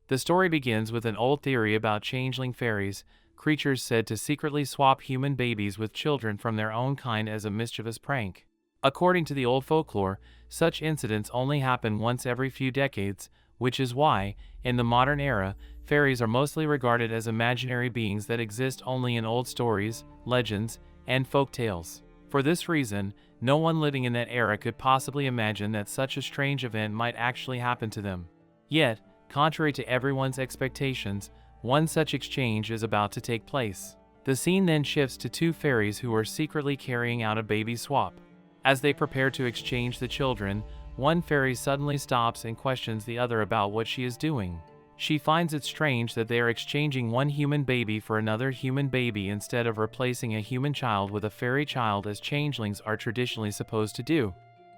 The story begins with an old theory about changeling fairies, creatures said to secretly swap human babies with children from their own kind as a mischievous prank. According to the old folklore, such incidents only happen once every few decades, which is why, in the modern era, fairies are mostly regarded as imaginary beings that exist only in old stories, legends, and folk tales. For this reason, no one living in that era could possibly imagine that such a strange event might actually happen to them. Yet, contrary to everyone's expectations, one such exchange is about to take place. The scene then shifts to two fairies who are secretly carrying out a baby swap. As they prepare to exchange the children, one fairy suddenly stops and questions the other about what she is doing. She finds it strange that they are exchanging one human baby for another human baby instead of replacing a human child with a fairy child as changelings are traditionally supposed to do.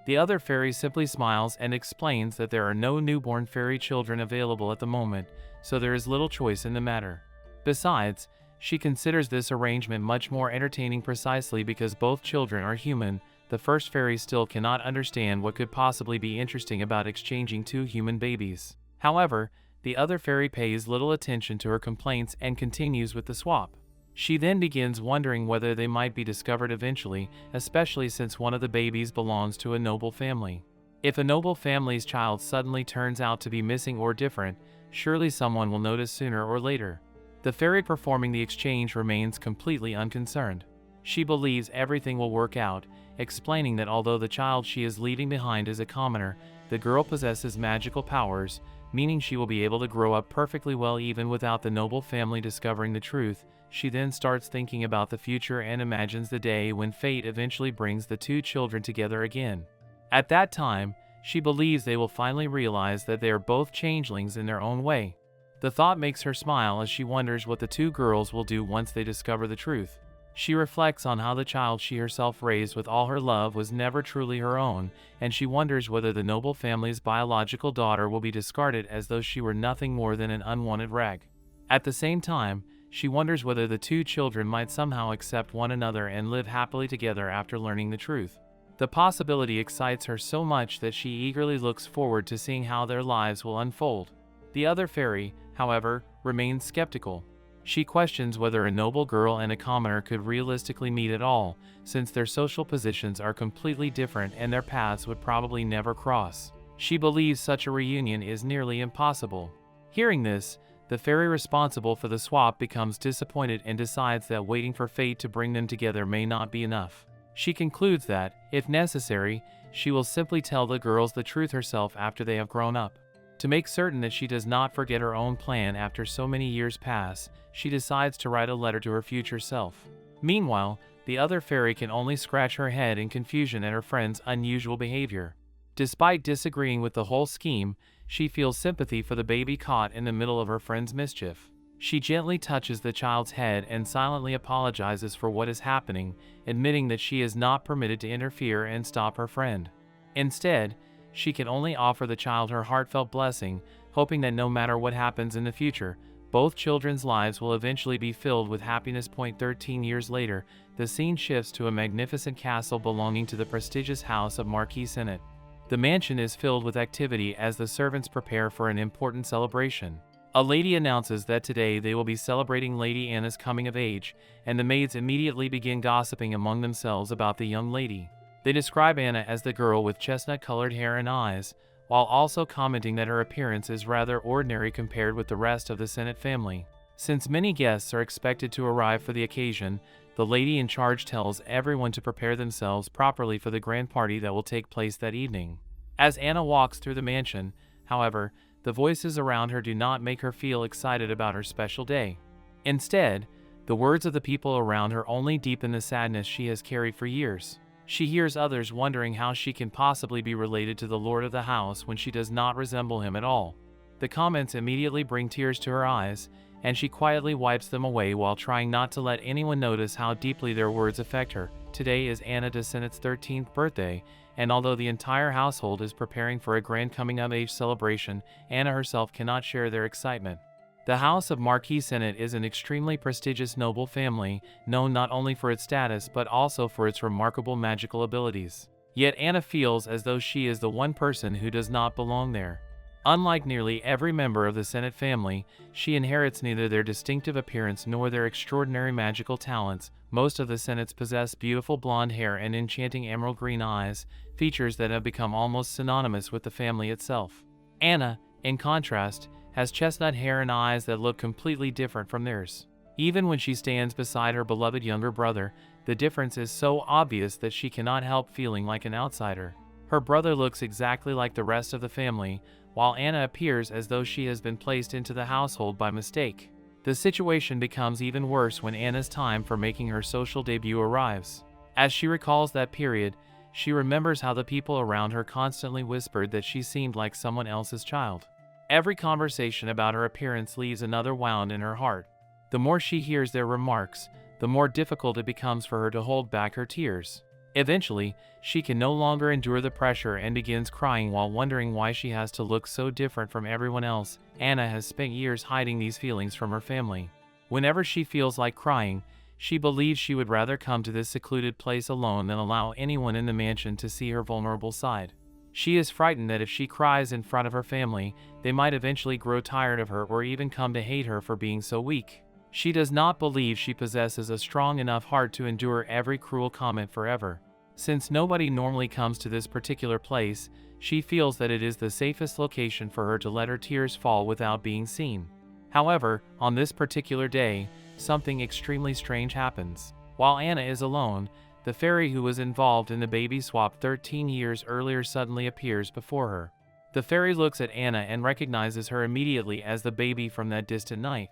The other fairy simply smiles and explains that there are no newborn fairy children available at the moment, so there is little choice in the matter. Besides, she considers this arrangement much more entertaining precisely because both children are human. The first fairy still cannot understand what could possibly be interesting about exchanging two human babies. However, the other fairy pays little attention to her complaints and continues with the swap. She then begins wondering whether they might be discovered eventually, especially since one of the babies belongs to a noble family. If a noble family's child suddenly turns out to be missing or different, surely someone will notice sooner or later. The fairy performing the exchange remains completely unconcerned. She believes everything will work out, explaining that although the child she is leaving behind is a commoner, the girl possesses magical powers, meaning she will be able to grow up perfectly well even without the noble family discovering the truth. She then starts thinking about the future and imagines the day when fate eventually brings the two children together again. At that time, she believes they will finally realize that they are both changelings in their own way. The thought makes her smile as she wonders what the two girls will do once they discover the truth. She reflects on how the child she herself raised with all her love was never truly her own, and she wonders whether the noble family's biological daughter will be discarded as though she were nothing more than an unwanted rag. At the same time, she wonders whether the two children might somehow accept one another and live happily together after learning the truth. The possibility excites her so much that she eagerly looks forward to seeing how their lives will unfold. The other fairy, however, remains skeptical. She questions whether a noble girl and a commoner could realistically meet at all, since their social positions are completely different and their paths would probably never cross. She believes such a reunion is nearly impossible. Hearing this, the fairy responsible for the swap becomes disappointed and decides that waiting for fate to bring them together may not be enough. She concludes that, if necessary, she will simply tell the girls the truth herself after they have grown up. To make certain that she does not forget her own plan after so many years pass, she decides to write a letter to her future self. Meanwhile, the other fairy can only scratch her head in confusion at her friend's unusual behavior. Despite disagreeing with the whole scheme, she feels sympathy for the baby caught in the middle of her friend's mischief. She gently touches the child's head and silently apologizes for what is happening, admitting that she is not permitted to interfere and stop her friend. Instead, she can only offer the child her heartfelt blessing, hoping that no matter what happens in the future, both children's lives will eventually be filled with happiness. 13 years later, the scene shifts to a magnificent castle belonging to the prestigious house of Marquis Senate. The mansion is filled with activity as the servants prepare for an important celebration. A lady announces that today they will be celebrating Lady Anna's coming of age, and the maids immediately begin gossiping among themselves about the young lady. They describe Anna as the girl with chestnut-colored hair and eyes, while also commenting that her appearance is rather ordinary compared with the rest of the Senate family. Since many guests are expected to arrive for the occasion, the lady in charge tells everyone to prepare themselves properly for the grand party that will take place that evening. As Anna walks through the mansion, however, the voices around her do not make her feel excited about her special day. Instead, the words of the people around her only deepen the sadness she has carried for years. She hears others wondering how she can possibly be related to the lord of the house when she does not resemble him at all. The comments immediately bring tears to her eyes, and she quietly wipes them away while trying not to let anyone notice how deeply their words affect her. Today is Anna de Senet's 13th birthday, and although the entire household is preparing for a grand coming-of-age celebration, Anna herself cannot share their excitement. The House of Marquis Senate is an extremely prestigious noble family, known not only for its status but also for its remarkable magical abilities. Yet Anna feels as though she is the one person who does not belong there. Unlike nearly every member of the Senate family, she inherits neither their distinctive appearance nor their extraordinary magical talents. Most of the Senates possess beautiful blonde hair and enchanting emerald green eyes, features that have become almost synonymous with the family itself. Anna, in contrast, has chestnut hair and eyes that look completely different from theirs. Even when she stands beside her beloved younger brother, the difference is so obvious that she cannot help feeling like an outsider. Her brother looks exactly like the rest of the family, while Anna appears as though she has been placed into the household by mistake. The situation becomes even worse when Anna's time for making her social debut arrives. As she recalls that period, she remembers how the people around her constantly whispered that she seemed like someone else's child. Every conversation about her appearance leaves another wound in her heart. The more she hears their remarks, the more difficult it becomes for her to hold back her tears. Eventually, she can no longer endure the pressure and begins crying while wondering why she has to look so different from everyone else. Anna has spent years hiding these feelings from her family. Whenever she feels like crying, she believes she would rather come to this secluded place alone than allow anyone in the mansion to see her vulnerable side. She is frightened that if she cries in front of her family, they might eventually grow tired of her or even come to hate her for being so weak. She does not believe she possesses a strong enough heart to endure every cruel comment forever. Since nobody normally comes to this particular place, she feels that it is the safest location for her to let her tears fall without being seen. However, on this particular day, something extremely strange happens. While Anna is alone, the fairy who was involved in the baby swap 13 years earlier suddenly appears before her. The fairy looks at Anna and recognizes her immediately as the baby from that distant night.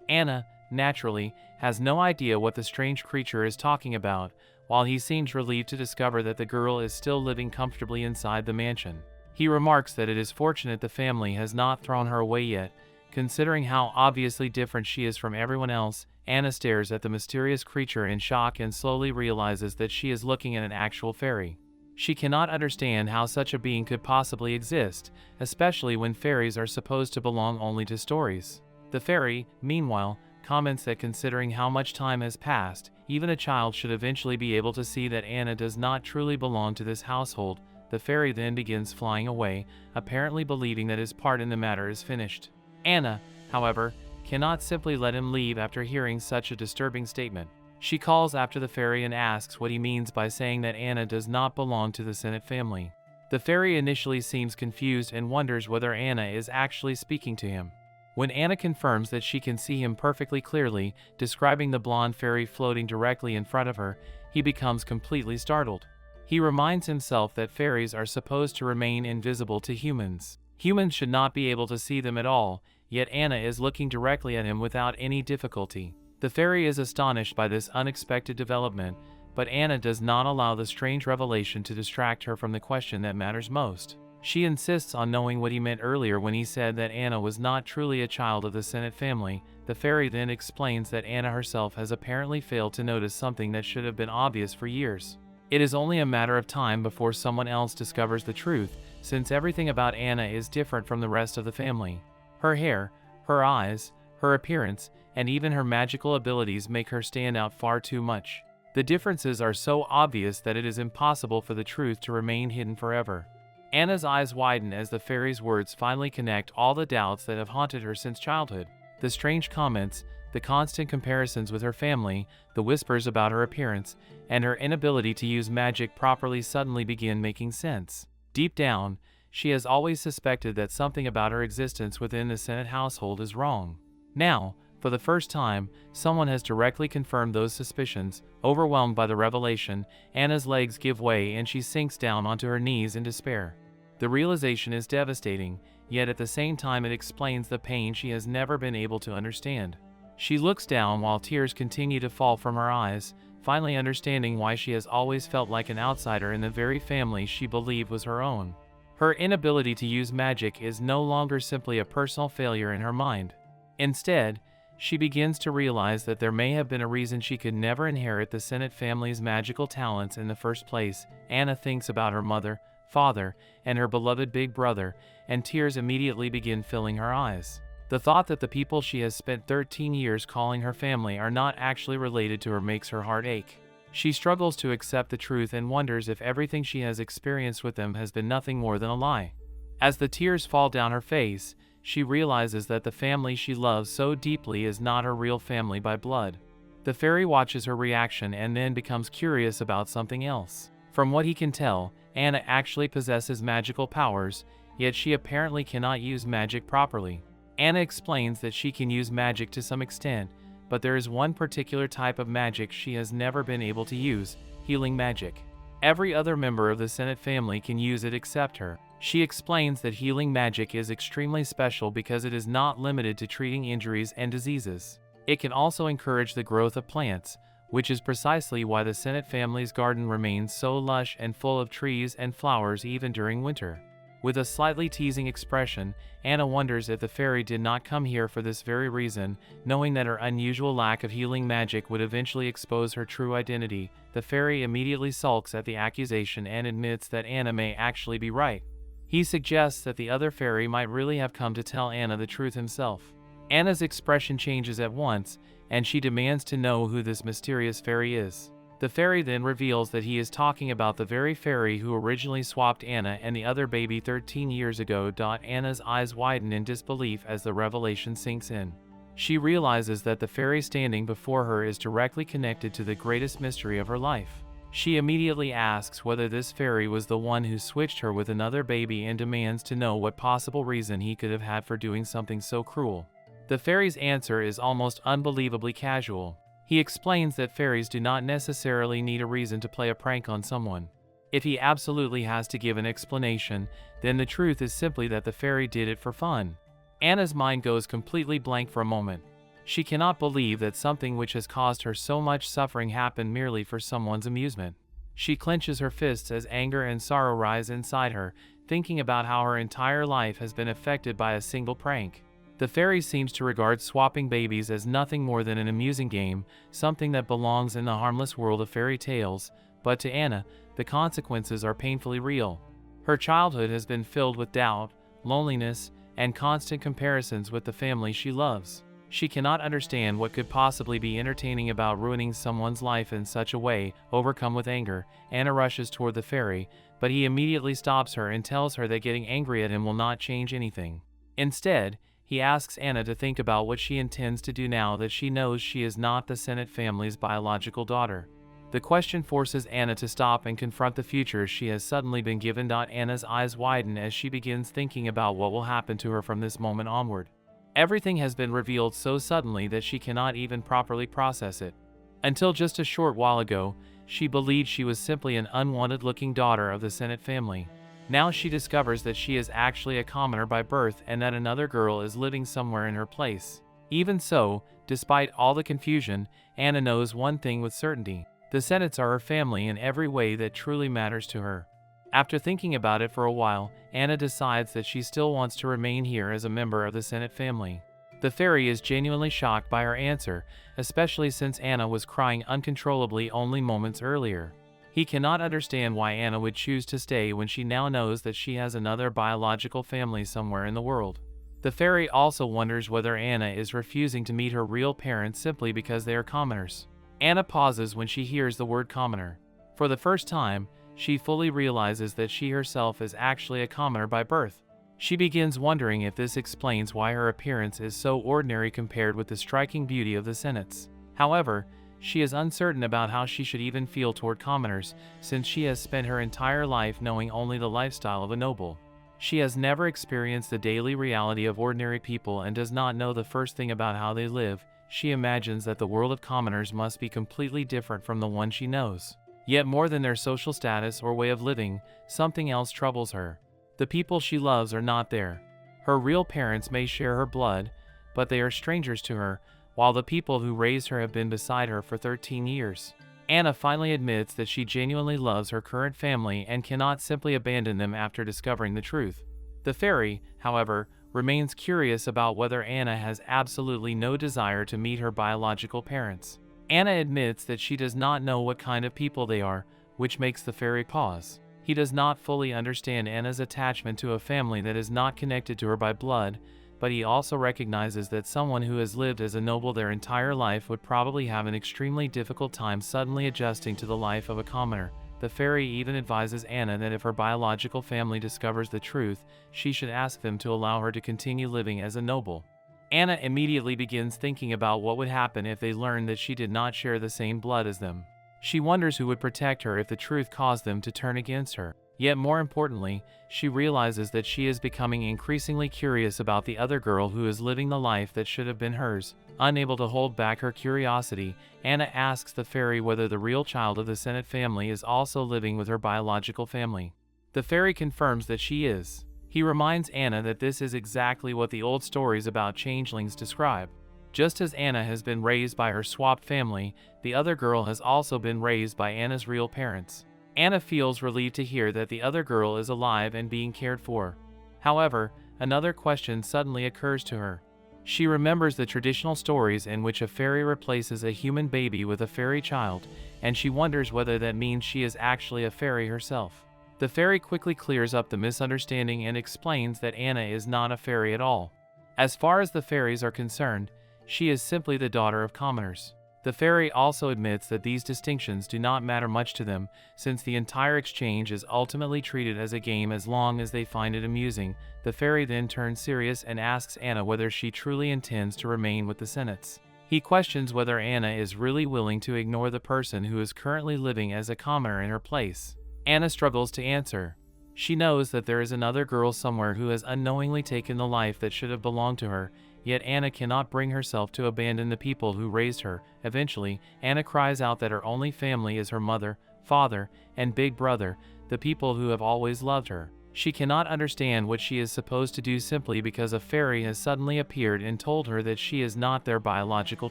Anna, naturally, has no idea what the strange creature is talking about, while he seems relieved to discover that the girl is still living comfortably inside the mansion. He remarks that it is fortunate the family has not thrown her away yet, considering how obviously different she is from everyone else. Anna stares at the mysterious creature in shock and slowly realizes that she is looking at an actual fairy. She cannot understand how such a being could possibly exist, especially when fairies are supposed to belong only to stories. The fairy, meanwhile, comments that considering how much time has passed, even a child should eventually be able to see that Anna does not truly belong to this household. The fairy then begins flying away, apparently believing that his part in the matter is finished. Anna, however, cannot simply let him leave after hearing such a disturbing statement. She calls after the fairy and asks what he means by saying that Anna does not belong to the Senate family. The fairy initially seems confused and wonders whether Anna is actually speaking to him. When Anna confirms that she can see him perfectly clearly, describing the blonde fairy floating directly in front of her, he becomes completely startled. He reminds himself that fairies are supposed to remain invisible to humans. Humans should not be able to see them at all, yet Anna is looking directly at him without any difficulty. The fairy is astonished by this unexpected development, but Anna does not allow the strange revelation to distract her from the question that matters most. She insists on knowing what he meant earlier when he said that Anna was not truly a child of the Senate family. The fairy then explains that Anna herself has apparently failed to notice something that should have been obvious for years. It is only a matter of time before someone else discovers the truth, since everything about Anna is different from the rest of the family. Her hair, her eyes, her appearance, and even her magical abilities make her stand out far too much. The differences are so obvious that it is impossible for the truth to remain hidden forever. Anna's eyes widen as the fairy's words finally connect all the doubts that have haunted her since childhood. The strange comments, the constant comparisons with her family, the whispers about her appearance, and her inability to use magic properly suddenly begin making sense. Deep down, she has always suspected that something about her existence within the Senate household is wrong. Now, for the first time, someone has directly confirmed those suspicions. Overwhelmed by the revelation, Anna's legs give way and she sinks down onto her knees in despair. The realization is devastating, yet at the same time it explains the pain she has never been able to understand. She looks down while tears continue to fall from her eyes, finally understanding why she has always felt like an outsider in the very family she believed was her own. Her inability to use magic is no longer simply a personal failure in her mind. Instead, she begins to realize that there may have been a reason she could never inherit the Senate family's magical talents in the first place. Anna thinks about her mother, father, and her beloved big brother, and tears immediately begin filling her eyes. The thought that the people she has spent 13 years calling her family are not actually related to her makes her heart ache. She struggles to accept the truth and wonders if everything she has experienced with them has been nothing more than a lie. As the tears fall down her face, she realizes that the family she loves so deeply is not her real family by blood. The fairy watches her reaction and then becomes curious about something else. From what he can tell, Anna actually possesses magical powers, yet she apparently cannot use magic properly. Anna explains that she can use magic to some extent, but there is one particular type of magic she has never been able to use: healing magic. Every other member of the Senate family can use it except her. She explains that healing magic is extremely special because it is not limited to treating injuries and diseases. It can also encourage the growth of plants, which is precisely why the Senate family's garden remains so lush and full of trees and flowers even during winter. With a slightly teasing expression, Anna wonders if the fairy did not come here for this very reason, knowing that her unusual lack of healing magic would eventually expose her true identity. The fairy immediately sulks at the accusation and admits that Anna may actually be right. He suggests that the other fairy might really have come to tell Anna the truth himself. Anna's expression changes at once, and she demands to know who this mysterious fairy is. The fairy then reveals that he is talking about the very fairy who originally swapped Anna and the other baby 13 years ago. Anna's eyes widen in disbelief as the revelation sinks in. She realizes that the fairy standing before her is directly connected to the greatest mystery of her life. She immediately asks whether this fairy was the one who switched her with another baby and demands to know what possible reason he could have had for doing something so cruel. The fairy's answer is almost unbelievably casual. He explains that fairies do not necessarily need a reason to play a prank on someone. If he absolutely has to give an explanation, then the truth is simply that the fairy did it for fun. Anna's mind goes completely blank for a moment. She cannot believe that something which has caused her so much suffering happened merely for someone's amusement. She clenches her fists as anger and sorrow rise inside her, thinking about how her entire life has been affected by a single prank. The fairy seems to regard swapping babies as nothing more than an amusing game, something that belongs in the harmless world of fairy tales, but to Anna, the consequences are painfully real. Her childhood has been filled with doubt, loneliness, and constant comparisons with the family she loves. She cannot understand what could possibly be entertaining about ruining someone's life in such a way. Overcome with anger, Anna rushes toward the fairy, but he immediately stops her and tells her that getting angry at him will not change anything. Instead, he asks Anna to think about what she intends to do now that she knows she is not the Senate family's biological daughter. The question forces Anna to stop and confront the future she has suddenly been given. Anna's eyes widen as she begins thinking about what will happen to her from this moment onward. Everything has been revealed so suddenly that she cannot even properly process it. Until just a short while ago, she believed she was simply an unwanted-looking daughter of the Senate family. Now she discovers that she is actually a commoner by birth and that another girl is living somewhere in her place. Even so, despite all the confusion, Anna knows one thing with certainty: the Senates are her family in every way that truly matters to her. After thinking about it for a while, Anna decides that she still wants to remain here as a member of the Senate family. The fairy is genuinely shocked by her answer, especially since Anna was crying uncontrollably only moments earlier. He cannot understand why Anna would choose to stay when she now knows that she has another biological family somewhere in the world. The fairy also wonders whether Anna is refusing to meet her real parents simply because they are commoners. Anna pauses when she hears the word commoner. For the first time, she fully realizes that she herself is actually a commoner by birth. She begins wondering if this explains why her appearance is so ordinary compared with the striking beauty of the Senates. However, she is uncertain about how she should even feel toward commoners, since she has spent her entire life knowing only the lifestyle of a noble. She has never experienced the daily reality of ordinary people and does not know the first thing about how they live. She imagines that the world of commoners must be completely different from the one she knows. Yet more than their social status or way of living, something else troubles her. The people she loves are not there. Her real parents may share her blood, but they are strangers to her, while the people who raised her have been beside her for 13 years. Anna finally admits that she genuinely loves her current family and cannot simply abandon them after discovering the truth. The fairy, however, remains curious about whether Anna has absolutely no desire to meet her biological parents. Anna admits that she does not know what kind of people they are, which makes the fairy pause. He does not fully understand Anna's attachment to a family that is not connected to her by blood, but he also recognizes that someone who has lived as a noble their entire life would probably have an extremely difficult time suddenly adjusting to the life of a commoner. The fairy even advises Anna that if her biological family discovers the truth, she should ask them to allow her to continue living as a noble. Anna immediately begins thinking about what would happen if they learned that she did not share the same blood as them. She wonders who would protect her if the truth caused them to turn against her. Yet more importantly, she realizes that she is becoming increasingly curious about the other girl who is living the life that should have been hers. Unable to hold back her curiosity, Anna asks the fairy whether the real child of the Senate family is also living with her biological family. The fairy confirms that she is. He reminds Anna that this is exactly what the old stories about changelings describe. Just as Anna has been raised by her swapped family, the other girl has also been raised by Anna's real parents. Anna feels relieved to hear that the other girl is alive and being cared for. However, another question suddenly occurs to her. She remembers the traditional stories in which a fairy replaces a human baby with a fairy child, and she wonders whether that means she is actually a fairy herself. The fairy quickly clears up the misunderstanding and explains that Anna is not a fairy at all. As far as the fairies are concerned, she is simply the daughter of commoners. The fairy also admits that these distinctions do not matter much to them, since the entire exchange is ultimately treated as a game as long as they find it amusing. The fairy then turns serious and asks Anna whether she truly intends to remain with the Senates. He questions whether Anna is really willing to ignore the person who is currently living as a commoner in her place. Anna struggles to answer. She knows that there is another girl somewhere who has unknowingly taken the life that should have belonged to her, yet Anna cannot bring herself to abandon the people who raised her. Eventually, Anna cries out that her only family is her mother, father, and big brother, the people who have always loved her. She cannot understand what she is supposed to do simply because a fairy has suddenly appeared and told her that she is not their biological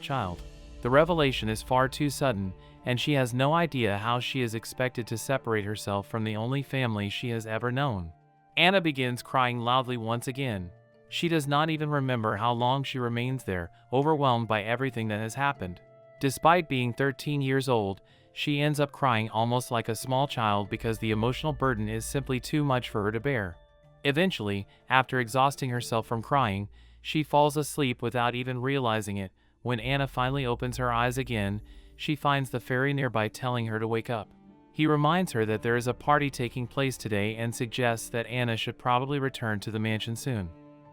child. The revelation is far too sudden, and she has no idea how she is expected to separate herself from the only family she has ever known. Anna begins crying loudly once again. She does not even remember how long she remains there, overwhelmed by everything that has happened. Despite being 13 years old, she ends up crying almost like a small child because the emotional burden is simply too much for her to bear. Eventually, after exhausting herself from crying, she falls asleep without even realizing it. When Anna finally opens her eyes again, she finds the fairy nearby telling her to wake up. He reminds her that there is a party taking place today and suggests that Anna should probably return to the mansion soon.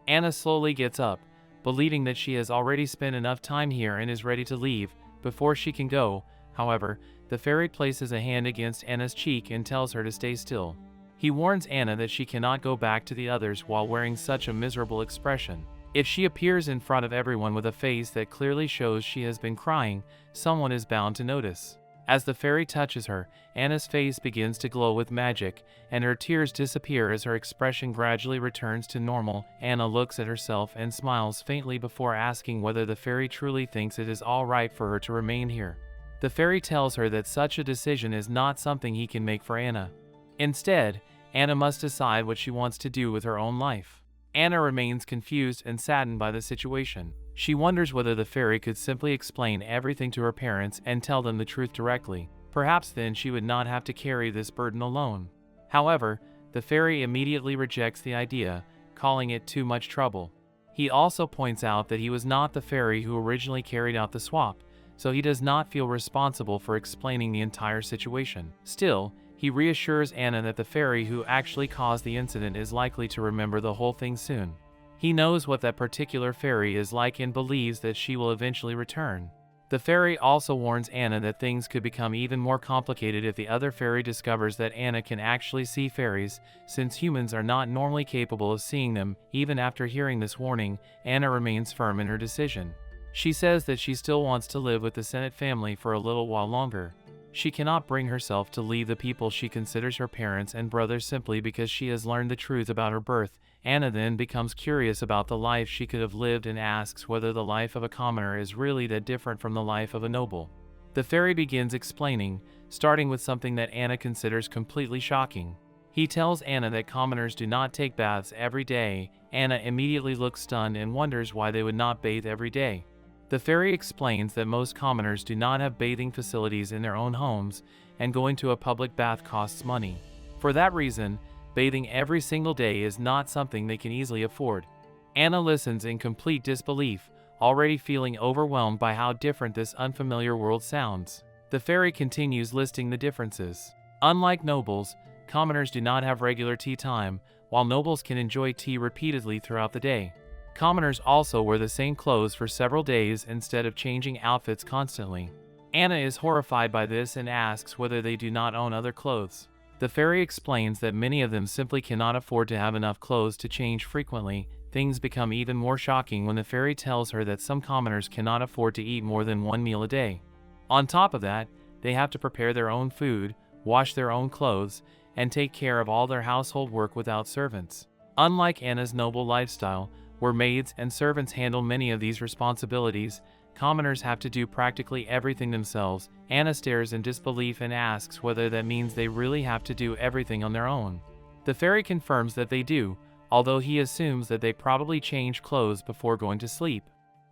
Anna slowly gets up, believing that she has already spent enough time here and is ready to leave. Before she can go, however, the fairy places a hand against Anna's cheek and tells her to stay still. He warns Anna that she cannot go back to the others while wearing such a miserable expression. If she appears in front of everyone with a face that clearly shows she has been crying, someone is bound to notice. As the fairy touches her, Anna's face begins to glow with magic, and her tears disappear as her expression gradually returns to normal. Anna looks at herself and smiles faintly before asking whether the fairy truly thinks it is all right for her to remain here. The fairy tells her that such a decision is not something he can make for Anna. Instead, Anna must decide what she wants to do with her own life. Anna remains confused and saddened by the situation. She wonders whether the fairy could simply explain everything to her parents and tell them the truth directly. Perhaps then she would not have to carry this burden alone. However, the fairy immediately rejects the idea, calling it too much trouble. He also points out that he was not the fairy who originally carried out the swap, so he does not feel responsible for explaining the entire situation. Still, he reassures Anna that the fairy who actually caused the incident is likely to remember the whole thing soon. He knows what that particular fairy is like and believes that she will eventually return. The fairy also warns Anna that things could become even more complicated if the other fairy discovers that Anna can actually see fairies, since humans are not normally capable of seeing them. Even after hearing this warning, Anna remains firm in her decision. She says that she still wants to live with the Senate family for a little while longer. She cannot bring herself to leave the people she considers her parents and brothers simply because she has learned the truth about her birth. Anna then becomes curious about the life she could have lived and asks whether the life of a commoner is really that different from the life of a noble. The fairy begins explaining, starting with something that Anna considers completely shocking. He tells Anna that commoners do not take baths every day. Anna immediately looks stunned and wonders why they would not bathe every day. The fairy explains that most commoners do not have bathing facilities in their own homes, and going to a public bath costs money. For that reason, bathing every single day is not something they can easily afford. Anna listens in complete disbelief, already feeling overwhelmed by how different this unfamiliar world sounds. The fairy continues listing the differences. Unlike nobles, commoners do not have regular tea time, while nobles can enjoy tea repeatedly throughout the day. Commoners also wear the same clothes for several days instead of changing outfits constantly. Anna is horrified by this and asks whether they do not own other clothes. The fairy explains that many of them simply cannot afford to have enough clothes to change frequently. Things become even more shocking when the fairy tells her that some commoners cannot afford to eat more than one meal a day. On top of that, they have to prepare their own food, wash their own clothes, and take care of all their household work without servants. Unlike Anna's noble lifestyle, where maids and servants handle many of these responsibilities, commoners have to do practically everything themselves. Anna stares in disbelief and asks whether that means they really have to do everything on their own. The fairy confirms that they do, although he assumes that they probably change clothes before going to sleep.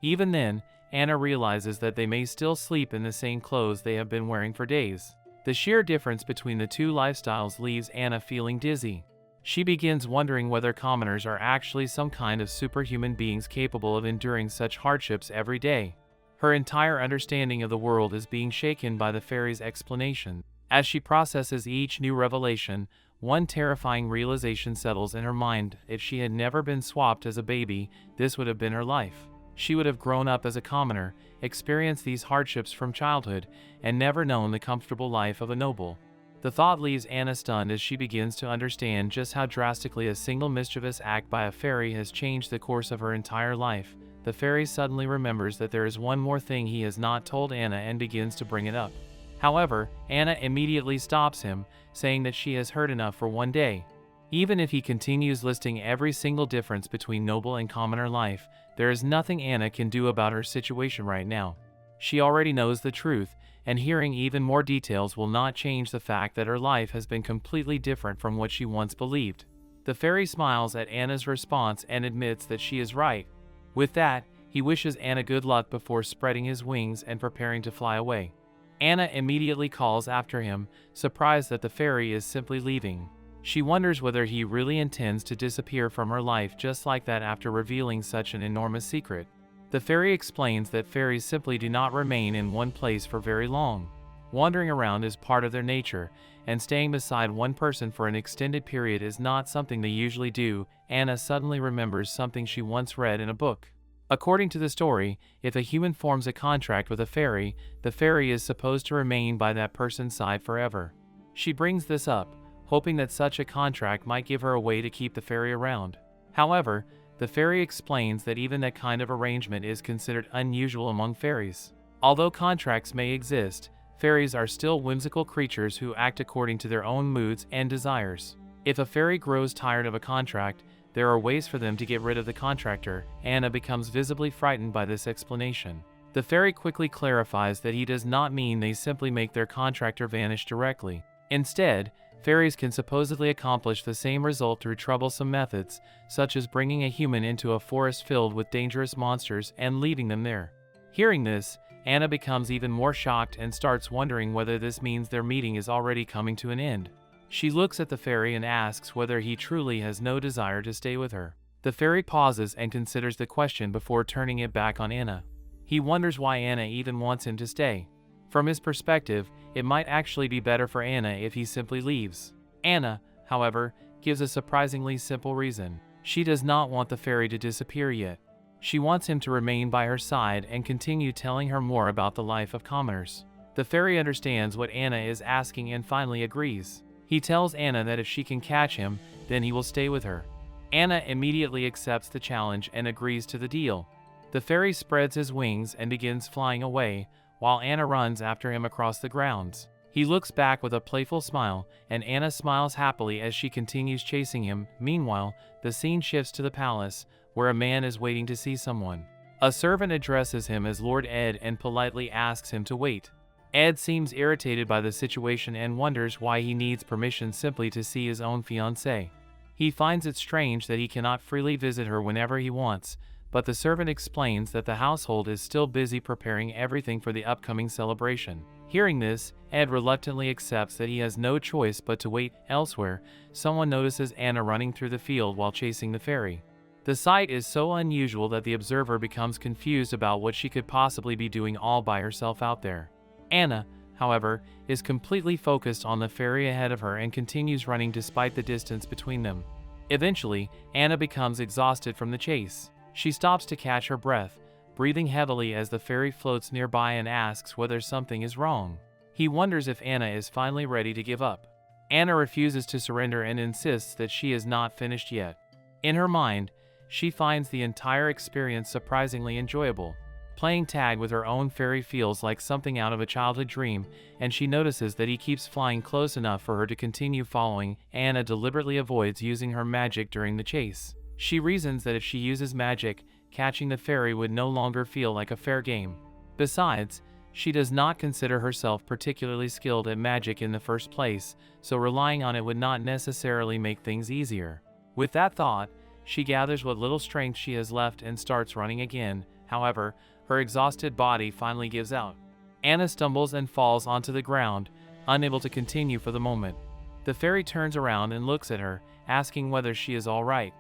Even then, Anna realizes that they may still sleep in the same clothes they have been wearing for days. The sheer difference between the two lifestyles leaves Anna feeling dizzy. She begins wondering whether commoners are actually some kind of superhuman beings capable of enduring such hardships every day. Her entire understanding of the world is being shaken by the fairy's explanation. As she processes each new revelation, one terrifying realization settles in her mind. If she had never been swapped as a baby, this would have been her life. She would have grown up as a commoner, experienced these hardships from childhood, and never known the comfortable life of a noble. The thought leaves Anna stunned as she begins to understand just how drastically a single mischievous act by a fairy has changed the course of her entire life. The fairy suddenly remembers that there is one more thing he has not told Anna and begins to bring it up. However, Anna immediately stops him, saying that she has heard enough for one day. Even if he continues listing every single difference between noble and commoner life, there is nothing Anna can do about her situation right now. She already knows the truth, and hearing even more details will not change the fact that her life has been completely different from what she once believed. The fairy smiles at Anna's response and admits that she is right. With that, he wishes Anna good luck before spreading his wings and preparing to fly away. Anna immediately calls after him, surprised that the fairy is simply leaving. She wonders whether he really intends to disappear from her life just like that after revealing such an enormous secret. The fairy explains that fairies simply do not remain in one place for very long. Wandering around is part of their nature, and staying beside one person for an extended period is not something they usually do. Anna suddenly remembers something she once read in a book. According to the story, if a human forms a contract with a fairy, the fairy is supposed to remain by that person's side forever. She brings this up, hoping that such a contract might give her a way to keep the fairy around. However, the fairy explains that even that kind of arrangement is considered unusual among fairies. Although contracts may exist, fairies are still whimsical creatures who act according to their own moods and desires. If a fairy grows tired of a contract, there are ways for them to get rid of the contractor. Anna becomes visibly frightened by this explanation. The fairy quickly clarifies that he does not mean they simply make their contractor vanish directly. Instead, fairies can supposedly accomplish the same result through troublesome methods, such as bringing a human into a forest filled with dangerous monsters and leaving them there. Hearing this, Anna becomes even more shocked and starts wondering whether this means their meeting is already coming to an end. She looks at the fairy and asks whether he truly has no desire to stay with her. The fairy pauses and considers the question before turning it back on Anna. He wonders why Anna even wants him to stay. From his perspective, it might actually be better for Anna if he simply leaves. Anna, however, gives a surprisingly simple reason. She does not want the fairy to disappear yet. She wants him to remain by her side and continue telling her more about the life of commoners. The fairy understands what Anna is asking and finally agrees. He tells Anna that if she can catch him, then he will stay with her. Anna immediately accepts the challenge and agrees to the deal. The fairy spreads his wings and begins flying away, while Anna runs after him across the grounds. He looks back with a playful smile, and Anna smiles happily as she continues chasing him. Meanwhile, the scene shifts to the palace, where a man is waiting to see someone. A servant addresses him as Lord Ed and politely asks him to wait. Ed seems irritated by the situation and wonders why he needs permission simply to see his own fiancée. He finds it strange that he cannot freely visit her whenever he wants, but the servant explains that the household is still busy preparing everything for the upcoming celebration. Hearing this, Ed reluctantly accepts that he has no choice but to wait. Elsewhere, someone notices Anna running through the field while chasing the fairy. The sight is so unusual that the observer becomes confused about what she could possibly be doing all by herself out there. Anna, however, is completely focused on the fairy ahead of her and continues running despite the distance between them. Eventually, Anna becomes exhausted from the chase. She stops to catch her breath, breathing heavily as the fairy floats nearby and asks whether something is wrong. He wonders if Anna is finally ready to give up. Anna refuses to surrender and insists that she is not finished yet. In her mind, she finds the entire experience surprisingly enjoyable. Playing tag with her own fairy feels like something out of a childhood dream, and she notices that he keeps flying close enough for her to continue following. Anna deliberately avoids using her magic during the chase. She reasons that if she uses magic, catching the fairy would no longer feel like a fair game. Besides, she does not consider herself particularly skilled at magic in the first place, so relying on it would not necessarily make things easier. With that thought, she gathers what little strength she has left and starts running again. However, her exhausted body finally gives out. Anna stumbles and falls onto the ground, unable to continue for the moment. The fairy turns around and looks at her, asking whether she is all right.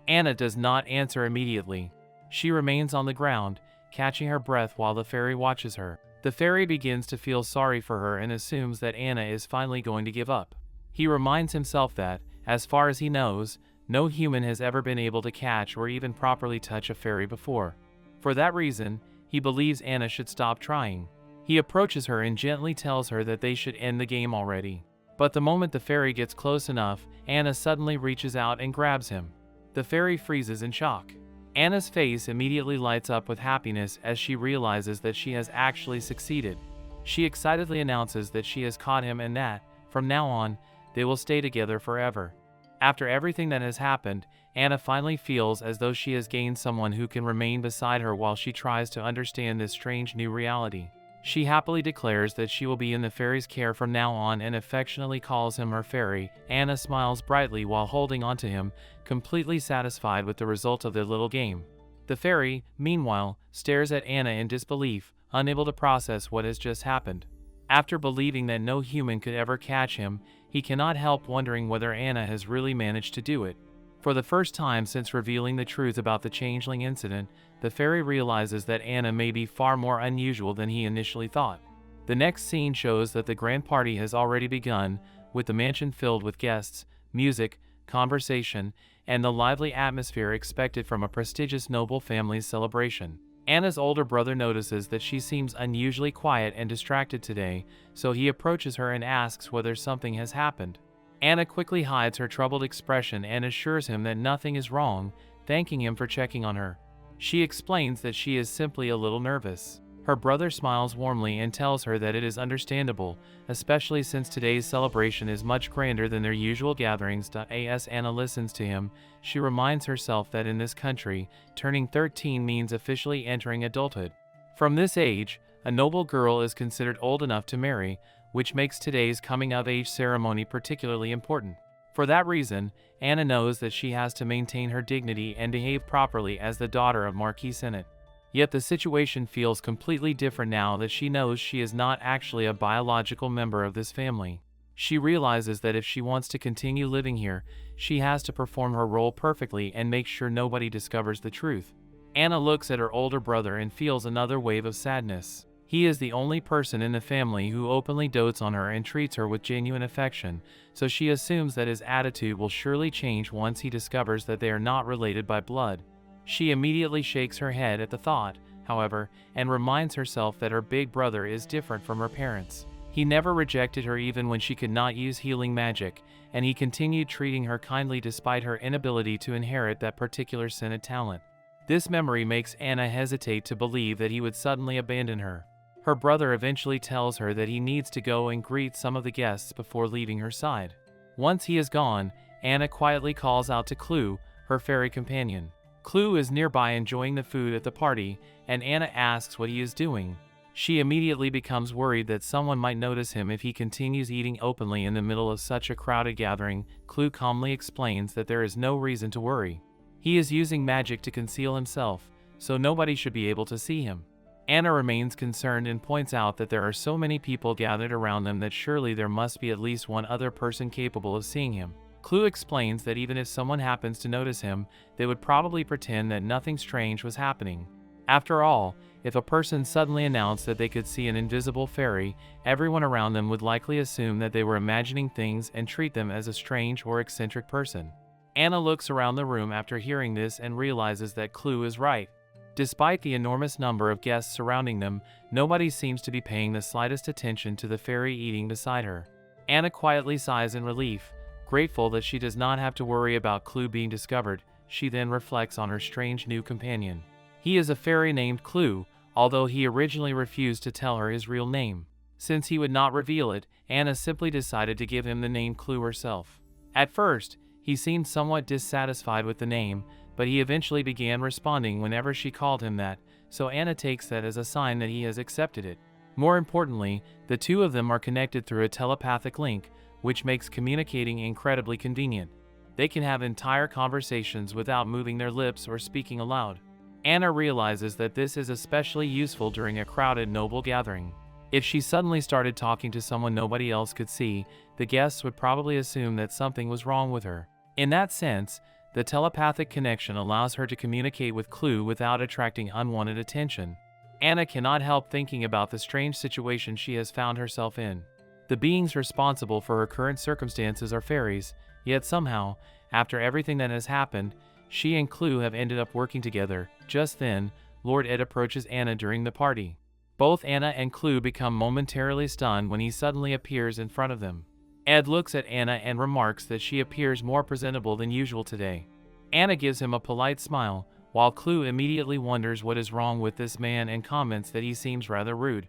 Anna does not answer immediately. She remains on the ground, catching her breath while the fairy watches her. The fairy begins to feel sorry for her and assumes that Anna is finally going to give up. He reminds himself that, as far as he knows, no human has ever been able to catch or even properly touch a fairy before. For that reason, he believes Anna should stop trying. He approaches her and gently tells her that they should end the game already. But the moment the fairy gets close enough, Anna suddenly reaches out and grabs him. The fairy freezes in shock. Anna's face immediately lights up with happiness as she realizes that she has actually succeeded. She excitedly announces that she has caught him and that, from now on, they will stay together forever. After everything that has happened, Anna finally feels as though she has gained someone who can remain beside her while she tries to understand this strange new reality. She happily declares that she will be in the fairy's care from now on and affectionately calls him her fairy. Anna smiles brightly while holding onto him, completely satisfied with the result of their little game. The fairy, meanwhile, stares at Anna in disbelief, unable to process what has just happened. After believing that no human could ever catch him, he cannot help wondering whether Anna has really managed to do it. For the first time since revealing the truth about the changeling incident, the fairy realizes that Anna may be far more unusual than he initially thought. The next scene shows that the grand party has already begun, with the mansion filled with guests, music, conversation, and the lively atmosphere expected from a prestigious noble family's celebration. Anna's older brother notices that she seems unusually quiet and distracted today, so he approaches her and asks whether something has happened. Anna quickly hides her troubled expression and assures him that nothing is wrong, thanking him for checking on her. She explains that she is simply a little nervous. Her brother smiles warmly and tells her that it is understandable, especially since today's celebration is much grander than their usual gatherings. As Anna listens to him, she reminds herself that in this country, turning 13 means officially entering adulthood. From this age, a noble girl is considered old enough to marry, which makes today's coming-of-age ceremony particularly important. For that reason, Anna knows that she has to maintain her dignity and behave properly as the daughter of Marquis Senate. Yet the situation feels completely different now that she knows she is not actually a biological member of this family. She realizes that if she wants to continue living here, she has to perform her role perfectly and make sure nobody discovers the truth. Anna looks at her older brother and feels another wave of sadness. He is the only person in the family who openly dotes on her and treats her with genuine affection, so she assumes that his attitude will surely change once he discovers that they are not related by blood. She immediately shakes her head at the thought, however, and reminds herself that her big brother is different from her parents. He never rejected her even when she could not use healing magic, and he continued treating her kindly despite her inability to inherit that particular Senate talent. This memory makes Anna hesitate to believe that he would suddenly abandon her. Her brother eventually tells her that he needs to go and greet some of the guests before leaving her side. Once he is gone, Anna quietly calls out to Clue, her fairy companion. Clue is nearby enjoying the food at the party, and Anna asks what he is doing. She immediately becomes worried that someone might notice him if he continues eating openly in the middle of such a crowded gathering. Clue calmly explains that there is no reason to worry. He is using magic to conceal himself, so nobody should be able to see him. Anna remains concerned and points out that there are so many people gathered around them that surely there must be at least one other person capable of seeing him. Clue explains that even if someone happens to notice him, they would probably pretend that nothing strange was happening. After all, If a person suddenly announced that they could see an invisible fairy, everyone around them would likely assume that they were imagining things and treat them as a strange or eccentric person. Anna looks around the room after hearing this and realizes that Clue is right. Despite the enormous number of guests surrounding them, nobody seems to be paying the slightest attention to the fairy eating beside her. Anna quietly sighs in relief, grateful that she does not have to worry about Clue being discovered. She then reflects on her strange new companion. He is a fairy named Clue, although he originally refused to tell her his real name. Since he would not reveal it, Anna simply decided to give him the name Clue herself. At first, he seemed somewhat dissatisfied with the name, but he eventually began responding whenever she called him that, so Anna takes that as a sign that he has accepted it. More importantly, the two of them are connected through a telepathic link, which makes communicating incredibly convenient. They can have entire conversations without moving their lips or speaking aloud. Anna realizes that this is especially useful during a crowded noble gathering. If she suddenly started talking to someone nobody else could see, the guests would probably assume that something was wrong with her. In that sense, the telepathic connection allows her to communicate with Clue without attracting unwanted attention. Anna cannot help thinking about the strange situation she has found herself in. The beings responsible for her current circumstances are fairies, yet somehow, after everything that has happened, she and Clue have ended up working together. Just then, Lord Ed approaches Anna during the party. Both Anna and Clue become momentarily stunned when he suddenly appears in front of them. Ed looks at Anna and remarks that she appears more presentable than usual today. Anna gives him a polite smile, while Clue immediately wonders what is wrong with this man and comments that he seems rather rude.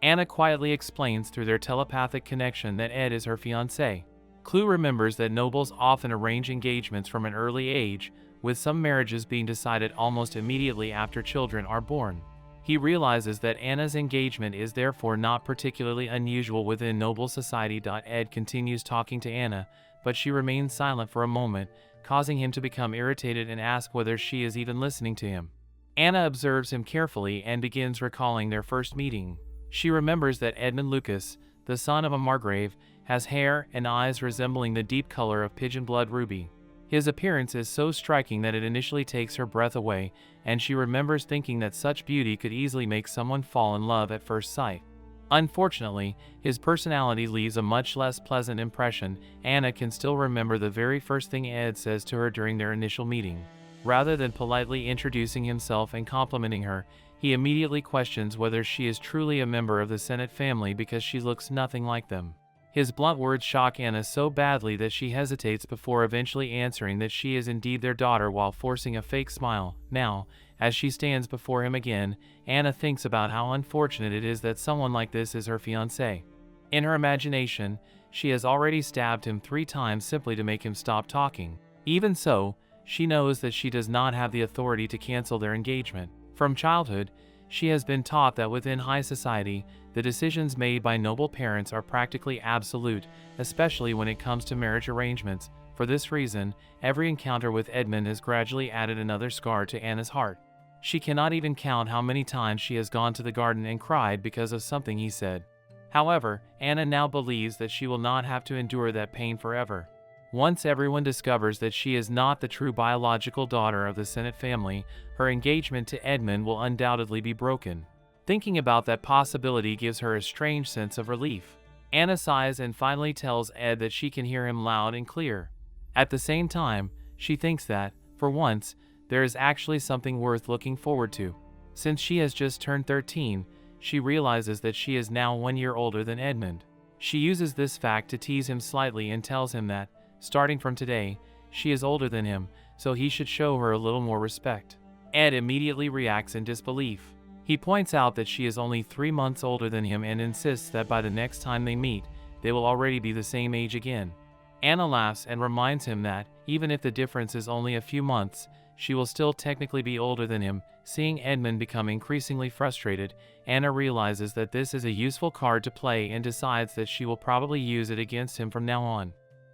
Anna quietly explains through their telepathic connection that Ed is her fiancé. Clue remembers that nobles often arrange engagements from an early age, with some marriages being decided almost immediately after children are born. He realizes that Anna's engagement is therefore not particularly unusual within noble society. Ed continues talking to Anna, but she remains silent for a moment, causing him to become irritated and ask whether she is even listening to him. Anna observes him carefully and begins recalling their first meeting. She remembers that Edmund Lucas, the son of a margrave, has hair and eyes resembling the deep color of pigeon blood ruby. His appearance is so striking that it initially takes her breath away, and she remembers thinking that such beauty could easily make someone fall in love at first sight. Unfortunately, his personality leaves a much less pleasant impression. Anna can still remember the very first thing Ed says to her during their initial meeting. Rather than politely introducing himself and complimenting her, he immediately questions whether she is truly a member of the Senate family because she looks nothing like them. His blunt words shock Anna so badly that she hesitates before eventually answering that she is indeed their daughter while forcing a fake smile. Now, as she stands before him again, Anna thinks about how unfortunate it is that someone like this is her fiancé. In her imagination, she has already stabbed him 3 times simply to make him stop talking. Even so, she knows that she does not have the authority to cancel their engagement. From childhood, she has been taught that within high society, the decisions made by noble parents are practically absolute, especially when it comes to marriage arrangements. For this reason, every encounter with Edmund has gradually added another scar to Anna's heart. She cannot even count how many times she has gone to the garden and cried because of something he said. However, Anna now believes that she will not have to endure that pain forever. Once everyone discovers that she is not the true biological daughter of the Senate family, her engagement to Edmund will undoubtedly be broken. Thinking about that possibility gives her a strange sense of relief. Anna sighs and finally tells Ed that she can hear him loud and clear. At the same time, she thinks that, for once, there is actually something worth looking forward to. Since she has just turned 13, she realizes that she is now 1 year older than Edmund. She uses this fact to tease him slightly and tells him that, starting from today, she is older than him, so he should show her a little more respect. Ed immediately reacts in disbelief. He points out that she is only 3 months older than him and insists that by the next time they meet, they will already be the same age again. Anna laughs and reminds him that, even if the difference is only a few months, she will still technically be older than him. Seeing Edmund become increasingly frustrated, Anna realizes that this is a useful card to play and decides that she will probably use it against him from now on.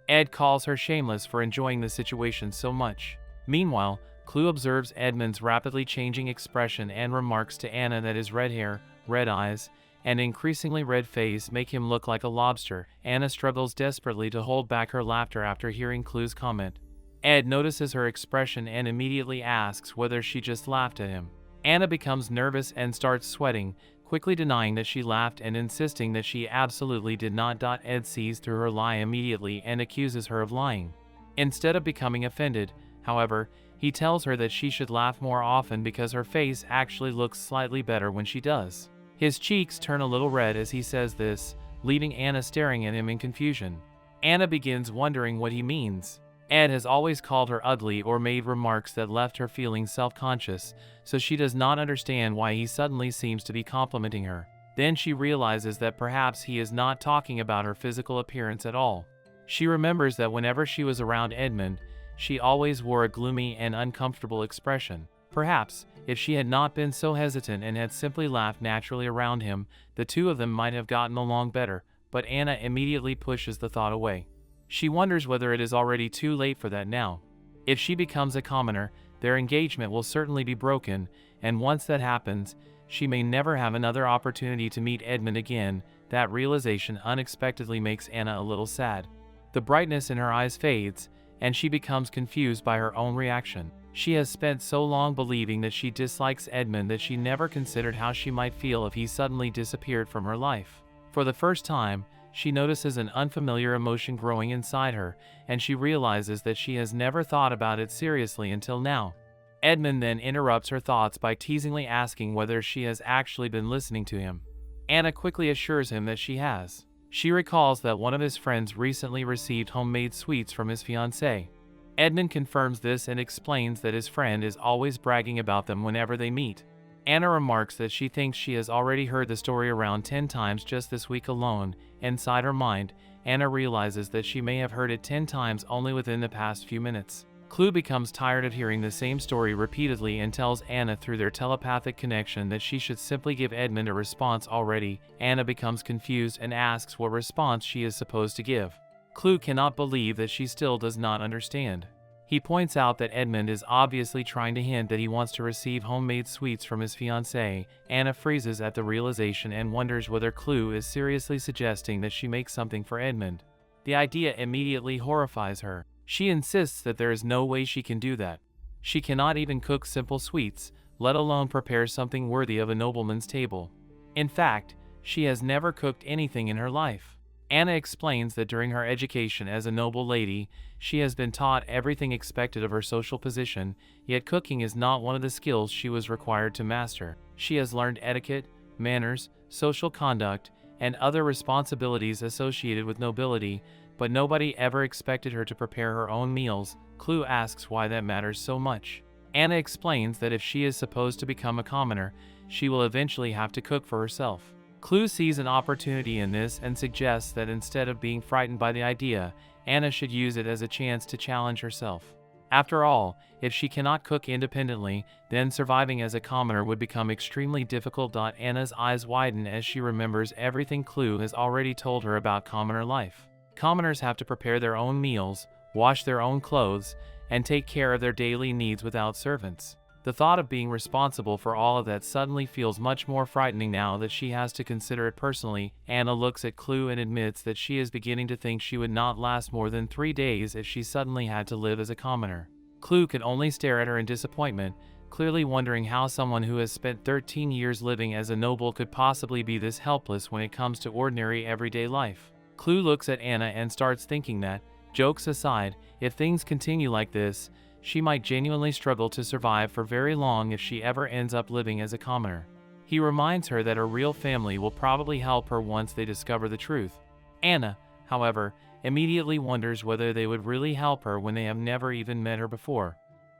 Ed calls her shameless for enjoying the situation so much. Meanwhile, Clue observes Edmund's rapidly changing expression and remarks to Anna that his red hair, red eyes, and increasingly red face make him look like a lobster. Anna struggles desperately to hold back her laughter after hearing Clue's comment. Ed notices her expression and immediately asks whether she just laughed at him. Anna becomes nervous and starts sweating, quickly denying that she laughed and insisting that she absolutely did not. Ed sees through her lie immediately and accuses her of lying. Instead of becoming offended, however, he tells her that she should laugh more often because her face actually looks slightly better when she does. His cheeks turn a little red as he says this, leaving Anna staring at him in confusion. Anna begins wondering what he means. Ed has always called her ugly or made remarks that left her feeling self-conscious, so she does not understand why he suddenly seems to be complimenting her. Then she realizes that perhaps he is not talking about her physical appearance at all. She remembers that whenever she was around Edmund, she always wore a gloomy and uncomfortable expression. Perhaps, if she had not been so hesitant and had simply laughed naturally around him, the two of them might have gotten along better, but Anna immediately pushes the thought away. She wonders whether it is already too late for that now. If she becomes a commoner, their engagement will certainly be broken, and once that happens, she may never have another opportunity to meet Edmund again. That realization unexpectedly makes Anna a little sad. The brightness in her eyes fades, and she becomes confused by her own reaction. She has spent so long believing that she dislikes Edmund that she never considered how she might feel if he suddenly disappeared from her life. For the first time, she notices an unfamiliar emotion growing inside her, and she realizes that she has never thought about it seriously until now. Edmund then interrupts her thoughts by teasingly asking whether she has actually been listening to him. Anna quickly assures him that she has. She recalls that one of his friends recently received homemade sweets from his fiancée. Edmund confirms this and explains that his friend is always bragging about them whenever they meet. Anna remarks that she thinks she has already heard the story around 10 times just this week alone. Inside her mind, Anna realizes that she may have heard it 10 times only within the past few minutes. Clue becomes tired of hearing the same story repeatedly and tells Anna through their telepathic connection that she should simply give Edmund a response already. Anna becomes confused and asks what response she is supposed to give. Clue cannot believe that she still does not understand. He points out that Edmund is obviously trying to hint that he wants to receive homemade sweets from his fiancée. Anna freezes at the realization and wonders whether Clue is seriously suggesting that she make something for Edmund. The idea immediately horrifies her. She insists that there is no way she can do that. She cannot even cook simple sweets, let alone prepare something worthy of a nobleman's table. In fact, she has never cooked anything in her life. Anna explains that during her education as a noble lady, she has been taught everything expected of her social position, yet cooking is not one of the skills she was required to master. She has learned etiquette, manners, social conduct, and other responsibilities associated with nobility, but nobody ever expected her to prepare her own meals. Clue asks why that matters so much. Anna explains that if she is supposed to become a commoner, she will eventually have to cook for herself. Clue sees an opportunity in this and suggests that instead of being frightened by the idea, Anna should use it as a chance to challenge herself. After all, if she cannot cook independently, then surviving as a commoner would become extremely difficult. Anna's eyes widen as she remembers everything Clue has already told her about commoner life. Commoners have to prepare their own meals, wash their own clothes, and take care of their daily needs without servants. The thought of being responsible for all of that suddenly feels much more frightening now that she has to consider it personally. Anna looks at Clue and admits that she is beginning to think she would not last more than 3 days if she suddenly had to live as a commoner. Clue can only stare at her in disappointment, clearly wondering how someone who has spent 13 years living as a noble could possibly be this helpless when it comes to ordinary everyday life. Clue looks at Anna and starts thinking that, jokes aside, if things continue like this, she might genuinely struggle to survive for very long if she ever ends up living as a commoner. He reminds her that her real family will probably help her once they discover the truth. Anna, however, immediately wonders whether they would really help her when they have never even met her before.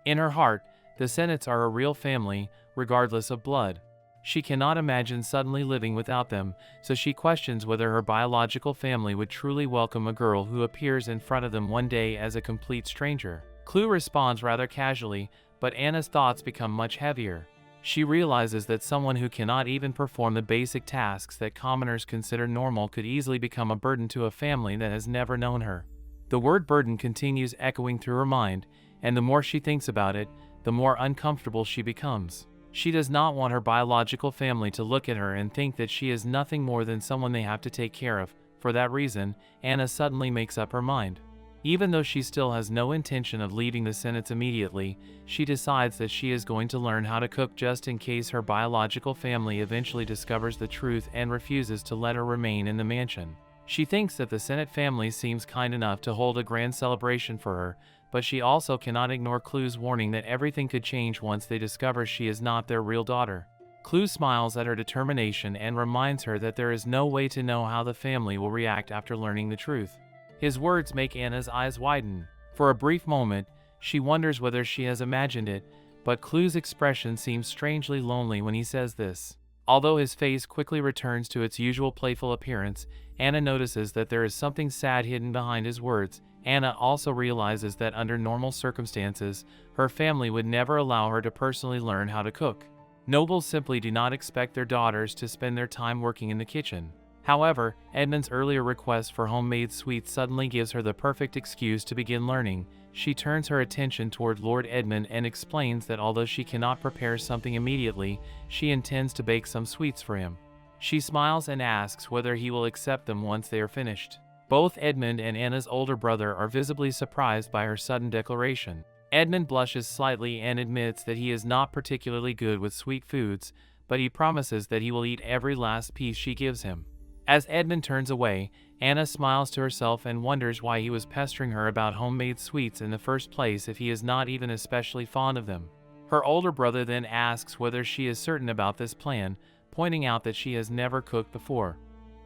In her heart, the Senates are a real family, regardless of blood. She cannot imagine suddenly living without them, so she questions whether her biological family would truly welcome a girl who appears in front of them one day as a complete stranger. Clue responds rather casually, but Anna's thoughts become much heavier. She realizes that someone who cannot even perform the basic tasks that commoners consider normal could easily become a burden to a family that has never known her. The word burden continues echoing through her mind, and the more she thinks about it, the more uncomfortable she becomes. She does not want her biological family to look at her and think that she is nothing more than someone they have to take care of. For that reason, Anna suddenly makes up her mind. Even though she still has no intention of leaving the sentence immediately, she decides that she is going to learn how to cook just in case her biological family eventually discovers the truth and refuses to let her remain in the mansion. She thinks that the Senate family seems kind enough to hold a grand celebration for her, but she also cannot ignore Clue's warning that everything could change once they discover she is not their real daughter. Clue smiles at her determination and reminds her that there is no way to know how the family will react after learning the truth. His words make Anna's eyes widen. For a brief moment, she wonders whether she has imagined it, but Clue's expression seems strangely lonely when he says this. Although his face quickly returns to its usual playful appearance, Anna notices that there is something sad hidden behind his words. Anna also realizes that under normal circumstances, her family would never allow her to personally learn how to cook. Nobles simply do not expect their daughters to spend their time working in the kitchen. However, Edmund's earlier request for homemade sweets suddenly gives her the perfect excuse to begin learning. She turns her attention toward Lord Edmund and explains that although she cannot prepare something immediately, she intends to bake some sweets for him. She smiles and asks whether he will accept them once they are finished. Both Edmund and Anna's older brother are visibly surprised by her sudden declaration. Edmund blushes slightly and admits that he is not particularly good with sweet foods, but he promises that he will eat every last piece she gives him. As Edmund turns away, Anna smiles to herself and wonders why he was pestering her about homemade sweets in the first place if he is not even especially fond of them. Her older brother then asks whether she is certain about this plan, pointing out that she has never cooked before.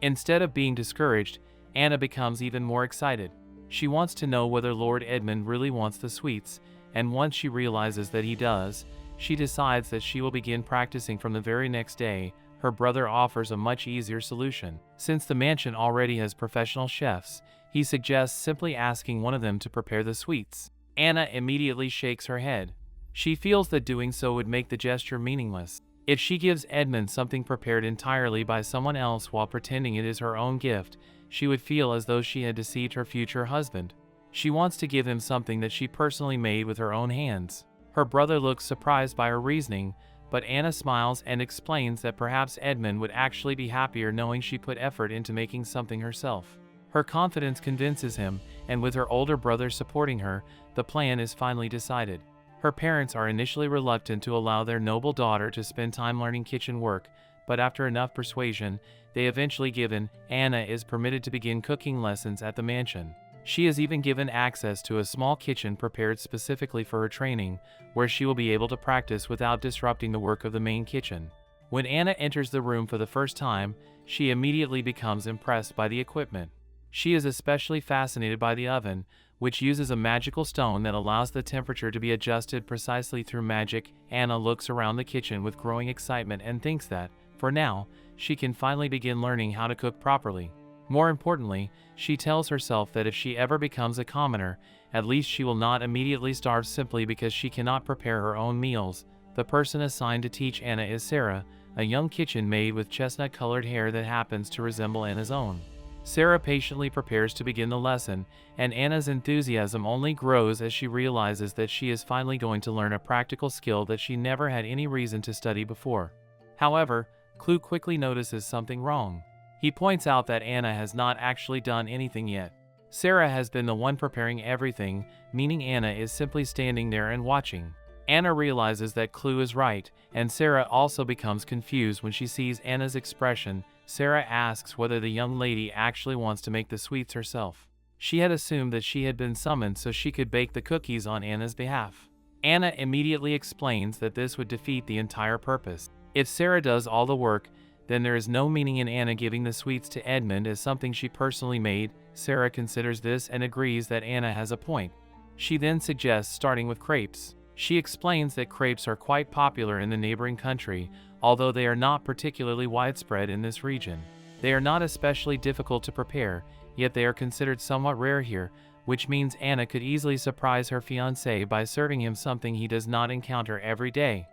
Instead of being discouraged, Anna becomes even more excited. She wants to know whether Lord Edmund really wants the sweets, and once she realizes that he does, she decides that she will begin practicing from the very next day. Her brother offers a much easier solution. Since the mansion already has professional chefs, he suggests simply asking one of them to prepare the sweets. Anna immediately shakes her head. She feels that doing so would make the gesture meaningless. If she gives Edmund something prepared entirely by someone else while pretending it is her own gift, she would feel as though she had deceived her future husband. She wants to give him something that she personally made with her own hands. Her brother looks surprised by her reasoning, but Anna smiles and explains that perhaps Edmund would actually be happier knowing she put effort into making something herself. Her confidence convinces him, and with her older brother supporting her, the plan is finally decided. Her parents are initially reluctant to allow their noble daughter to spend time learning kitchen work, but after enough persuasion, they eventually give in. Anna is permitted to begin cooking lessons at the mansion. She is even given access to a small kitchen prepared specifically for her training, where she will be able to practice without disrupting the work of the main kitchen. When Anna enters the room for the first time, she immediately becomes impressed by the equipment. She is especially fascinated by the oven, which uses a magical stone that allows the temperature to be adjusted precisely through magic. Anna looks around the kitchen with growing excitement and thinks that, for now, she can finally begin learning how to cook properly. More importantly, she tells herself that if she ever becomes a commoner, at least she will not immediately starve simply because she cannot prepare her own meals. The person assigned to teach Anna is Sarah, a young kitchen maid with chestnut-colored hair that happens to resemble Anna's own. Sarah patiently prepares to begin the lesson, and Anna's enthusiasm only grows as she realizes that she is finally going to learn a practical skill that she never had any reason to study before. However, Clue quickly notices something wrong. He points out that Anna has not actually done anything yet. Sarah has been the one preparing everything, meaning Anna is simply standing there and watching. Anna realizes that Clue is right, and Sarah also becomes confused when she sees Anna's expression. Sarah asks whether the young lady actually wants to make the sweets herself. She had assumed that she had been summoned so she could bake the cookies on Anna's behalf. Anna immediately explains that this would defeat the entire purpose. If Sarah does all the work, then there is no meaning in Anna giving the sweets to Edmund as something she personally made. Sarah considers this and agrees that Anna has a point. She then suggests starting with crepes. She explains that crepes are quite popular in the neighboring country, although they are not particularly widespread in this region. They are not especially difficult to prepare, yet they are considered somewhat rare here, which means Anna could easily surprise her fiancé by serving him something he does not encounter every day.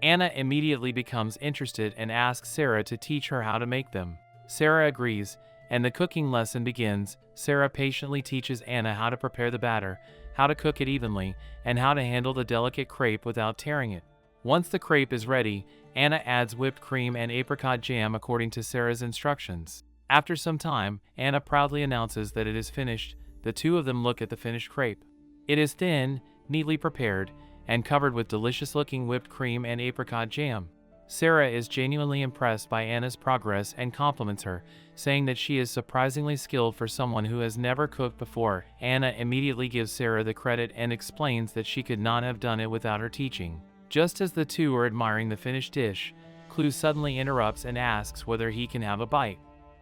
Anna immediately becomes interested and asks Sarah to teach her how to make them. Sarah agrees, and the cooking lesson begins. Sarah patiently teaches Anna how to prepare the batter, how to cook it evenly, and how to handle the delicate crepe without tearing it. Once the crepe is ready, Anna adds whipped cream and apricot jam according to Sarah's instructions. After some time, Anna proudly announces that it is finished. the two of them look at the finished crepe. It is thin, neatly prepared, and covered with delicious-looking whipped cream and apricot jam. Sarah is genuinely impressed by Anna's progress and compliments her, saying that she is surprisingly skilled for someone who has never cooked before. Anna immediately gives Sarah the credit and explains that she could not have done it without her teaching. Just as the two are admiring the finished dish, Clue suddenly interrupts and asks whether he can have a bite.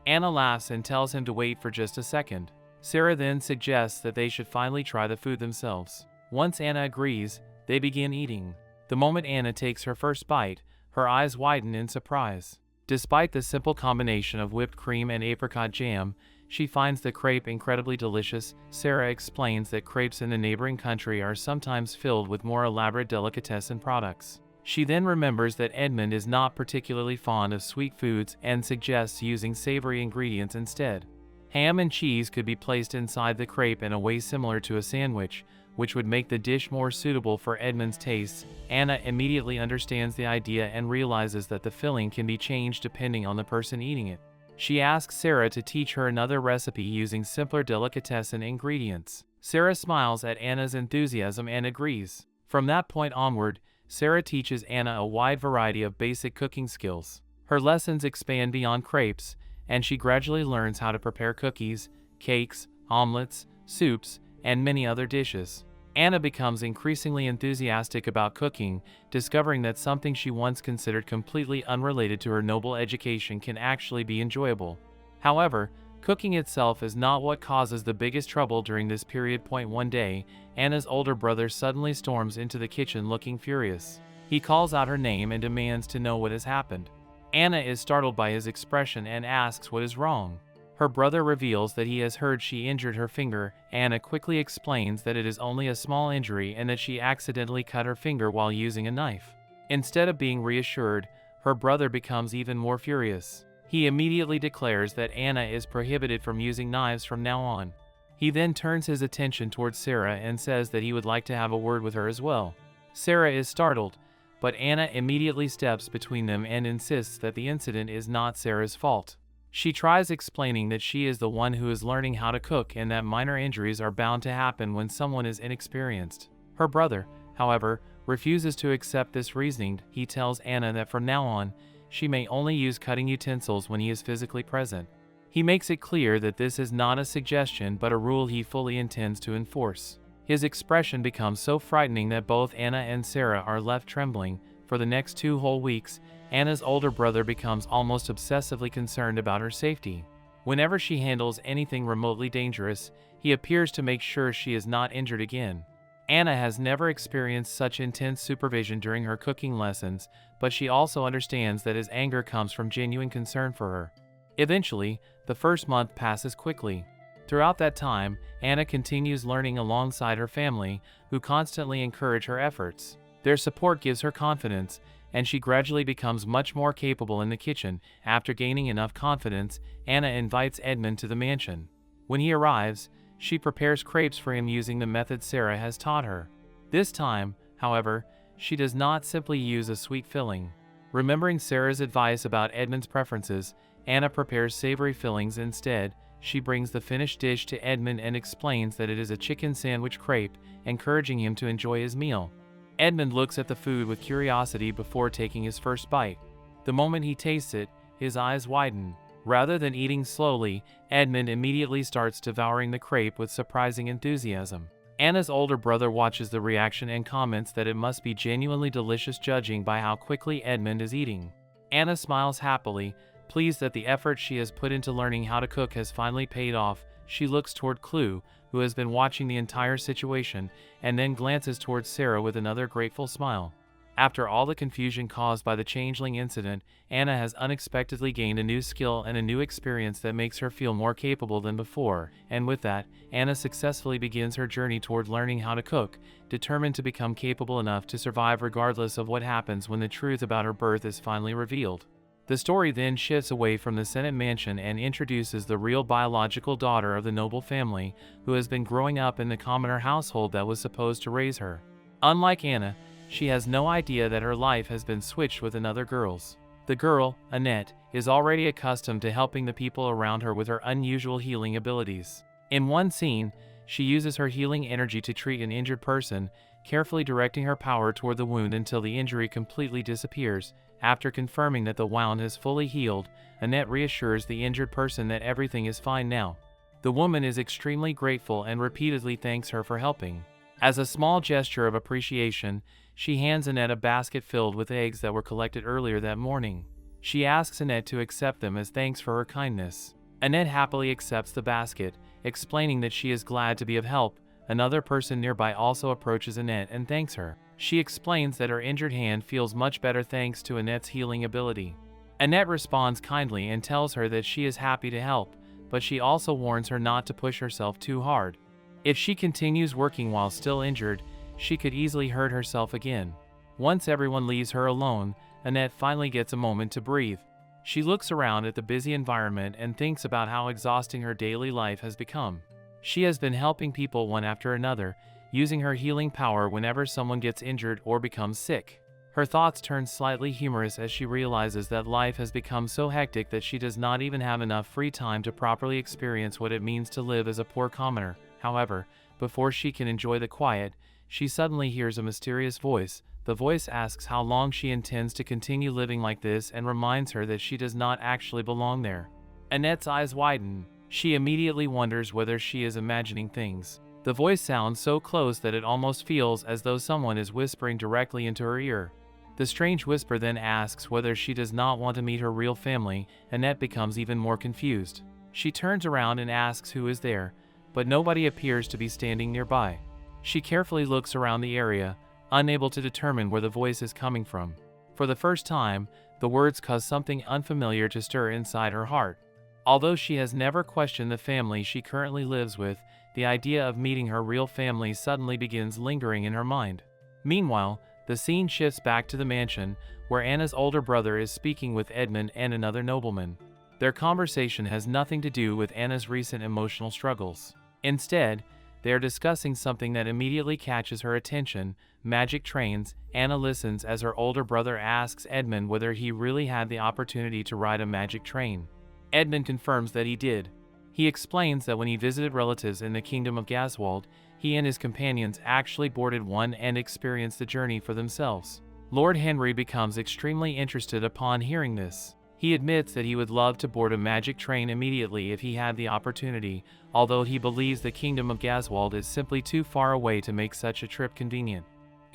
Anna laughs and tells him to wait for just a second. Sarah then suggests that they should finally try the food themselves. Once Anna agrees, they begin eating. The moment Anna takes her first bite, her eyes widen in surprise. Despite the simple combination of whipped cream and apricot jam, she finds the crepe incredibly delicious. Sarah explains that crepes in the neighboring country are sometimes filled with more elaborate delicatessen products. She then remembers that Edmund is not particularly fond of sweet foods and suggests using savory ingredients instead. Ham and cheese could be placed inside the crepe in a way similar to a sandwich, which would make the dish more suitable for Edmund's tastes. Anna immediately understands the idea and realizes that the filling can be changed depending on the person eating it. She asks Sarah to teach her another recipe using simpler delicatessen ingredients. Sarah smiles at Anna's enthusiasm and agrees. From that point onward, Sarah teaches Anna a wide variety of basic cooking skills. Her lessons expand beyond crepes, and she gradually learns how to prepare cookies, cakes, omelets, soups, and many other dishes. Anna becomes increasingly enthusiastic about cooking, discovering that something she once considered completely unrelated to her noble education can actually be enjoyable. However, cooking itself is not what causes the biggest trouble during this period. One day, Anna's older brother suddenly storms into the kitchen looking furious. He calls out her name and demands to know what has happened. Anna is startled by his expression and asks what is wrong. Her brother reveals that he has heard she injured her finger. Anna quickly explains that it is only a small injury and that she accidentally cut her finger while using a knife. Instead of being reassured, her brother becomes even more furious. He immediately declares that Anna is prohibited from using knives from now on. He then turns his attention towards Sarah and says that he would like to have a word with her as well. Sarah is startled, but Anna immediately steps between them and insists that the incident is not Sarah's fault. She tries explaining that she is the one who is learning how to cook and that minor injuries are bound to happen when someone is inexperienced. Her brother, however, refuses to accept this reasoning. He tells Anna that from now on, she may only use cutting utensils when he is physically present. He makes it clear that this is not a suggestion but a rule he fully intends to enforce. His expression becomes so frightening that both Anna and Sarah are left trembling. For the next 2 whole weeks, Anna's older brother becomes almost obsessively concerned about her safety. Whenever she handles anything remotely dangerous, he appears to make sure she is not injured again. Anna has never experienced such intense supervision during her cooking lessons, but she also understands that his anger comes from genuine concern for her. Eventually, the first month passes quickly. Throughout that time, Anna continues learning alongside her family, who constantly encourage her efforts. Their support gives her confidence, and she gradually becomes much more capable in the kitchen. After gaining enough confidence, Anna invites Edmund to the mansion. When he arrives, she prepares crepes for him using the method Sarah has taught her. This time, however, she does not simply use a sweet filling. Remembering Sarah's advice about Edmund's preferences, Anna prepares savory fillings instead. She brings the finished dish to Edmund and explains that it is a chicken sandwich crepe, encouraging him to enjoy his meal. Edmund looks at the food with curiosity before taking his first bite. The moment he tastes it, his eyes widen. Rather than eating slowly, Edmund immediately starts devouring the crepe with surprising enthusiasm. Anna's older brother watches the reaction and comments that it must be genuinely delicious, judging by how quickly Edmund is eating. Anna smiles happily, pleased that the effort she has put into learning how to cook has finally paid off. She looks toward Clue, who has been watching the entire situation, and then glances towards Sarah with another grateful smile. After all the confusion caused by the changeling incident, Anna has unexpectedly gained a new skill and a new experience that makes her feel more capable than before, and with that, Anna successfully begins her journey toward learning how to cook, determined to become capable enough to survive regardless of what happens when the truth about her birth is finally revealed. The story then shifts away from the Senate mansion and introduces the real biological daughter of the noble family, who has been growing up in the commoner household that was supposed to raise her. Unlike Anna, she has no idea that her life has been switched with another girl's. The girl, Annette, is already accustomed to helping the people around her with her unusual healing abilities. In one scene, She uses her healing energy to treat an injured person, carefully directing her power toward the wound until the injury completely disappears. After confirming that the wound has fully healed, Annette reassures the injured person that everything is fine now. The woman is extremely grateful and repeatedly thanks her for helping. As a small gesture of appreciation, she hands Annette a basket filled with eggs that were collected earlier that morning. She asks Annette to accept them as thanks for her kindness. Annette happily accepts the basket, explaining that she is glad to be of help. Another person nearby also approaches Annette and thanks her. She explains that her injured hand feels much better thanks to Annette's healing ability. Annette responds kindly and tells her that she is happy to help, but she also warns her not to push herself too hard. If she continues working while still injured, she could easily hurt herself again. Once everyone leaves her alone, Annette finally gets a moment to breathe. She looks around at the busy environment and thinks about how exhausting her daily life has become. She has been helping people one after another, using her healing power whenever someone gets injured or becomes sick. Her thoughts turn slightly humorous as she realizes that life has become so hectic that she does not even have enough free time to properly experience what it means to live as a poor commoner. However, before she can enjoy the quiet, she suddenly hears a mysterious voice. The voice asks how long she intends to continue living like this and reminds her that she does not actually belong there. Annette's eyes widen. She immediately wonders whether she is imagining things. The voice sounds so close that it almost feels as though someone is whispering directly into her ear. The strange whisper then asks whether she does not want to meet her real family. Annette becomes even more confused. She turns around and asks who is there, but nobody appears to be standing nearby. She carefully looks around the area, unable to determine where the voice is coming from. For the first time, the words cause something unfamiliar to stir inside her heart. Although she has never questioned the family she currently lives with, the idea of meeting her real family suddenly begins lingering in her mind. Meanwhile, the scene shifts back to the mansion, where Anna's older brother is speaking with Edmund and another nobleman. Their conversation has nothing to do with Anna's recent emotional struggles. Instead, they are discussing something that immediately catches her attention: magic trains. Anna listens as her older brother asks Edmund whether he really had the opportunity to ride a magic train. Edmund confirms that he did. He explains that when he visited relatives in the kingdom of Gaswald, he and his companions actually boarded one and experienced the journey for themselves. Lord Henry becomes extremely interested upon hearing this. He admits that he would love to board a magic train immediately if he had the opportunity, although he believes the kingdom of Gaswald is simply too far away to make such a trip convenient.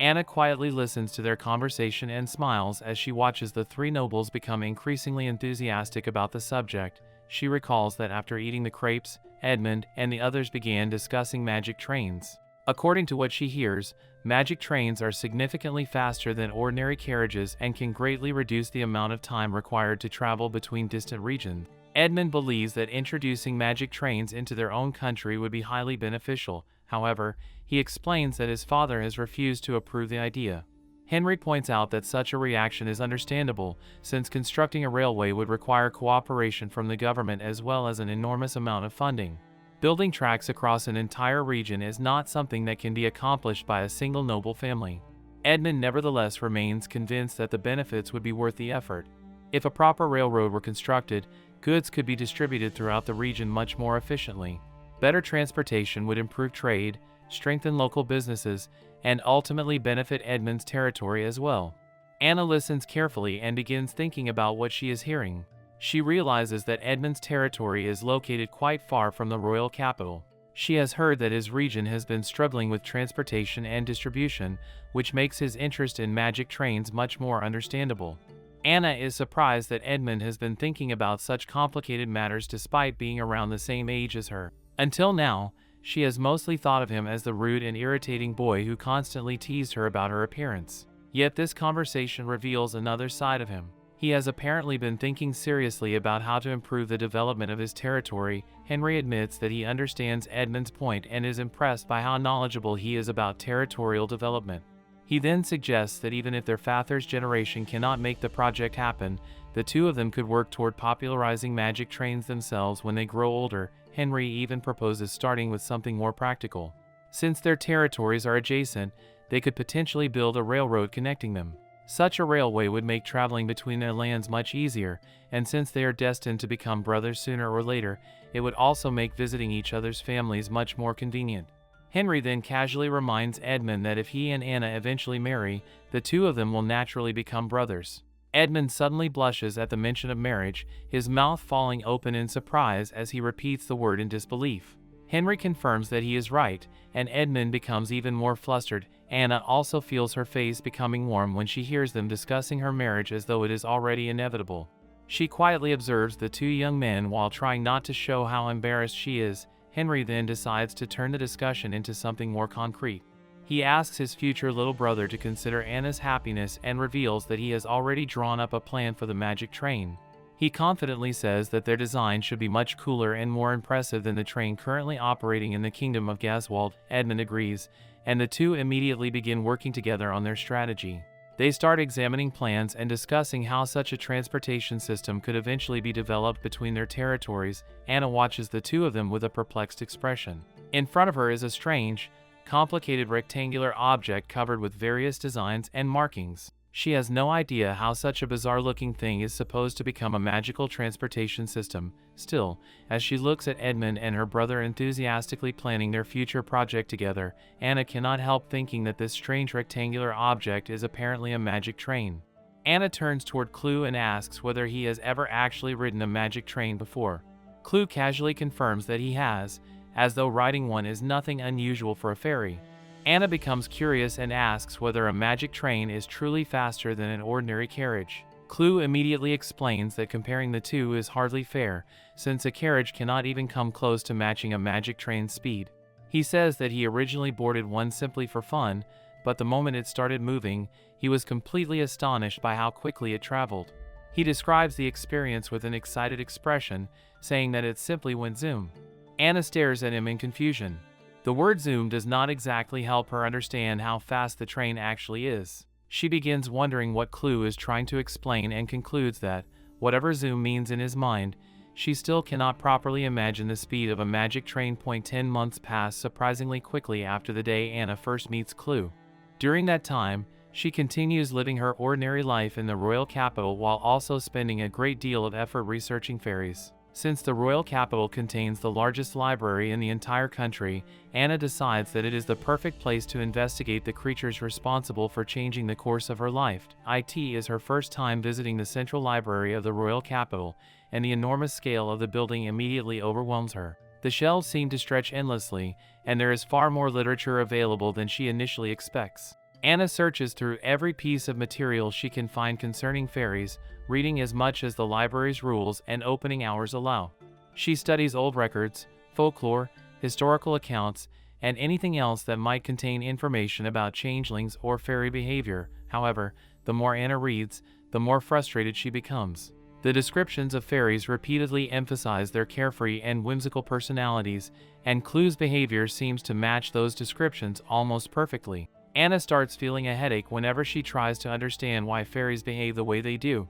Anna quietly listens to their conversation and smiles as she watches the three nobles become increasingly enthusiastic about the subject. She recalls that after eating the crepes, Edmund and the others began discussing magic trains. According to what she hears, magic trains are significantly faster than ordinary carriages and can greatly reduce the amount of time required to travel between distant regions. Edmund believes that introducing magic trains into their own country would be highly beneficial. However, he explains that his father has refused to approve the idea. Henry points out that such a reaction is understandable, since constructing a railway would require cooperation from the government as well as an enormous amount of funding. Building tracks across an entire region is not something that can be accomplished by a single noble family. Edmund nevertheless remains convinced that the benefits would be worth the effort. If a proper railroad were constructed, goods could be distributed throughout the region much more efficiently. Better transportation would improve trade, strengthen local businesses, and ultimately benefit Edmund's territory as well. Anna listens carefully and begins thinking about what she is hearing. She realizes that Edmund's territory is located quite far from the royal capital. She has heard that his region has been struggling with transportation and distribution, which makes his interest in magic trains much more understandable. Anna is surprised that Edmund has been thinking about such complicated matters despite being around the same age as her. Until now, she has mostly thought of him as the rude and irritating boy who constantly teased her about her appearance. Yet this conversation reveals another side of him. He has apparently been thinking seriously about how to improve the development of his territory. Henry admits that he understands Edmund's point and is impressed by how knowledgeable he is about territorial development. He then suggests that even if their father's generation cannot make the project happen, the two of them could work toward popularizing magic trains themselves when they grow older. Henry even proposes starting with something more practical. Since their territories are adjacent, they could potentially build a railroad connecting them. Such a railway would make traveling between their lands much easier, and since they are destined to become brothers sooner or later, it would also make visiting each other's families much more convenient. Henry then casually reminds Edmund that if he and Anna eventually marry, the two of them will naturally become brothers. Edmund suddenly blushes at the mention of marriage, his mouth falling open in surprise as he repeats the word in disbelief. Henry confirms that he is right, and Edmund becomes even more flustered. Anna also feels her face becoming warm when she hears them discussing her marriage as though it is already inevitable. She quietly observes the two young men while trying not to show how embarrassed she is. Henry then decides to turn the discussion into something more concrete. He asks his future little brother to consider Anna's happiness and reveals that he has already drawn up a plan for the magic train. He confidently says that their design should be much cooler and more impressive than the train currently operating in the kingdom of Gaswald. Edmund agrees, and the two immediately begin working together on their strategy. They start examining plans and discussing how such a transportation system could eventually be developed between their territories. Anna watches the two of them with a perplexed expression. In front of her is a strange, complicated rectangular object covered with various designs and markings. She has no idea how such a bizarre-looking thing is supposed to become a magical transportation system. Still, as she looks at Edmund and her brother enthusiastically planning their future project together, Anna cannot help thinking that this strange rectangular object is apparently a magic train. Anna turns toward Clue and asks whether he has ever actually ridden a magic train before. Clue casually confirms that he has, as though riding one is nothing unusual for a fairy. Anna becomes curious and asks whether a magic train is truly faster than an ordinary carriage. Clue immediately explains that comparing the two is hardly fair, since a carriage cannot even come close to matching a magic train's speed. He says that he originally boarded one simply for fun, but the moment it started moving, he was completely astonished by how quickly it traveled. He describes the experience with an excited expression, saying that it simply went zoom. Anna stares at him in confusion. The word zoom does not exactly help her understand how fast the train actually is. She begins wondering what Clue is trying to explain and concludes that, whatever zoom means in his mind, she still cannot properly imagine the speed of a magic train. 10 months pass surprisingly quickly after the day Anna first meets Clue. During that time, she continues living her ordinary life in the royal capital while also spending a great deal of effort researching fairies. Since the royal capital contains the largest library in the entire country, Anna decides that it is the perfect place to investigate the creatures responsible for changing the course of her life. It is her first time visiting the central library of the royal capital, and the enormous scale of the building immediately overwhelms her. The shelves seem to stretch endlessly, and there is far more literature available than she initially expects. Anna searches through every piece of material she can find concerning fairies, reading as much as the library's rules and opening hours allow. She studies old records, folklore, historical accounts, and anything else that might contain information about changelings or fairy behavior. However, the more Anna reads, the more frustrated she becomes. The descriptions of fairies repeatedly emphasize their carefree and whimsical personalities, and Clue's behavior seems to match those descriptions almost perfectly. Anna starts feeling a headache whenever she tries to understand why fairies behave the way they do.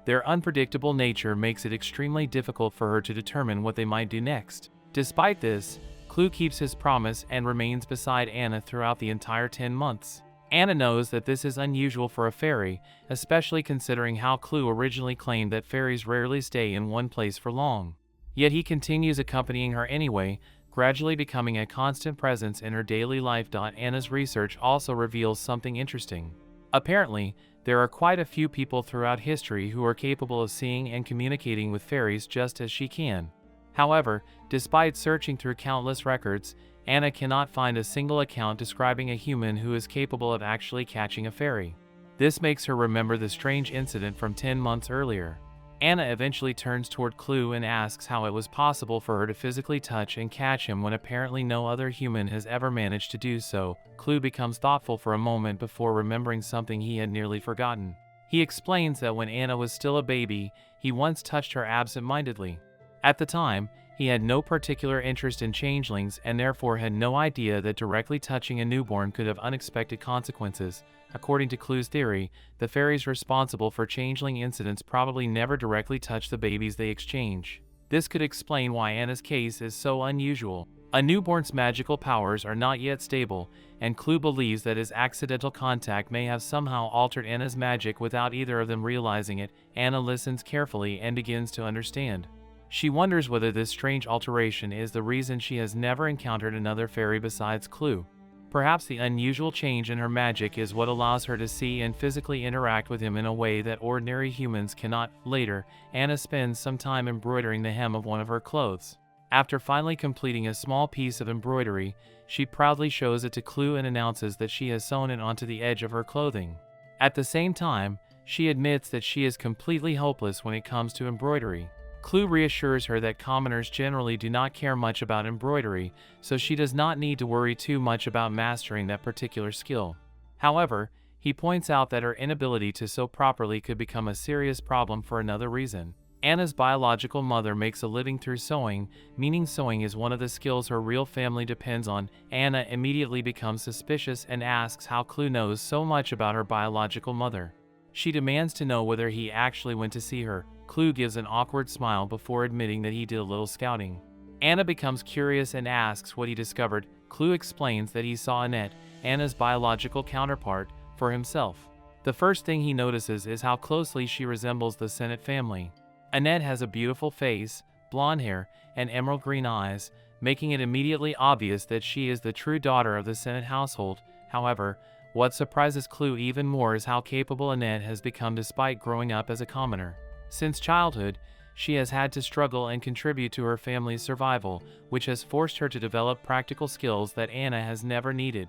Their unpredictable nature makes it extremely difficult for her to determine what they might do next. Despite this, Clue keeps his promise and remains beside Anna throughout the entire 10 months. Anna knows that this is unusual for a fairy, especially considering how Clue originally claimed that fairies rarely stay in one place for long. Yet he continues accompanying her anyway, gradually becoming a constant presence in her daily life. Anna's research also reveals something interesting. Apparently, there are quite a few people throughout history who are capable of seeing and communicating with fairies just as she can. However, despite searching through countless records, Anna cannot find a single account describing a human who is capable of actually catching a fairy. This makes her remember the strange incident from 10 months earlier. Anna eventually turns toward Clue and asks how it was possible for her to physically touch and catch him when apparently no other human has ever managed to do so. Clue becomes thoughtful for a moment before remembering something he had nearly forgotten. He explains that when Anna was still a baby, he once touched her absent-mindedly. At the time, he had no particular interest in changelings and therefore had no idea that directly touching a newborn could have unexpected consequences. According to Clue's theory, the fairies responsible for changeling incidents probably never directly touch the babies they exchange. This could explain why Anna's case is so unusual. A newborn's magical powers are not yet stable, and Clue believes that his accidental contact may have somehow altered Anna's magic without either of them realizing it. Anna listens carefully and begins to understand. She wonders whether this strange alteration is the reason she has never encountered another fairy besides Clue. Perhaps the unusual change in her magic is what allows her to see and physically interact with him in a way that ordinary humans cannot. Later, Anna spends some time embroidering the hem of one of her clothes. After finally completing a small piece of embroidery, she proudly shows it to Clue and announces that she has sewn it onto the edge of her clothing. At the same time, she admits that she is completely hopeless when it comes to embroidery. Clue reassures her that commoners generally do not care much about embroidery, so she does not need to worry too much about mastering that particular skill. However, he points out that her inability to sew properly could become a serious problem for another reason. Anna's biological mother makes a living through sewing, meaning sewing is one of the skills her real family depends on. Anna immediately becomes suspicious and asks how Clue knows so much about her biological mother. She demands to know whether he actually went to see her. Clue gives an awkward smile before admitting that he did a little scouting. Anna becomes curious and asks what he discovered. Clue explains that he saw Annette, Anna's biological counterpart, for himself. The first thing he notices is how closely she resembles the Sennett family. Annette has a beautiful face, blonde hair, and emerald green eyes, making it immediately obvious that she is the true daughter of the Sennett household. However, what surprises Clue even more is how capable Annette has become despite growing up as a commoner. Since childhood, she has had to struggle and contribute to her family's survival, which has forced her to develop practical skills that Anna has never needed.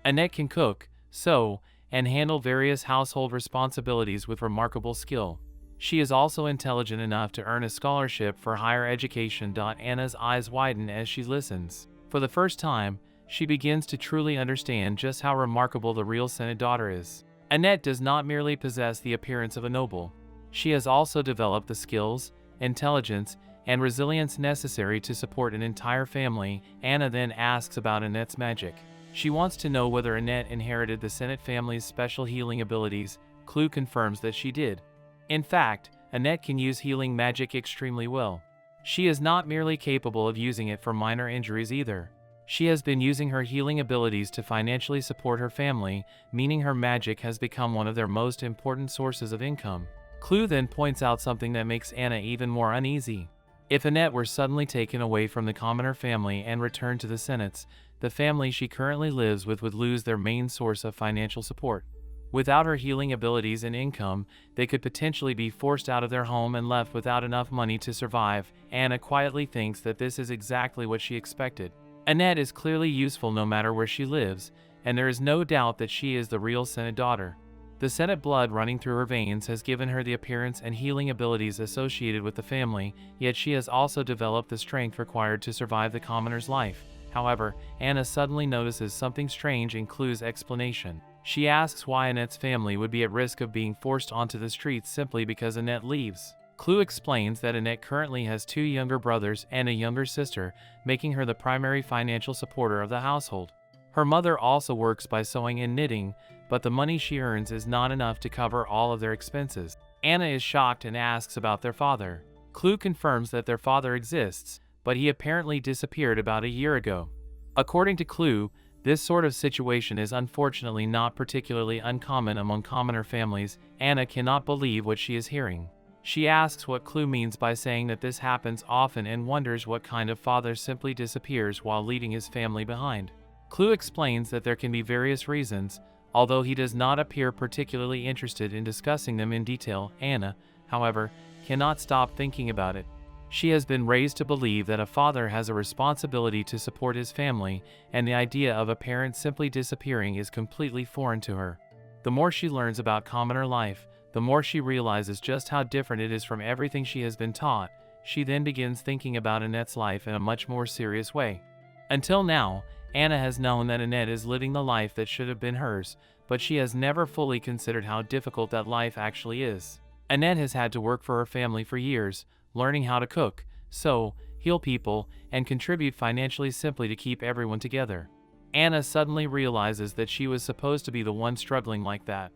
Annette can cook, sew, and handle various household responsibilities with remarkable skill. She is also intelligent enough to earn a scholarship for higher education. Anna's eyes widen as she listens. For the first time, she begins to truly understand just how remarkable the real Sennett daughter is. Annette does not merely possess the appearance of a noble. She has also developed the skills, intelligence, and resilience necessary to support an entire family. Anna then asks about Annette's magic. She wants to know whether Annette inherited the Sennett family's special healing abilities. Clue confirms that she did. In fact, Annette can use healing magic extremely well. She is not merely capable of using it for minor injuries either. She has been using her healing abilities to financially support her family, meaning her magic has become one of their most important sources of income. Clue then points out something that makes Anna even more uneasy. If Annette were suddenly taken away from the commoner family and returned to the Sennetts, the family she currently lives with would lose their main source of financial support. Without her healing abilities and income, they could potentially be forced out of their home and left without enough money to survive. Anna quietly thinks that this is exactly what she expected. Annette is clearly useful no matter where she lives, and there is no doubt that she is the real Sennett daughter. The Sennett blood running through her veins has given her the appearance and healing abilities associated with the family, yet she has also developed the strength required to survive the commoner's life. However, Anna suddenly notices something strange in Clue's explanation. She asks why Annette's family would be at risk of being forced onto the streets simply because Annette leaves. Clue explains that Annette currently has 2 younger brothers and a younger sister, making her the primary financial supporter of the household. Her mother also works by sewing and knitting, but the money she earns is not enough to cover all of their expenses. Anna is shocked and asks about their father. Clue confirms that their father exists, but he apparently disappeared about a year ago. According to Clue, this sort of situation is unfortunately not particularly uncommon among commoner families. Anna cannot believe what she is hearing. She asks what Clue means by saying that this happens often and wonders what kind of father simply disappears while leaving his family behind. Clue explains that there can be various reasons, although he does not appear particularly interested in discussing them in detail. Anna, however, cannot stop thinking about it. She has been raised to believe that a father has a responsibility to support his family, and the idea of a parent simply disappearing is completely foreign to her. The more she learns about commoner life, the more she realizes just how different it is from everything she has been taught. She then begins thinking about Annette's life in a much more serious way. Until now, Anna has known that Annette is living the life that should have been hers, but she has never fully considered how difficult that life actually is. Annette has had to work for her family for years, learning how to cook, sew, heal people, and contribute financially simply to keep everyone together. Anna suddenly realizes that she was supposed to be the one struggling like that.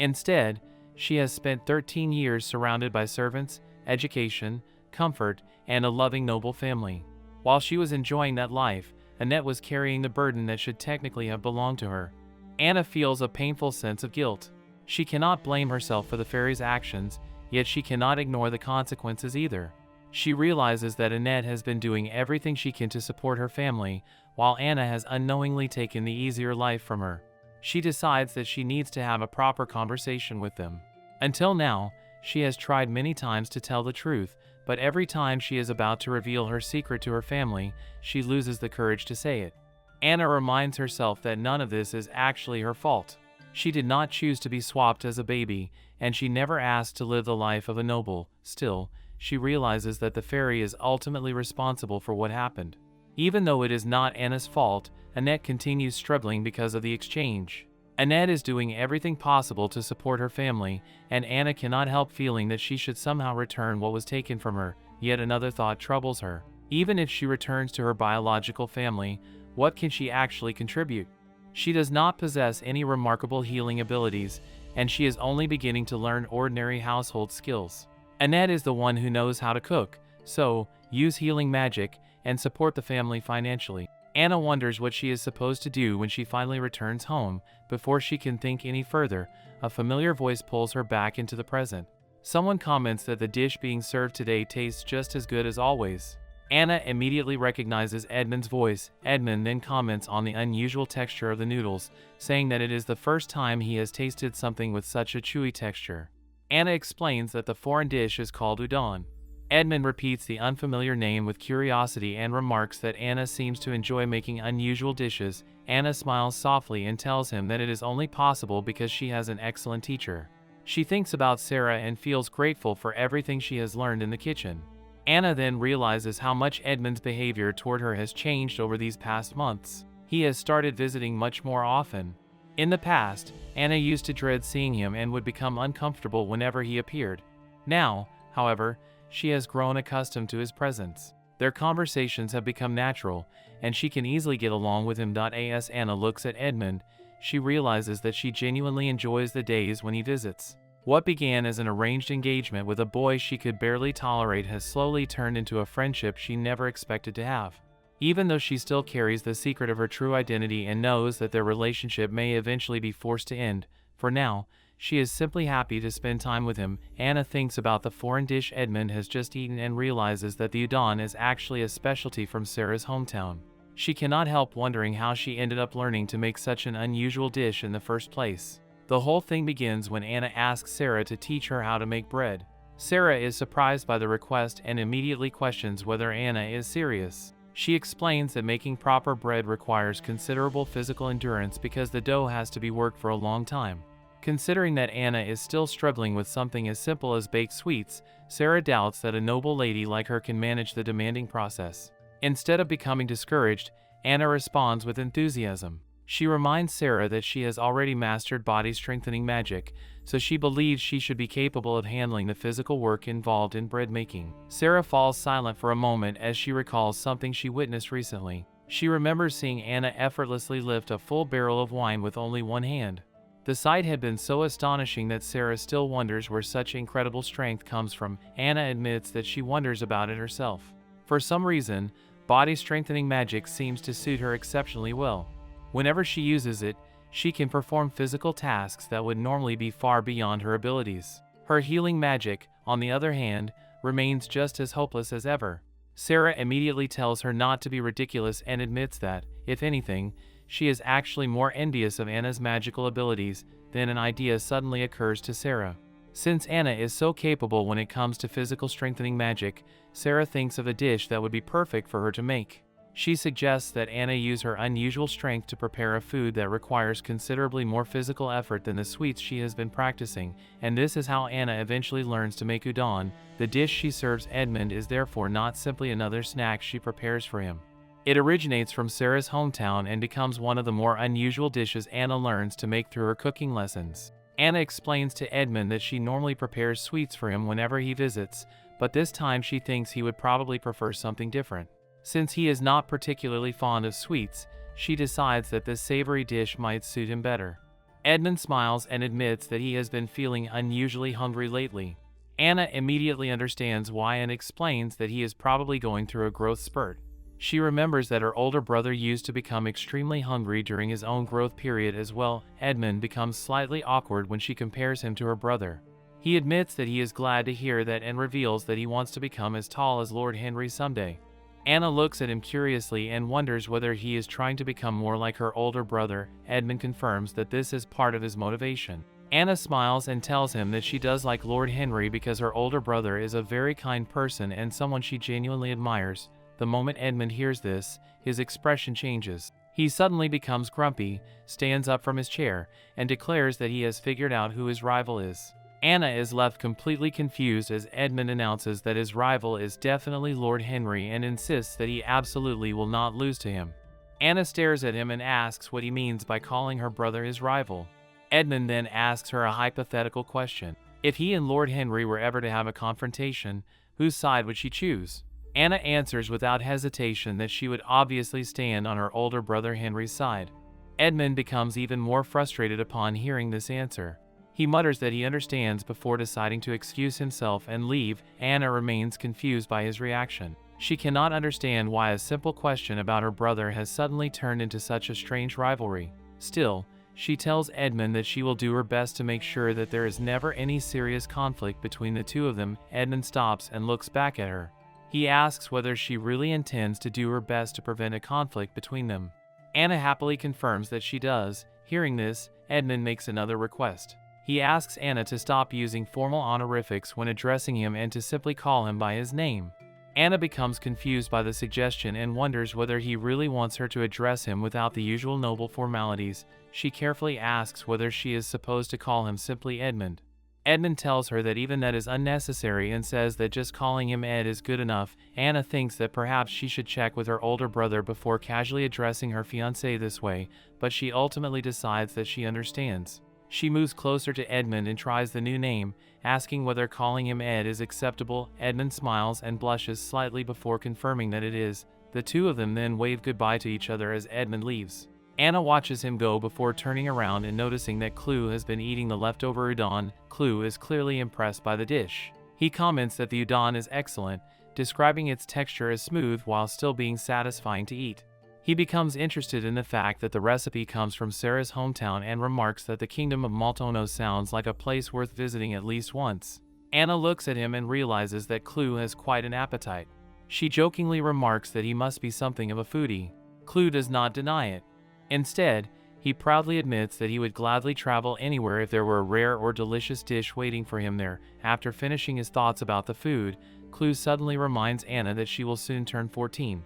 Instead, she has spent 13 years surrounded by servants, education, comfort, and a loving noble family. While she was enjoying that life, Annette was carrying the burden that should technically have belonged to her. Anna feels a painful sense of guilt. She cannot blame herself for the fairy's actions, yet she cannot ignore the consequences either. She realizes that Annette has been doing everything she can to support her family, while Anna has unknowingly taken the easier life from her. She decides that she needs to have a proper conversation with them. Until now, she has tried many times to tell the truth, but every time she is about to reveal her secret to her family, she loses the courage to say it. Anna reminds herself that none of this is actually her fault. She did not choose to be swapped as a baby, and she never asked to live the life of a noble. Still, she realizes that the fairy is ultimately responsible for what happened. Even though it is not Anna's fault, Annette continues struggling because of the exchange. Annette is doing everything possible to support her family, and Anna cannot help feeling that she should somehow return what was taken from her. Yet another thought troubles her. Even if she returns to her biological family, what can she actually contribute? She does not possess any remarkable healing abilities, and she is only beginning to learn ordinary household skills. Annette is the one who knows how to cook, so use healing magic and support the family financially. Anna wonders what she is supposed to do when she finally returns home. Before she can think any further, a familiar voice pulls her back into the present. Someone comments that the dish being served today tastes just as good as always. Anna immediately recognizes Edmund's voice. Edmund then comments on the unusual texture of the noodles, saying that it is the first time he has tasted something with such a chewy texture. Anna explains that the foreign dish is called udon. Edmund repeats the unfamiliar name with curiosity and remarks that Anna seems to enjoy making unusual dishes. Anna smiles softly and tells him that it is only possible because she has an excellent teacher. She thinks about Sarah and feels grateful for everything she has learned in the kitchen. Anna then realizes how much Edmund's behavior toward her has changed over these past months. He has started visiting much more often. In the past, Anna used to dread seeing him and would become uncomfortable whenever he appeared. Now, however, she has grown accustomed to his presence. Their conversations have become natural, and she can easily get along with him. As Anna looks at Edmund, she realizes that she genuinely enjoys the days when he visits. What began as an arranged engagement with a boy she could barely tolerate has slowly turned into a friendship she never expected to have. Even though she still carries the secret of her true identity and knows that their relationship may eventually be forced to end, for now, she is simply happy to spend time with him. Anna thinks about the foreign dish Edmund has just eaten and realizes that the udon is actually a specialty from Sarah's hometown. She cannot help wondering how she ended up learning to make such an unusual dish in the first place. The whole thing begins when Anna asks Sarah to teach her how to make bread. Sarah is surprised by the request and immediately questions whether Anna is serious. She explains that making proper bread requires considerable physical endurance because the dough has to be worked for a long time. Considering that Anna is still struggling with something as simple as baked sweets, Sarah doubts that a noble lady like her can manage the demanding process. Instead of becoming discouraged, Anna responds with enthusiasm. She reminds Sarah that she has already mastered body-strengthening magic, so she believes she should be capable of handling the physical work involved in bread making. Sarah falls silent for a moment as she recalls something she witnessed recently. She remembers seeing Anna effortlessly lift a full barrel of wine with only one hand. The sight had been so astonishing that Sarah still wonders where such incredible strength comes from. Anna admits that she wonders about it herself. For some reason, body-strengthening magic seems to suit her exceptionally well. Whenever she uses it, she can perform physical tasks that would normally be far beyond her abilities. Her healing magic, on the other hand, remains just as hopeless as ever. Sarah immediately tells her not to be ridiculous and admits that, if anything, she is actually more envious of Anna's magical abilities. Then an idea suddenly occurs to Sarah. Since Anna is so capable when it comes to physical strengthening magic, Sarah thinks of a dish that would be perfect for her to make. She suggests that Anna use her unusual strength to prepare a food that requires considerably more physical effort than the sweets she has been practicing, and this is how Anna eventually learns to make udon. The dish she serves Edmund is therefore not simply another snack she prepares for him. It originates from Sarah's hometown and becomes one of the more unusual dishes Anna learns to make through her cooking lessons. Anna explains to Edmund that she normally prepares sweets for him whenever he visits, but this time she thinks he would probably prefer something different. Since he is not particularly fond of sweets, she decides that this savory dish might suit him better. Edmund smiles and admits that he has been feeling unusually hungry lately. Anna immediately understands why and explains that he is probably going through a growth spurt. She remembers that her older brother used to become extremely hungry during his own growth period as well. Edmund becomes slightly awkward when she compares him to her brother. He admits that he is glad to hear that and reveals that he wants to become as tall as Lord Henry someday. Anna looks at him curiously and wonders whether he is trying to become more like her older brother. Edmund confirms that this is part of his motivation. Anna smiles and tells him that she does like Lord Henry because her older brother is a very kind person and someone she genuinely admires. The moment Edmund hears this, his expression changes. He suddenly becomes grumpy, stands up from his chair, and declares that he has figured out who his rival is. Anna is left completely confused as Edmund announces that his rival is definitely Lord Henry and insists that he absolutely will not lose to him. Anna stares at him and asks what he means by calling her brother his rival. Edmund then asks her a hypothetical question. If he and Lord Henry were ever to have a confrontation, whose side would she choose? Anna answers without hesitation that she would obviously stand on her older brother Henry's side. Edmund becomes even more frustrated upon hearing this answer. He mutters that he understands before deciding to excuse himself and leave. Anna remains confused by his reaction. She cannot understand why a simple question about her brother has suddenly turned into such a strange rivalry. Still, she tells Edmund that she will do her best to make sure that there is never any serious conflict between the two of them. Edmund stops and looks back at her. He asks whether she really intends to do her best to prevent a conflict between them. Anna happily confirms that she does. Hearing this, Edmund makes another request. He asks Anna to stop using formal honorifics when addressing him and to simply call him by his name. Anna becomes confused by the suggestion and wonders whether he really wants her to address him without the usual noble formalities. She carefully asks whether she is supposed to call him simply Edmund. Edmund tells her that even that is unnecessary and says that just calling him Ed is good enough. Anna thinks that perhaps she should check with her older brother before casually addressing her fiancé this way, but she ultimately decides that she understands. She moves closer to Edmund and tries the new name, asking whether calling him Ed is acceptable. Edmund smiles and blushes slightly before confirming that it is. The two of them then wave goodbye to each other as Edmund leaves. Anna watches him go before turning around and noticing that Clue has been eating the leftover udon. Clue is clearly impressed by the dish. He comments that the udon is excellent, describing its texture as smooth while still being satisfying to eat. He becomes interested in the fact that the recipe comes from Sarah's hometown and remarks that the kingdom of Maltono sounds like a place worth visiting at least once. Anna looks at him and realizes that Clue has quite an appetite. She jokingly remarks that he must be something of a foodie. Clue does not deny it. Instead, he proudly admits that he would gladly travel anywhere if there were a rare or delicious dish waiting for him there. After finishing his thoughts about the food, Clue suddenly reminds Anna that she will soon turn 14.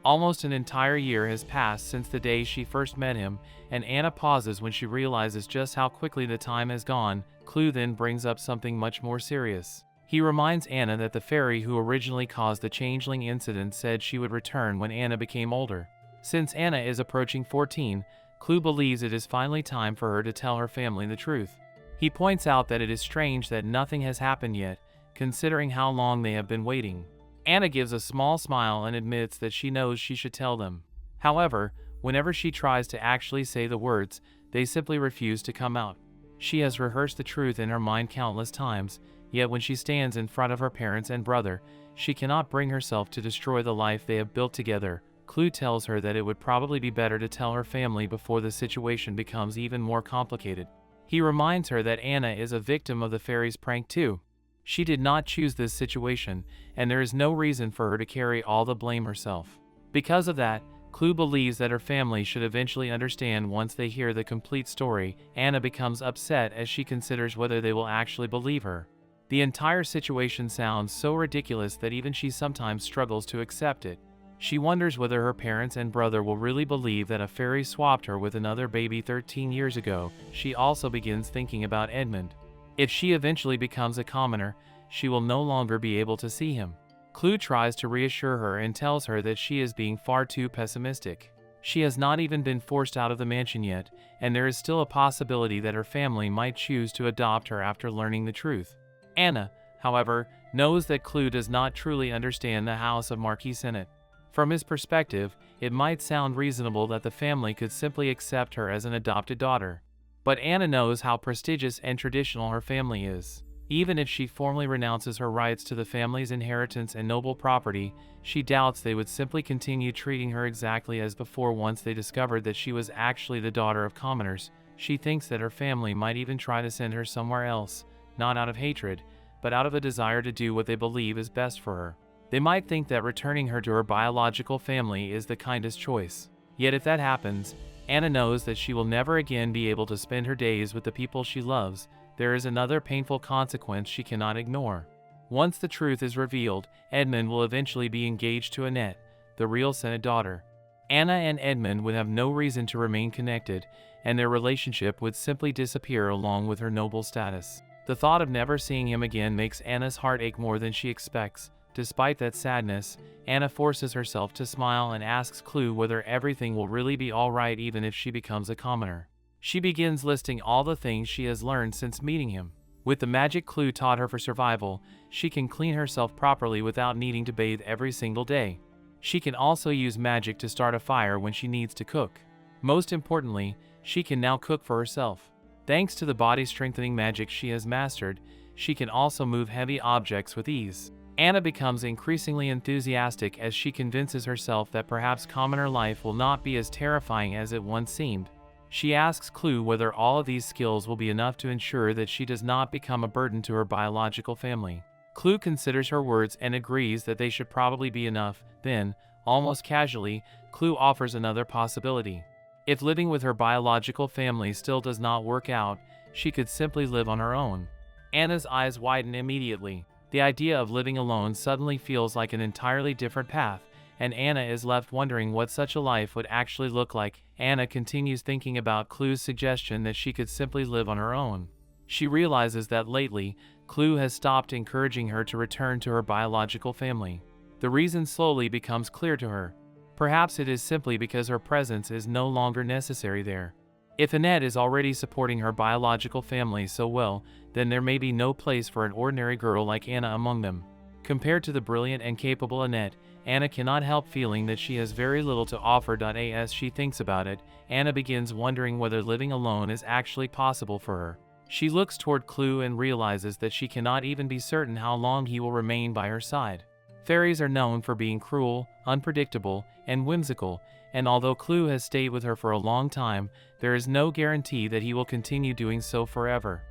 Almost an entire year has passed since the day she first met him, and Anna pauses when she realizes just how quickly the time has gone. Clue then brings up something much more serious. He reminds Anna that the fairy who originally caused the changeling incident said she would return when Anna became older. Since Anna is approaching 14, Clue believes it is finally time for her to tell her family the truth. He points out that it is strange that nothing has happened yet, considering how long they have been waiting. Anna gives a small smile and admits that she knows she should tell them. However, whenever she tries to actually say the words, they simply refuse to come out. She has rehearsed the truth in her mind countless times, yet when she stands in front of her parents and brother, she cannot bring herself to destroy the life they have built together. Clue tells her that it would probably be better to tell her family before the situation becomes even more complicated. He reminds her that Anna is a victim of the fairy's prank too. She did not choose this situation, and there is no reason for her to carry all the blame herself. Because of that, Clue believes that her family should eventually understand once they hear the complete story. Anna becomes upset as she considers whether they will actually believe her. The entire situation sounds so ridiculous that even she sometimes struggles to accept it. She wonders whether her parents and brother will really believe that a fairy swapped her with another baby 13 years ago. She also begins thinking about Edmund. If she eventually becomes a commoner, she will no longer be able to see him. Clue tries to reassure her and tells her that she is being far too pessimistic. She has not even been forced out of the mansion yet, and there is still a possibility that her family might choose to adopt her after learning the truth. Anna, however, knows that Clue does not truly understand the house of Marquis Sennett. From his perspective, it might sound reasonable that the family could simply accept her as an adopted daughter. But Anna knows how prestigious and traditional her family is. Even if she formally renounces her rights to the family's inheritance and noble property, she doubts they would simply continue treating her exactly as before once they discovered that she was actually the daughter of commoners. She thinks that her family might even try to send her somewhere else, not out of hatred, but out of a desire to do what they believe is best for her. They might think that returning her to her biological family is the kindest choice. Yet if that happens, Anna knows that she will never again be able to spend her days with the people she loves. There is another painful consequence she cannot ignore. Once the truth is revealed, Edmund will eventually be engaged to Annette, the real Senate daughter. Anna and Edmund would have no reason to remain connected, and their relationship would simply disappear along with her noble status. The thought of never seeing him again makes Anna's heart ache more than she expects. Despite that sadness, Anna forces herself to smile and asks Clue whether everything will really be alright even if she becomes a commoner. She begins listing all the things she has learned since meeting him. With the magic Clue taught her for survival, she can clean herself properly without needing to bathe every single day. She can also use magic to start a fire when she needs to cook. Most importantly, she can now cook for herself. Thanks to the body-strengthening magic she has mastered, she can also move heavy objects with ease. Anna becomes increasingly enthusiastic as she convinces herself that perhaps commoner life will not be as terrifying as it once seemed. She asks Clue whether all of these skills will be enough to ensure that she does not become a burden to her biological family. Clue considers her words and agrees that they should probably be enough. Then, almost casually, Clue offers another possibility. If living with her biological family still does not work out, she could simply live on her own. Anna's eyes widen immediately. The idea of living alone suddenly feels like an entirely different path, and Anna is left wondering what such a life would actually look like. Anna continues thinking about Clue's suggestion that she could simply live on her own. She realizes that lately, Clue has stopped encouraging her to return to her biological family. The reason slowly becomes clear to her. Perhaps it is simply because her presence is no longer necessary there. If Annette is already supporting her biological family so well, then there may be no place for an ordinary girl like Anna among them. Compared to the brilliant and capable Annette, Anna cannot help feeling that she has very little to offer. As she thinks about it, Anna begins wondering whether living alone is actually possible for her. She looks toward Clue and realizes that she cannot even be certain how long he will remain by her side. Fairies are known for being cruel, unpredictable, and whimsical, and although Clue has stayed with her for a long time, there is no guarantee that he will continue doing so forever.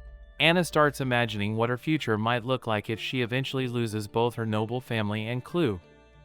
Anna starts imagining what her future might look like if she eventually loses both her noble family and Clue.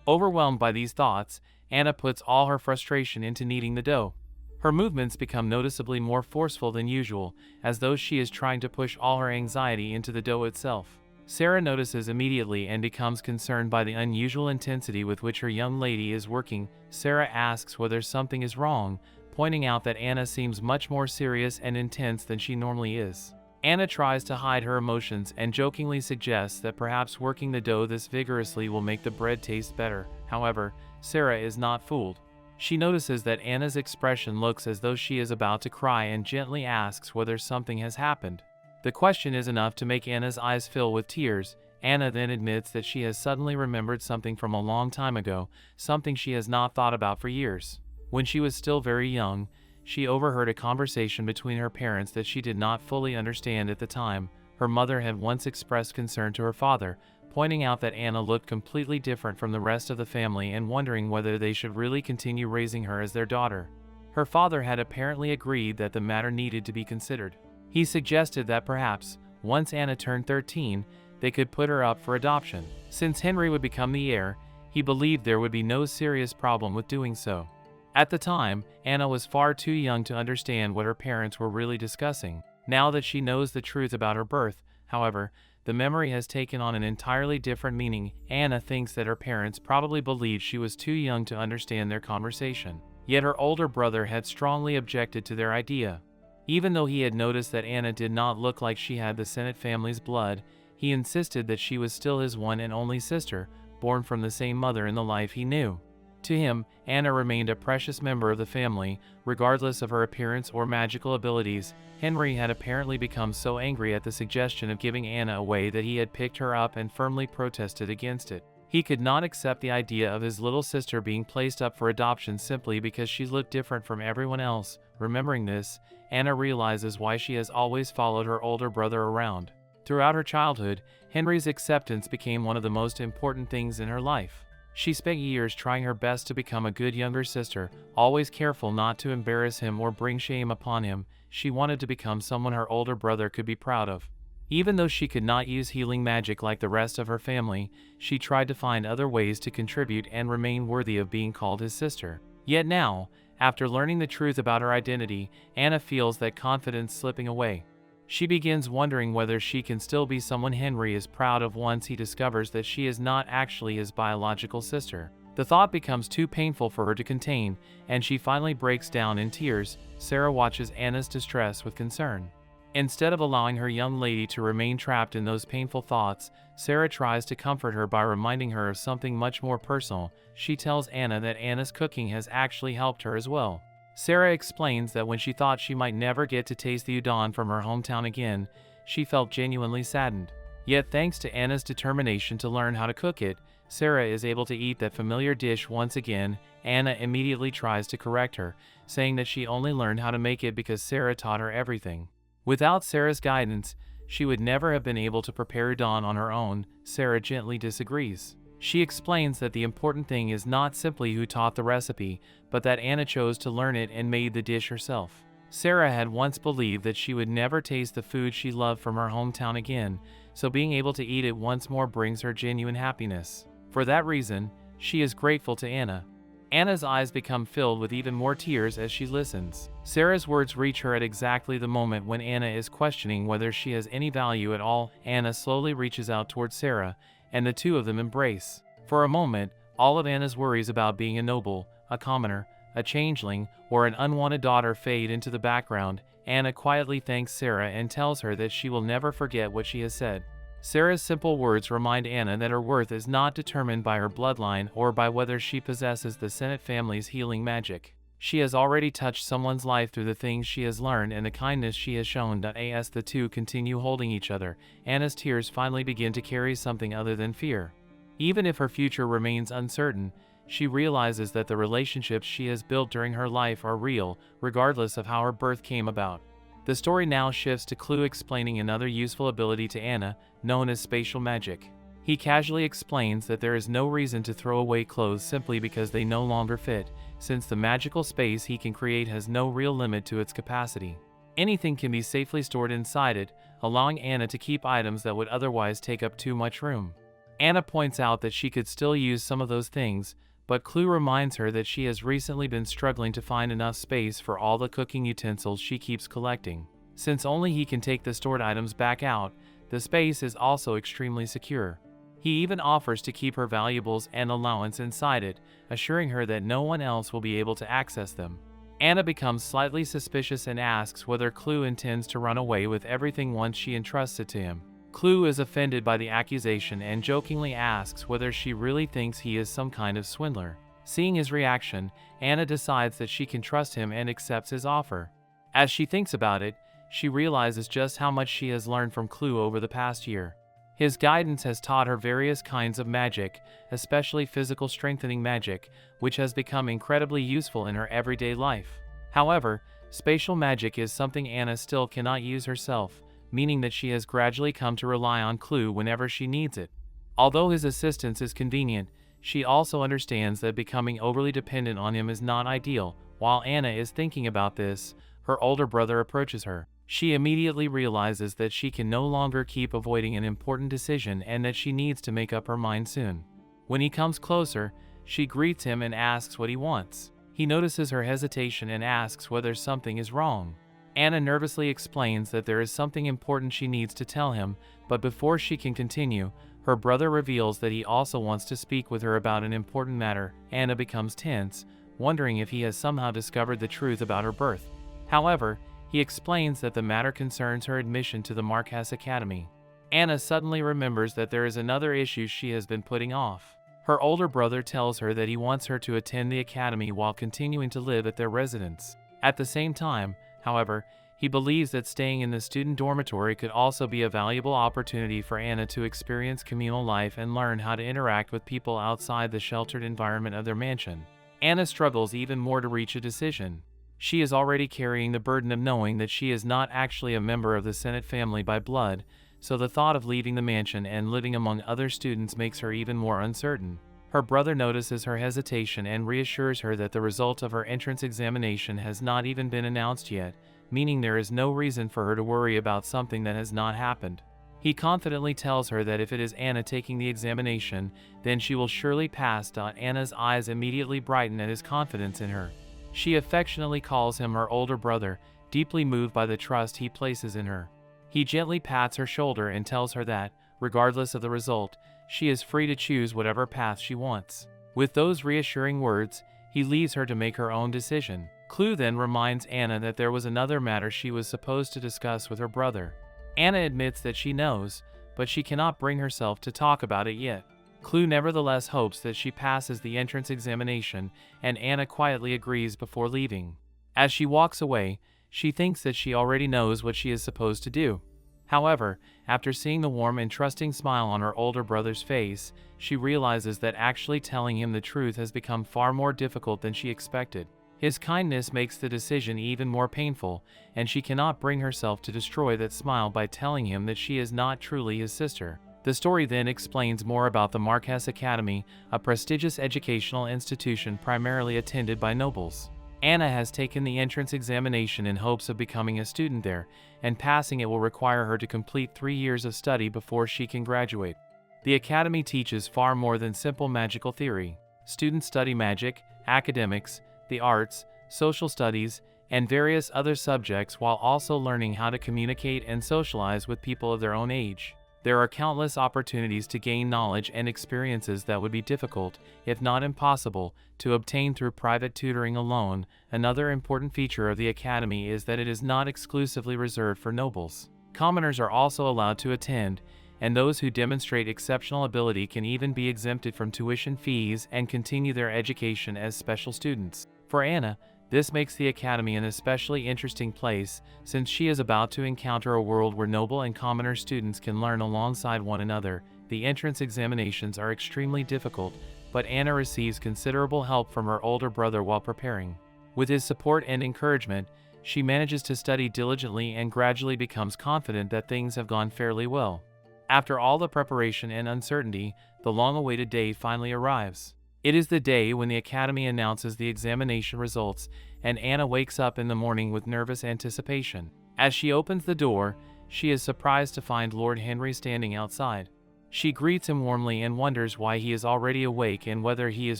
Overwhelmed by these thoughts, Anna puts all her frustration into kneading the dough. Her movements become noticeably more forceful than usual, as though she is trying to push all her anxiety into the dough itself. Sarah notices immediately and becomes concerned by the unusual intensity with which her young lady is working. Sarah asks whether something is wrong, pointing out that Anna seems much more serious and intense than she normally is. Anna tries to hide her emotions and jokingly suggests that perhaps working the dough this vigorously will make the bread taste better. However, Sarah is not fooled. She notices that Anna's expression looks as though she is about to cry and gently asks whether something has happened. The question is enough to make Anna's eyes fill with tears. Anna then admits that she has suddenly remembered something from a long time ago, something she has not thought about for years. When she was still very young, she overheard a conversation between her parents that she did not fully understand at the time. Her mother had once expressed concern to her father, pointing out that Anna looked completely different from the rest of the family and wondering whether they should really continue raising her as their daughter. Her father had apparently agreed that the matter needed to be considered. He suggested that perhaps, once Anna turned 13, they could put her up for adoption. Since Henry would become the heir, he believed there would be no serious problem with doing so. At the time, Anna was far too young to understand what her parents were really discussing. Now that she knows the truth about her birth, however, the memory has taken on an entirely different meaning. Anna thinks that her parents probably believed she was too young to understand their conversation. Yet her older brother had strongly objected to their idea. Even though he had noticed that Anna did not look like she had the Senate family's blood, he insisted that she was still his one and only sister, born from the same mother in the life he knew. To him, Anna remained a precious member of the family, regardless of her appearance or magical abilities. Henry had apparently become so angry at the suggestion of giving Anna away that he had picked her up and firmly protested against it. He could not accept the idea of his little sister being placed up for adoption simply because she looked different from everyone else. Remembering this, Anna realizes why she has always followed her older brother around. Throughout her childhood, Henry's acceptance became one of the most important things in her life. She spent years trying her best to become a good younger sister, always careful not to embarrass him or bring shame upon him. She wanted to become someone her older brother could be proud of. Even though she could not use healing magic like the rest of her family, she tried to find other ways to contribute and remain worthy of being called his sister. Yet now, after learning the truth about her identity, Anna feels that confidence slipping away. She begins wondering whether she can still be someone Henry is proud of once he discovers that she is not actually his biological sister. The thought becomes too painful for her to contain, and she finally breaks down in tears. Sarah watches Anna's distress with concern. Instead of allowing her young lady to remain trapped in those painful thoughts, Sarah tries to comfort her by reminding her of something much more personal. She tells Anna that Anna's cooking has actually helped her as well. Sarah explains that when she thought she might never get to taste the udon from her hometown again, she felt genuinely saddened. Yet thanks to Anna's determination to learn how to cook it, Sarah is able to eat that familiar dish once again. Anna immediately tries to correct her, saying that she only learned how to make it because Sarah taught her everything. Without Sarah's guidance, she would never have been able to prepare udon on her own. Sarah gently disagrees. She explains that the important thing is not simply who taught the recipe, but that Anna chose to learn it and made the dish herself. Sarah had once believed that she would never taste the food she loved from her hometown again, so being able to eat it once more brings her genuine happiness. For that reason, she is grateful to Anna. Anna's eyes become filled with even more tears as she listens. Sarah's words reach her at exactly the moment when Anna is questioning whether she has any value at all. Anna slowly reaches out towards Sarah, and the two of them embrace. For a moment, all of Anna's worries about being a noble, a commoner, a changeling, or an unwanted daughter fade into the background. Anna quietly thanks Sarah and tells her that she will never forget what she has said. Sarah's simple words remind Anna that her worth is not determined by her bloodline or by whether she possesses the Sennett family's healing magic. She has already touched someone's life through the things she has learned and the kindness she has shown. As the two continue holding each other, Anna's tears finally begin to carry something other than fear. Even if her future remains uncertain, she realizes that the relationships she has built during her life are real, regardless of how her birth came about. The story now shifts to Clue explaining another useful ability to Anna, known as spatial magic. He casually explains that there is no reason to throw away clothes simply because they no longer fit, since the magical space he can create has no real limit to its capacity. Anything can be safely stored inside it, allowing Anna to keep items that would otherwise take up too much room. Anna points out that she could still use some of those things, but Clue reminds her that she has recently been struggling to find enough space for all the cooking utensils she keeps collecting. Since only he can take the stored items back out, the space is also extremely secure. He even offers to keep her valuables and allowance inside it, assuring her that no one else will be able to access them. Anna becomes slightly suspicious and asks whether Clue intends to run away with everything once she entrusts it to him. Clue is offended by the accusation and jokingly asks whether she really thinks he is some kind of swindler. Seeing his reaction, Anna decides that she can trust him and accepts his offer. As she thinks about it, she realizes just how much she has learned from Clue over the past year. His guidance has taught her various kinds of magic, especially physical strengthening magic, which has become incredibly useful in her everyday life. However, spatial magic is something Anna still cannot use herself, meaning that she has gradually come to rely on Clue whenever she needs it. Although his assistance is convenient, she also understands that becoming overly dependent on him is not ideal. While Anna is thinking about this, her older brother approaches her. She immediately realizes that she can no longer keep avoiding an important decision and that she needs to make up her mind soon. When he comes closer, she greets him and asks what he wants. He notices her hesitation and asks whether something is wrong. Anna nervously explains that there is something important she needs to tell him, but before she can continue, her brother reveals that he also wants to speak with her about an important matter. Anna becomes tense, wondering if he has somehow discovered the truth about her birth. However, he explains that the matter concerns her admission to the Marquess Academy. Anna suddenly remembers that there is another issue she has been putting off. Her older brother tells her that he wants her to attend the academy while continuing to live at their residence. At the same time, however, he believes that staying in the student dormitory could also be a valuable opportunity for Anna to experience communal life and learn how to interact with people outside the sheltered environment of their mansion. Anna struggles even more to reach a decision. She is already carrying the burden of knowing that she is not actually a member of the Sennett family by blood, so the thought of leaving the mansion and living among other students makes her even more uncertain. Her brother notices her hesitation and reassures her that the result of her entrance examination has not even been announced yet, meaning there is no reason for her to worry about something that has not happened. He confidently tells her that if it is Anna taking the examination, then she will surely pass. Anna's eyes immediately brighten at his confidence in her. She affectionately calls him her older brother, deeply moved by the trust he places in her. He gently pats her shoulder and tells her that, regardless of the result, she is free to choose whatever path she wants. With those reassuring words, he leaves her to make her own decision. Clue then reminds Anna that there was another matter she was supposed to discuss with her brother. Anna admits that she knows, but she cannot bring herself to talk about it yet. Clue nevertheless hopes that she passes the entrance examination, and Anna quietly agrees before leaving. As she walks away, she thinks that she already knows what she is supposed to do. However, after seeing the warm and trusting smile on her older brother's face, she realizes that actually telling him the truth has become far more difficult than she expected. His kindness makes the decision even more painful, and she cannot bring herself to destroy that smile by telling him that she is not truly his sister. The story then explains more about the Marquess Academy, a prestigious educational institution primarily attended by nobles. Anna has taken the entrance examination in hopes of becoming a student there, and passing it will require her to complete 3 years of study before she can graduate. The academy teaches far more than simple magical theory. Students study magic, academics, the arts, social studies, and various other subjects while also learning how to communicate and socialize with people of their own age. There are countless opportunities to gain knowledge and experiences that would be difficult, if not impossible, to obtain through private tutoring alone. Another important feature of the academy is that it is not exclusively reserved for nobles. Commoners are also allowed to attend, and those who demonstrate exceptional ability can even be exempted from tuition fees and continue their education as special students. For Anna, this makes the academy an especially interesting place, since she is about to encounter a world where noble and commoner students can learn alongside one another. The entrance examinations are extremely difficult, but Anna receives considerable help from her older brother while preparing. With his support and encouragement, she manages to study diligently and gradually becomes confident that things have gone fairly well. After all the preparation and uncertainty, the long-awaited day finally arrives. It is the day when the academy announces the examination results, and Anna wakes up in the morning with nervous anticipation. As she opens the door, she is surprised to find Lord Henry standing outside. She greets him warmly and wonders why he is already awake and whether he is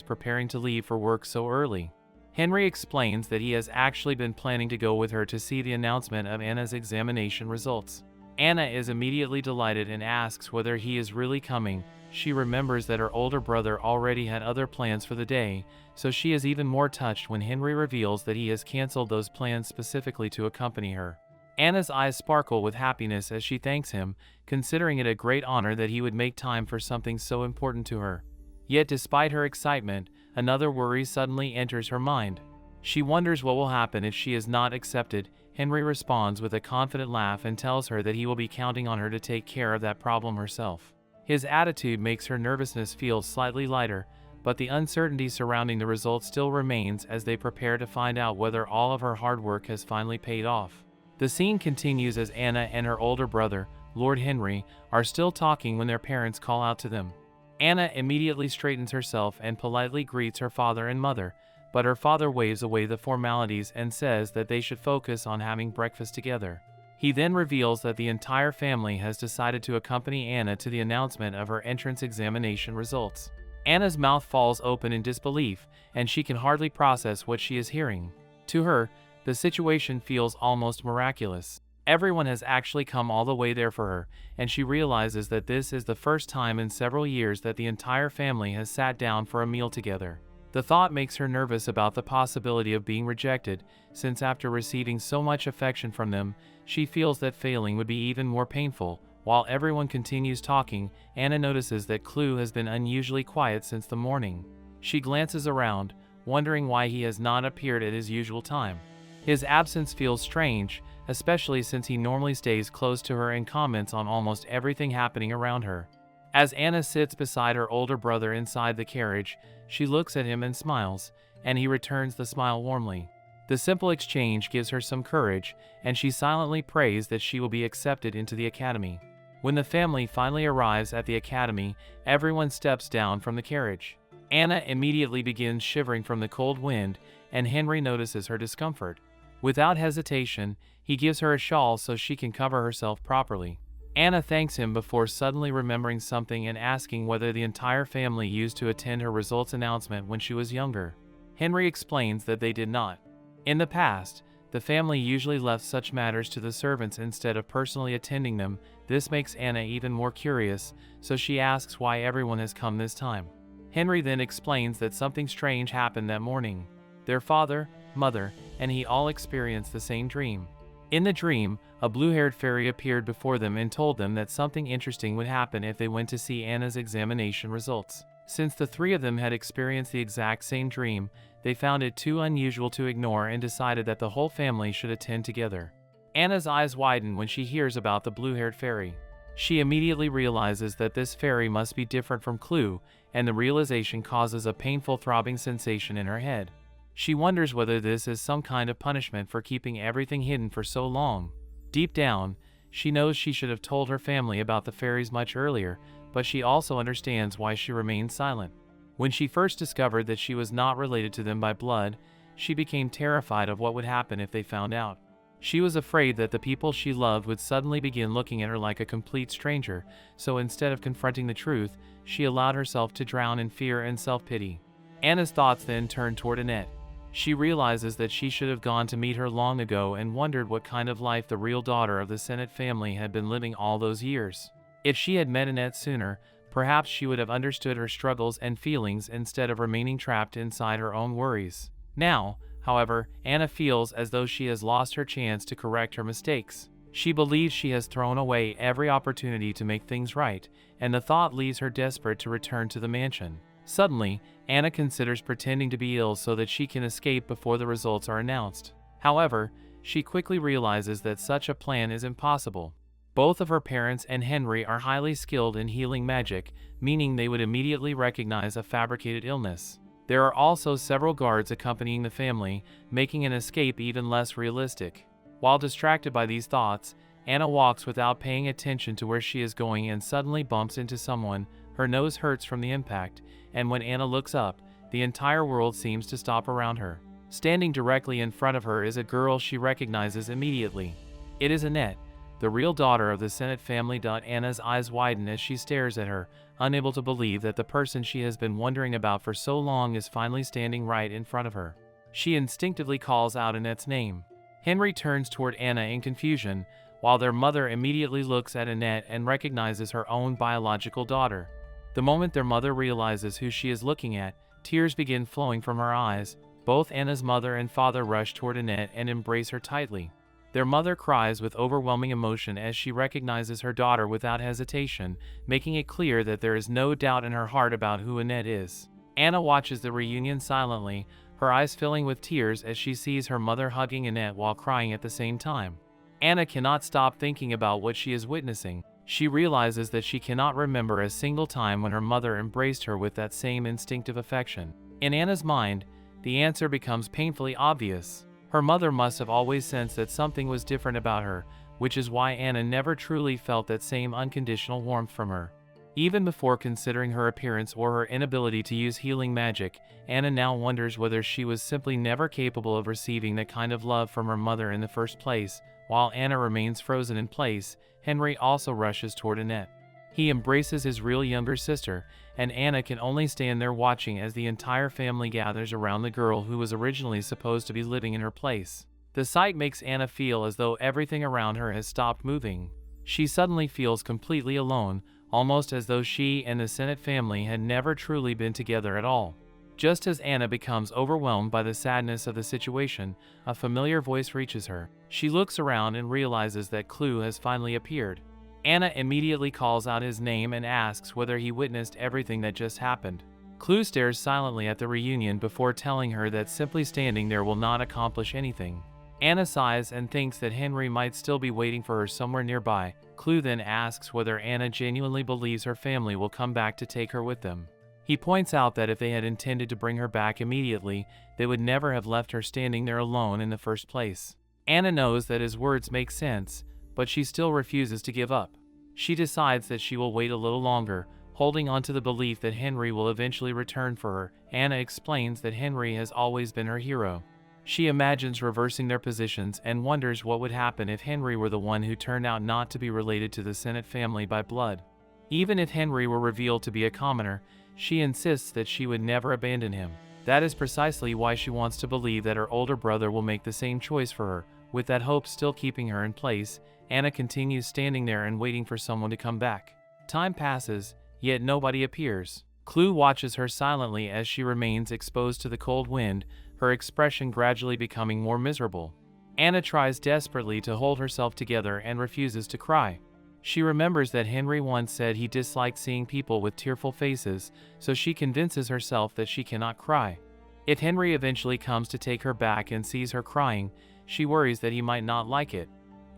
preparing to leave for work so early. Henry explains that he has actually been planning to go with her to see the announcement of Anna's examination results. Anna is immediately delighted and asks whether he is really coming. She remembers that her older brother already had other plans for the day, so she is even more touched when Henry reveals that he has canceled those plans specifically to accompany her. Anna's eyes sparkle with happiness as she thanks him, considering it a great honor that he would make time for something so important to her. Yet despite her excitement, another worry suddenly enters her mind. She wonders what will happen if she is not accepted. Henry responds with a confident laugh and tells her that he will be counting on her to take care of that problem herself. His attitude makes her nervousness feel slightly lighter, but the uncertainty surrounding the results still remains as they prepare to find out whether all of her hard work has finally paid off. The scene continues as Anna and her older brother, Lord Henry, are still talking when their parents call out to them. Anna immediately straightens herself and politely greets her father and mother, but her father waves away the formalities and says that they should focus on having breakfast together. He then reveals that the entire family has decided to accompany Anna to the announcement of her entrance examination results. Anna's mouth falls open in disbelief, and she can hardly process what she is hearing. To her, the situation feels almost miraculous. Everyone has actually come all the way there for her, and she realizes that this is the first time in several years that the entire family has sat down for a meal together. The thought makes her nervous about the possibility of being rejected, since after receiving so much affection from them, she feels that failing would be even more painful. While everyone continues talking, Anna notices that Clue has been unusually quiet since the morning. She glances around, wondering why he has not appeared at his usual time. His absence feels strange, especially since he normally stays close to her and comments on almost everything happening around her. As Anna sits beside her older brother inside the carriage, she looks at him and smiles, and he returns the smile warmly. The simple exchange gives her some courage, and she silently prays that she will be accepted into the academy. When the family finally arrives at the academy, everyone steps down from the carriage. Anna immediately begins shivering from the cold wind, and Henry notices her discomfort. Without hesitation, he gives her a shawl so she can cover herself properly. Anna thanks him before suddenly remembering something and asking whether the entire family used to attend her results announcement when she was younger. Henry explains that they did not. In the past, the family usually left such matters to the servants instead of personally attending them. This makes Anna even more curious, so she asks why everyone has come this time. Henry then explains that something strange happened that morning. Their father, mother, and he all experienced the same dream. In the dream, a blue-haired fairy appeared before them and told them that something interesting would happen if they went to see Anna's examination results. Since the three of them had experienced the exact same dream, they found it too unusual to ignore and decided that the whole family should attend together. Anna's eyes widen when she hears about the blue-haired fairy. She immediately realizes that this fairy must be different from Clue, and the realization causes a painful throbbing sensation in her head. She wonders whether this is some kind of punishment for keeping everything hidden for so long. Deep down, she knows she should have told her family about the fairies much earlier, but she also understands why she remained silent. When she first discovered that she was not related to them by blood, she became terrified of what would happen if they found out. She was afraid that the people she loved would suddenly begin looking at her like a complete stranger, so instead of confronting the truth, she allowed herself to drown in fear and self-pity. Anna's thoughts then turned toward Annette. She realizes that she should have gone to meet her long ago and wondered what kind of life the real daughter of the Sennett family had been living all those years. If she had met Annette sooner, perhaps she would have understood her struggles and feelings instead of remaining trapped inside her own worries. Now, however, Anna feels as though she has lost her chance to correct her mistakes. She believes she has thrown away every opportunity to make things right, and the thought leaves her desperate to return to the mansion. Suddenly, Anna considers pretending to be ill so that she can escape before the results are announced. However, she quickly realizes that such a plan is impossible. Both of her parents and Henry are highly skilled in healing magic, meaning they would immediately recognize a fabricated illness. There are also several guards accompanying the family, making an escape even less realistic. While distracted by these thoughts, Anna walks without paying attention to where she is going and suddenly bumps into someone. Her nose hurts from the impact, and when Anna looks up, the entire world seems to stop around her. Standing directly in front of her is a girl she recognizes immediately. It is Annette, the real daughter of the Sennett family. Anna's eyes widen as she stares at her, unable to believe that the person she has been wondering about for so long is finally standing right in front of her. She instinctively calls out Annette's name. Henry turns toward Anna in confusion, while their mother immediately looks at Annette and recognizes her own biological daughter. The moment their mother realizes who she is looking at, tears begin flowing from her eyes. Both Anna's mother and father rush toward Annette and embrace her tightly. Their mother cries with overwhelming emotion as she recognizes her daughter without hesitation, making it clear that there is no doubt in her heart about who Annette is. Anna watches the reunion silently, her eyes filling with tears as she sees her mother hugging Annette while crying at the same time. Anna cannot stop thinking about what she is witnessing. She realizes that she cannot remember a single time when her mother embraced her with that same instinctive affection. In Anna's mind, the answer becomes painfully obvious. Her mother must have always sensed that something was different about her, which is why Anna never truly felt that same unconditional warmth from her. Even before considering her appearance or her inability to use healing magic, Anna now wonders whether she was simply never capable of receiving that kind of love from her mother in the first place. While Anna remains frozen in place, Henry also rushes toward Annette. He embraces his real younger sister, and Anna can only stand there watching as the entire family gathers around the girl who was originally supposed to be living in her place. The sight makes Anna feel as though everything around her has stopped moving. She suddenly feels completely alone, almost as though she and the Sennett family had never truly been together at all. Just as Anna becomes overwhelmed by the sadness of the situation, a familiar voice reaches her. She looks around and realizes that Clue has finally appeared. Anna immediately calls out his name and asks whether he witnessed everything that just happened. Clue stares silently at the reunion before telling her that simply standing there will not accomplish anything. Anna sighs and thinks that Henry might still be waiting for her somewhere nearby. Clue then asks whether Anna genuinely believes her family will come back to take her with them. He points out that if they had intended to bring her back immediately, they would never have left her standing there alone in the first place. Anna knows that his words make sense, but she still refuses to give up. She decides that she will wait a little longer, holding on to the belief that Henry will eventually return for her. Anna explains that Henry has always been her hero. She imagines reversing their positions and wonders what would happen if Henry were the one who turned out not to be related to the Sennett family by blood. Even if Henry were revealed to be a commoner, she insists that she would never abandon him. That is precisely why she wants to believe that her older brother will make the same choice for her. With that hope still keeping her in place, Anna continues standing there and waiting for someone to come back. Time passes, yet nobody appears. Clue watches her silently as she remains exposed to the cold wind, her expression gradually becoming more miserable. Anna tries desperately to hold herself together and refuses to cry. She remembers that Henry once said he disliked seeing people with tearful faces, so she convinces herself that she cannot cry. If Henry eventually comes to take her back and sees her crying, she worries that he might not like it.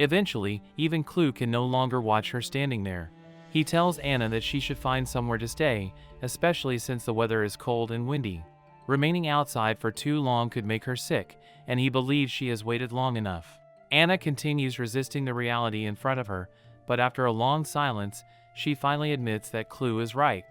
Eventually, even Clue can no longer watch her standing there. He tells Anna that she should find somewhere to stay, especially since the weather is cold and windy. Remaining outside for too long could make her sick, and he believes she has waited long enough. Anna continues resisting the reality in front of her, but after a long silence, she finally admits that Clue is right.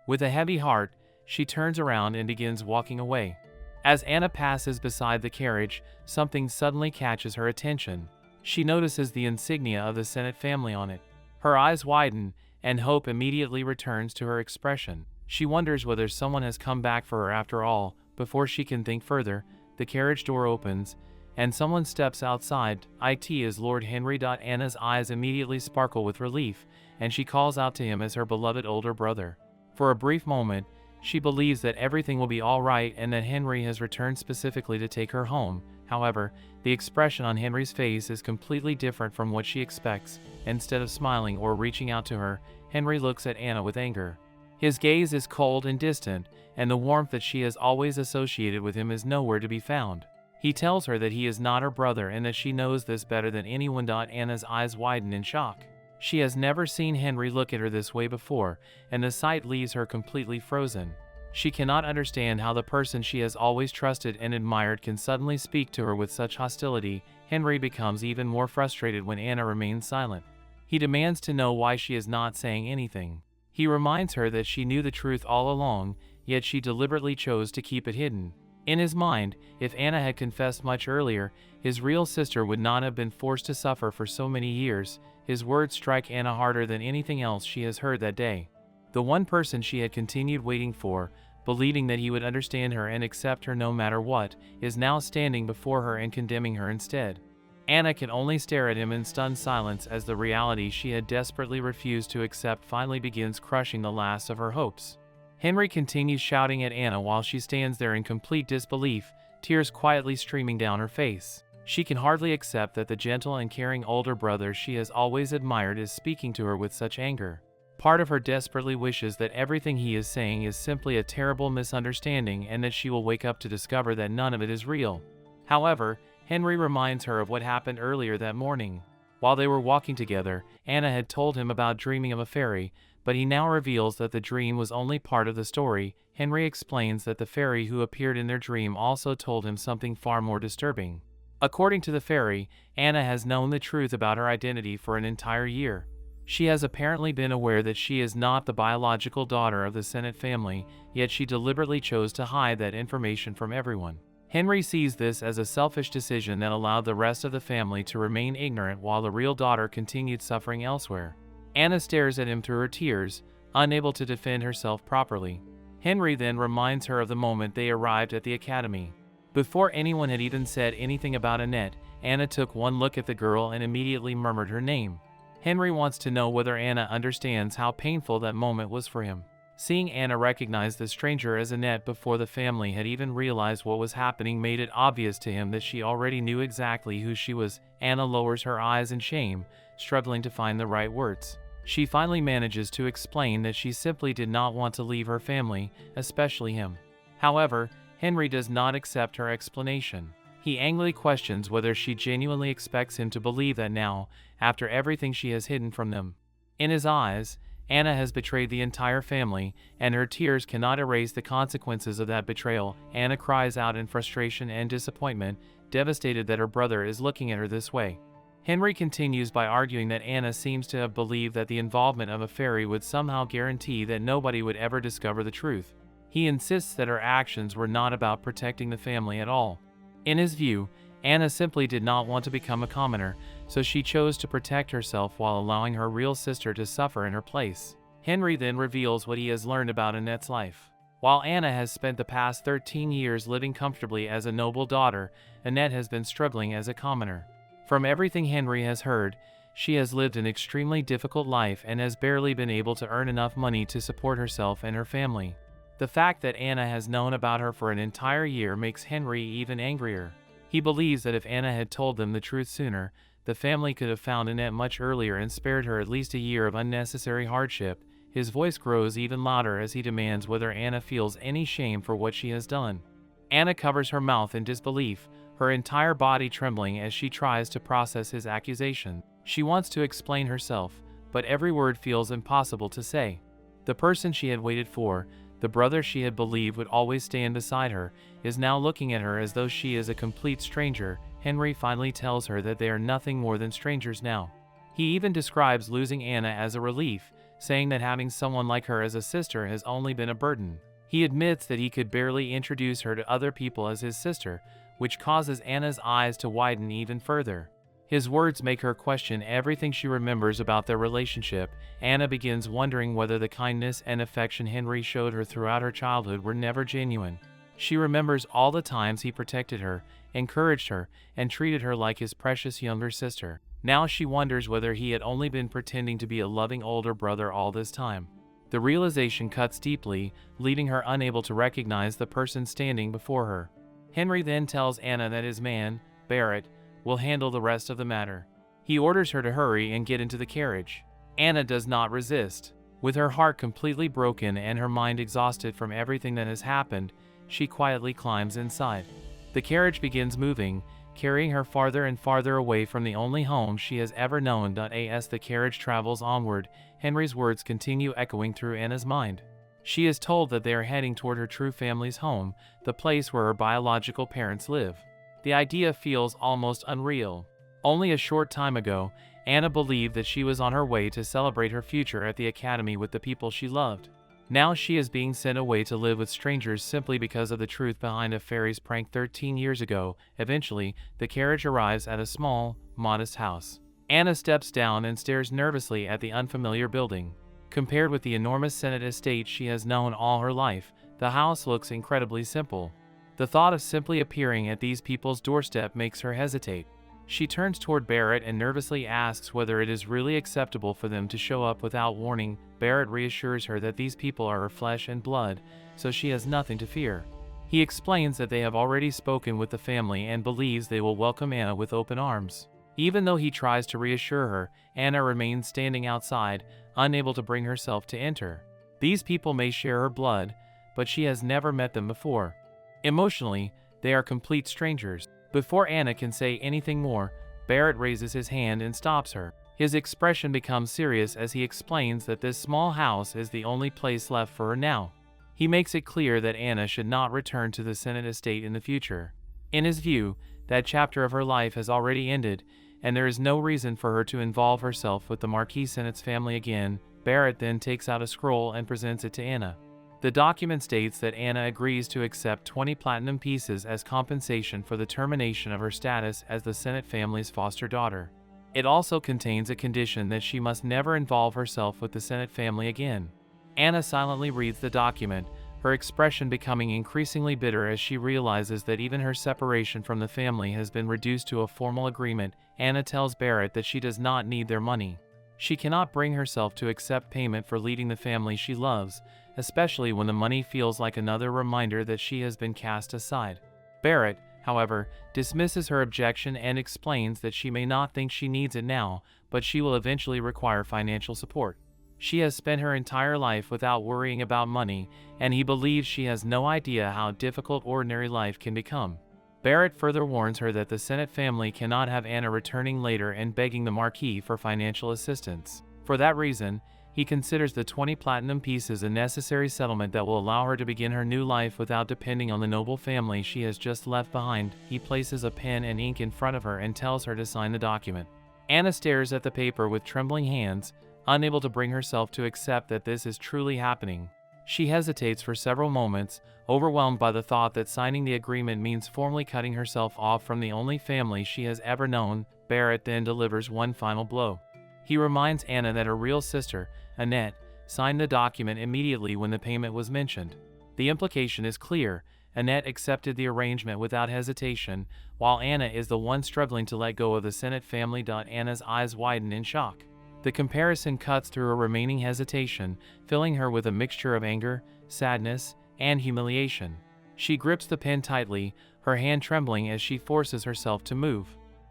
With a heavy heart, she turns around and begins walking away. As Anna passes beside the carriage, something suddenly catches her attention. She notices the insignia of the Sennett family on it. Her eyes widen, and hope immediately returns to her expression. She wonders whether someone has come back for her after all. Before she can think further, the carriage door opens, and someone steps outside. It is Lord Henry. Anna's eyes immediately sparkle with relief, and she calls out to him as her beloved older brother. For a brief moment, she believes that everything will be all right and that Henry has returned specifically to take her home. However, the expression on Henry's face is completely different from what she expects. Instead of smiling or reaching out to her, Henry looks at Anna with anger. His gaze is cold and distant, and the warmth that she has always associated with him is nowhere to be found. He tells her that he is not her brother and that she knows this better than anyone. Anna's eyes widen in shock. She has never seen Henry look at her this way before, and the sight leaves her completely frozen. She cannot understand how the person she has always trusted and admired can suddenly speak to her with such hostility. Henry becomes even more frustrated when Anna remains silent. He demands to know why she is not saying anything. He reminds her that she knew the truth all along, yet she deliberately chose to keep it hidden. In his mind, if Anna had confessed much earlier, his real sister would not have been forced to suffer for so many years. His words strike Anna harder than anything else she has heard that day. The one person she had continued waiting for, believing that he would understand her and accept her no matter what, is now standing before her and condemning her instead. Anna can only stare at him in stunned silence as the reality she had desperately refused to accept finally begins crushing the last of her hopes. Henry continues shouting at Anna while she stands there in complete disbelief, tears quietly streaming down her face. She can hardly accept that the gentle and caring older brother she has always admired is speaking to her with such anger. Part of her desperately wishes that everything he is saying is simply a terrible misunderstanding and that she will wake up to discover that none of it is real. However, Henry reminds her of what happened earlier that morning. While they were walking together, Anna had told him about dreaming of a fairy, but he now reveals that the dream was only part of the story. Henry explains that the fairy who appeared in their dream also told him something far more disturbing. According to the fairy, Anna has known the truth about her identity for an entire year. She has apparently been aware that she is not the biological daughter of the Sennett family, yet she deliberately chose to hide that information from everyone. Henry sees this as a selfish decision that allowed the rest of the family to remain ignorant while the real daughter continued suffering elsewhere. Anna stares at him through her tears, unable to defend herself properly. Henry then reminds her of the moment they arrived at the academy. Before anyone had even said anything about Annette, Anna took one look at the girl and immediately murmured her name. Henry wants to know whether Anna understands how painful that moment was for him. Seeing Anna recognize the stranger as Annette before the family had even realized what was happening made it obvious to him that she already knew exactly who she was. Anna lowers her eyes in shame, struggling to find the right words. She finally manages to explain that she simply did not want to leave her family, especially him. However, Henry does not accept her explanation. He angrily questions whether she genuinely expects him to believe that now, after everything she has hidden from them. In his eyes, Anna has betrayed the entire family, and her tears cannot erase the consequences of that betrayal. Anna cries out in frustration and disappointment, devastated that her brother is looking at her this way. Henry continues by arguing that Anna seems to have believed that the involvement of a fairy would somehow guarantee that nobody would ever discover the truth. He insists that her actions were not about protecting the family at all. In his view, Anna simply did not want to become a commoner, so she chose to protect herself while allowing her real sister to suffer in her place. Henry then reveals what he has learned about Annette's life. While Anna has spent the past 13 years living comfortably as a noble daughter, Annette has been struggling as a commoner. From everything Henry has heard, she has lived an extremely difficult life and has barely been able to earn enough money to support herself and her family. The fact that Anna has known about her for an entire year makes Henry even angrier. He believes that if Anna had told them the truth sooner, the family could have found Annette much earlier and spared her at least a year of unnecessary hardship. His voice grows even louder as he demands whether Anna feels any shame for what she has done. Anna covers her mouth in disbelief, her entire body trembling as she tries to process his accusation. She wants to explain herself, but every word feels impossible to say. The person she had waited for, the brother she had believed would always stand beside her, is now looking at her as though she is a complete stranger. Henry finally tells her that they are nothing more than strangers now. He even describes losing Anna as a relief, saying that having someone like her as a sister has only been a burden. He admits that he could barely introduce her to other people as his sister, which causes Anna's eyes to widen even further. His words make her question everything she remembers about their relationship. Anna begins wondering whether the kindness and affection Henry showed her throughout her childhood were never genuine. She remembers all the times he protected her, encouraged her, and treated her like his precious younger sister. Now she wonders whether he had only been pretending to be a loving older brother all this time. The realization cuts deeply, leaving her unable to recognize the person standing before her. Henry then tells Anna that his man, Barrett, will handle the rest of the matter. He orders her to hurry and get into the carriage. Anna does not resist. With her heart completely broken and her mind exhausted from everything that has happened, she quietly climbs inside. The carriage begins moving, carrying her farther and farther away from the only home she has ever known. As the carriage travels onward, Henry's words continue echoing through Anna's mind. She is told that they are heading toward her true family's home, the place where her biological parents live. The idea feels almost unreal. Only a short time ago, Anna believed that she was on her way to celebrate her future at the academy with the people she loved. Now she is being sent away to live with strangers simply because of the truth behind a fairy's prank 13 years ago. Eventually, the carriage arrives at a small, modest house. Anna steps down and stares nervously at the unfamiliar building. Compared with the enormous Senate estate she has known all her life, the house looks incredibly simple. The thought of simply appearing at these people's doorstep makes her hesitate. She turns toward Barrett and nervously asks whether it is really acceptable for them to show up without warning. Barrett reassures her that these people are her flesh and blood, so she has nothing to fear. He explains that they have already spoken with the family and believes they will welcome Anna with open arms. Even though he tries to reassure her, Anna remains standing outside, unable to bring herself to enter. These people may share her blood, but she has never met them before. Emotionally, they are complete strangers. Before Anna can say anything more, Barrett raises his hand and stops her. His expression becomes serious as he explains that this small house is the only place left for her now. He makes it clear that Anna should not return to the Senate estate in the future. In his view, that chapter of her life has already ended, and there is no reason for her to involve herself with the Marquis Senate's family again. Barrett then takes out a scroll and presents it to Anna. The document states that Anna agrees to accept 20 platinum pieces as compensation for the termination of her status as the Senate family's foster daughter. It also contains a condition that she must never involve herself with the Senate family again. Anna silently reads the document, her expression becoming increasingly bitter as she realizes that even her separation from the family has been reduced to a formal agreement. Anna tells Barrett that she does not need their money. She cannot bring herself to accept payment for leading the family she loves, especially when the money feels like another reminder that she has been cast aside. Barrett, however, dismisses her objection and explains that she may not think she needs it now, but she will eventually require financial support. She has spent her entire life without worrying about money, and he believes she has no idea how difficult ordinary life can become. Barrett further warns her that the Senate family cannot have Anna returning later and begging the Marquis for financial assistance. For that reason, he considers the 20 platinum pieces a necessary settlement that will allow her to begin her new life without depending on the noble family she has just left behind. He places a pen and ink in front of her and tells her to sign the document. Anna stares at the paper with trembling hands, unable to bring herself to accept that this is truly happening. She hesitates for several moments, overwhelmed by the thought that signing the agreement means formally cutting herself off from the only family she has ever known. Barrett then delivers one final blow. He reminds Anna that her real sister, Annette, signed the document immediately when the payment was mentioned. The implication is clear. Annette accepted the arrangement without hesitation, while Anna is the one struggling to let go of the Sennett family. Anna's eyes widen in shock. The comparison cuts through her remaining hesitation, filling her with a mixture of anger, sadness, and humiliation. She grips the pen tightly, her hand trembling as she forces herself to move.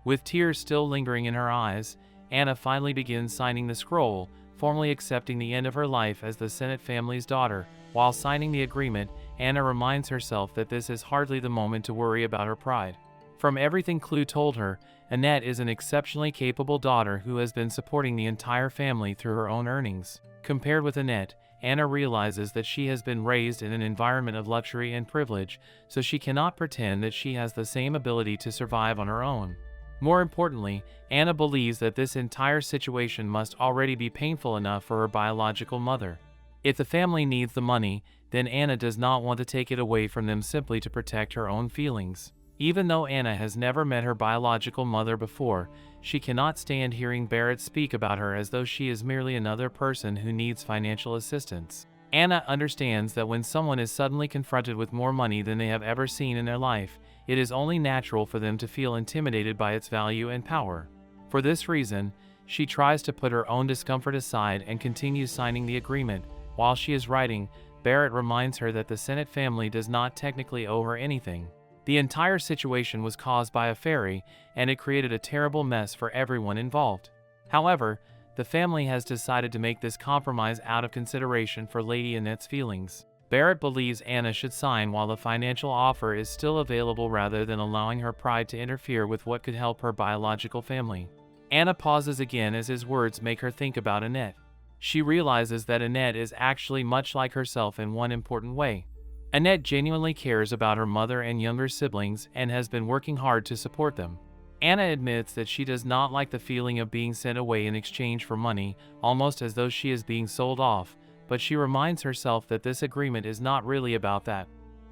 With tears still lingering in her eyes, Anna finally begins signing the scroll, formally accepting the end of her life as the Sennett family's daughter. While signing the agreement, Anna reminds herself that this is hardly the moment to worry about her pride. From everything Clue told her, Annette is an exceptionally capable daughter who has been supporting the entire family through her own earnings. Compared with Annette, Anna realizes that she has been raised in an environment of luxury and privilege, so she cannot pretend that she has the same ability to survive on her own. More importantly, Anna believes that this entire situation must already be painful enough for her biological mother. If the family needs the money, then Anna does not want to take it away from them simply to protect her own feelings. Even though Anna has never met her biological mother before, she cannot stand hearing Barrett speak about her as though she is merely another person who needs financial assistance. Anna understands that when someone is suddenly confronted with more money than they have ever seen in their life, it is only natural for them to feel intimidated by its value and power. For this reason, she tries to put her own discomfort aside and continues signing the agreement. While she is writing, Barrett reminds her that the Sennett family does not technically owe her anything. The entire situation was caused by a fairy, and it created a terrible mess for everyone involved. However, the family has decided to make this compromise out of consideration for Lady Annette's feelings. Barrett believes Anna should sign while the financial offer is still available rather than allowing her pride to interfere with what could help her biological family. Anna pauses again as his words make her think about Annette. She realizes that Annette is actually much like herself in one important way. Annette genuinely cares about her mother and younger siblings and has been working hard to support them. Anna admits that she does not like the feeling of being sent away in exchange for money, almost as though she is being sold off, but she reminds herself that this agreement is not really about that.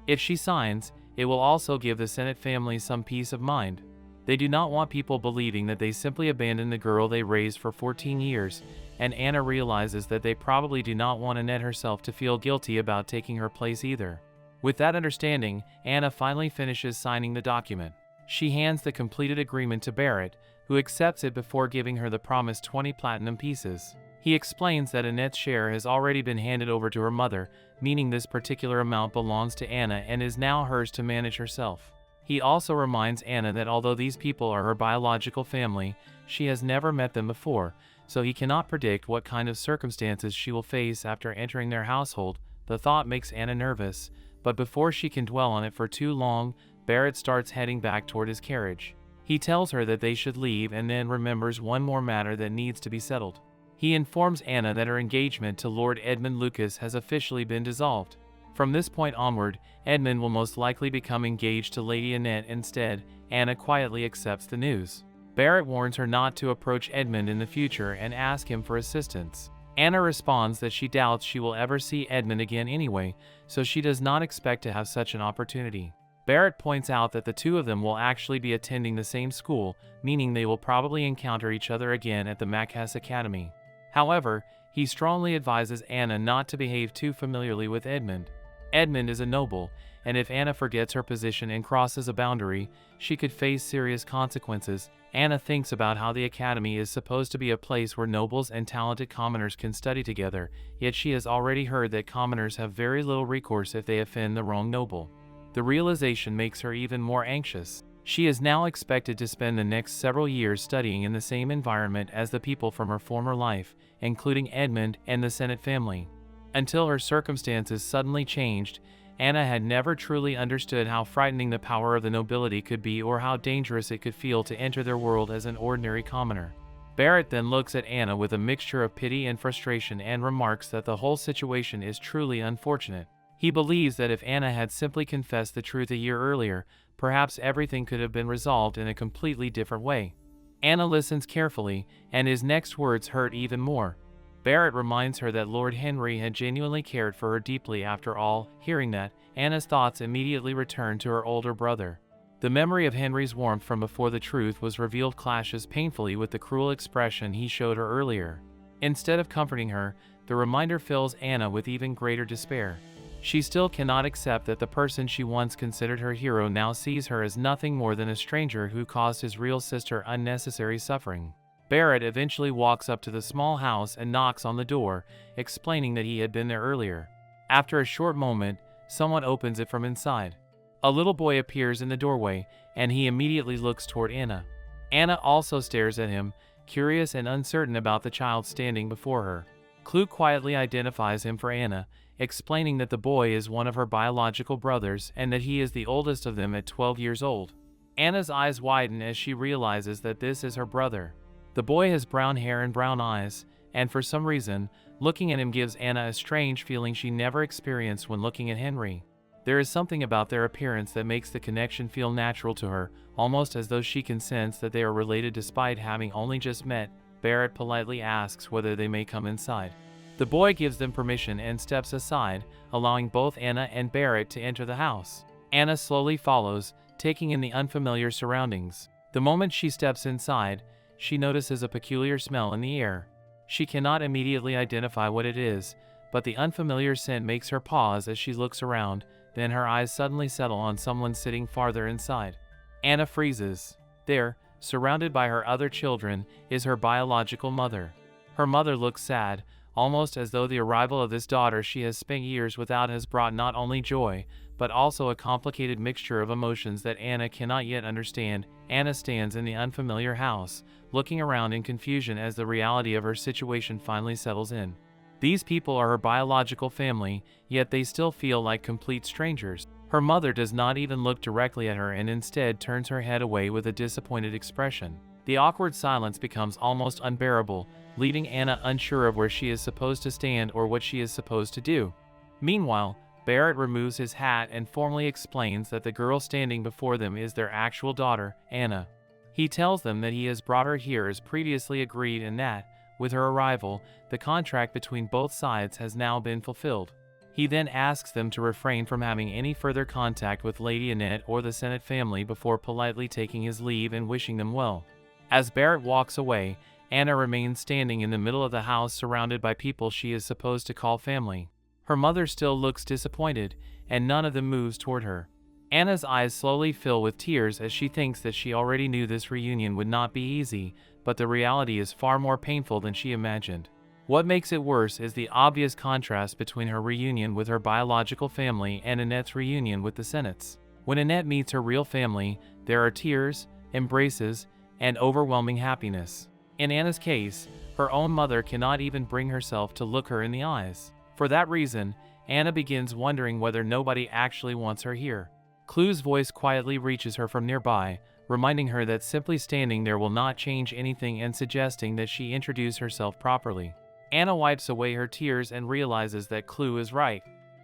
If she signs, it will also give the Sennett family some peace of mind. They do not want people believing that they simply abandoned the girl they raised for 14 years, and Anna realizes that they probably do not want Annette herself to feel guilty about taking her place either. With that understanding, Anna finally finishes signing the document. She hands the completed agreement to Barrett, who accepts it before giving her the promised 20 platinum pieces. He explains that Annette's share has already been handed over to her mother, meaning this particular amount belongs to Anna and is now hers to manage herself. He also reminds Anna that although these people are her biological family, she has never met them before, so he cannot predict what kind of circumstances she will face after entering their household. The thought makes Anna nervous, but before she can dwell on it for too long, Barrett starts heading back toward his carriage. He tells her that they should leave and then remembers one more matter that needs to be settled. He informs Anna that her engagement to Lord Edmund Lucas has officially been dissolved. From this point onward, Edmund will most likely become engaged to Lady Annette instead. Anna quietly accepts the news. Barrett warns her not to approach Edmund in the future and ask him for assistance. Anna responds that she doubts she will ever see Edmund again anyway, so she does not expect to have such an opportunity. Barrett points out that the two of them will actually be attending the same school, meaning they will probably encounter each other again at the Mage Academy. However, he strongly advises Anna not to behave too familiarly with Edmund. Edmund is a noble, and if Anna forgets her position and crosses a boundary, she could face serious consequences. Anna thinks about how the academy is supposed to be a place where nobles and talented commoners can study together, yet she has already heard that commoners have very little recourse if they offend the wrong noble. The realization makes her even more anxious. She is now expected to spend the next several years studying in the same environment as the people from her former life, including Edmund and the Sennett family. Until her circumstances suddenly changed, Anna had never truly understood how frightening the power of the nobility could be or how dangerous it could feel to enter their world as an ordinary commoner. Barrett then looks at Anna with a mixture of pity and frustration and remarks that the whole situation is truly unfortunate. He believes that if Anna had simply confessed the truth a year earlier, perhaps everything could have been resolved in a completely different way. Anna listens carefully, and his next words hurt even more. Barrett reminds her that Lord Henry had genuinely cared for her deeply after all. Hearing that, Anna's thoughts immediately return to her older brother. The memory of Henry's warmth from before the truth was revealed clashes painfully with the cruel expression he showed her earlier. Instead of comforting her, the reminder fills Anna with even greater despair. She still cannot accept that the person she once considered her hero now sees her as nothing more than a stranger who caused his real sister unnecessary suffering. Barrett eventually walks up to the small house and knocks on the door, explaining that he had been there earlier. After a short moment, someone opens it from inside. A little boy appears in the doorway, and he immediately looks toward Anna. Anna also stares at him, curious and uncertain about the child standing before her. Clue quietly identifies him for Anna, explaining that the boy is one of her biological brothers and that he is the oldest of them at 12 years old. Anna's eyes widen as she realizes that this is her brother. The boy has brown hair and brown eyes, and for some reason, looking at him gives Anna a strange feeling she never experienced when looking at Henry. There is something about their appearance that makes the connection feel natural to her, almost as though she can sense that they are related despite having only just met. Barrett politely asks whether they may come inside. The boy gives them permission and steps aside, allowing both Anna and Barrett to enter the house. Anna slowly follows, taking in the unfamiliar surroundings. The moment she steps inside, she notices a peculiar smell in the air. She cannot immediately identify what it is, but the unfamiliar scent makes her pause as she looks around, then her eyes suddenly settle on someone sitting farther inside. Anna freezes. There, surrounded by her other children, is her biological mother. Her mother looks sad, almost as though the arrival of this daughter she has spent years without has brought not only joy, but also a complicated mixture of emotions that Anna cannot yet understand. Anna stands in the unfamiliar house, looking around in confusion as the reality of her situation finally settles in. These people are her biological family, yet they still feel like complete strangers. Her mother does not even look directly at her and instead turns her head away with a disappointed expression. The awkward silence becomes almost unbearable, leaving Anna unsure of where she is supposed to stand or what she is supposed to do. Meanwhile, Barrett removes his hat and formally explains that the girl standing before them is their actual daughter, Anna. He tells them that he has brought her here as previously agreed and that, with her arrival, the contract between both sides has now been fulfilled. He then asks them to refrain from having any further contact with Lady Annette or the Sennett family before politely taking his leave and wishing them well. As Barrett walks away, Anna remains standing in the middle of the house surrounded by people she is supposed to call family. Her mother still looks disappointed, and none of them moves toward her. Anna's eyes slowly fill with tears as she thinks that she already knew this reunion would not be easy, but the reality is far more painful than she imagined. What makes it worse is the obvious contrast between her reunion with her biological family and Annette's reunion with the Sennetts. When Annette meets her real family, there are tears, embraces, and overwhelming happiness. In Anna's case, her own mother cannot even bring herself to look her in the eyes. For that reason, Anna begins wondering whether nobody actually wants her here. Clue's voice quietly reaches her from nearby, reminding her that simply standing there will not change anything and suggesting that she introduce herself properly. Anna wipes away her tears and realizes that Clue is right.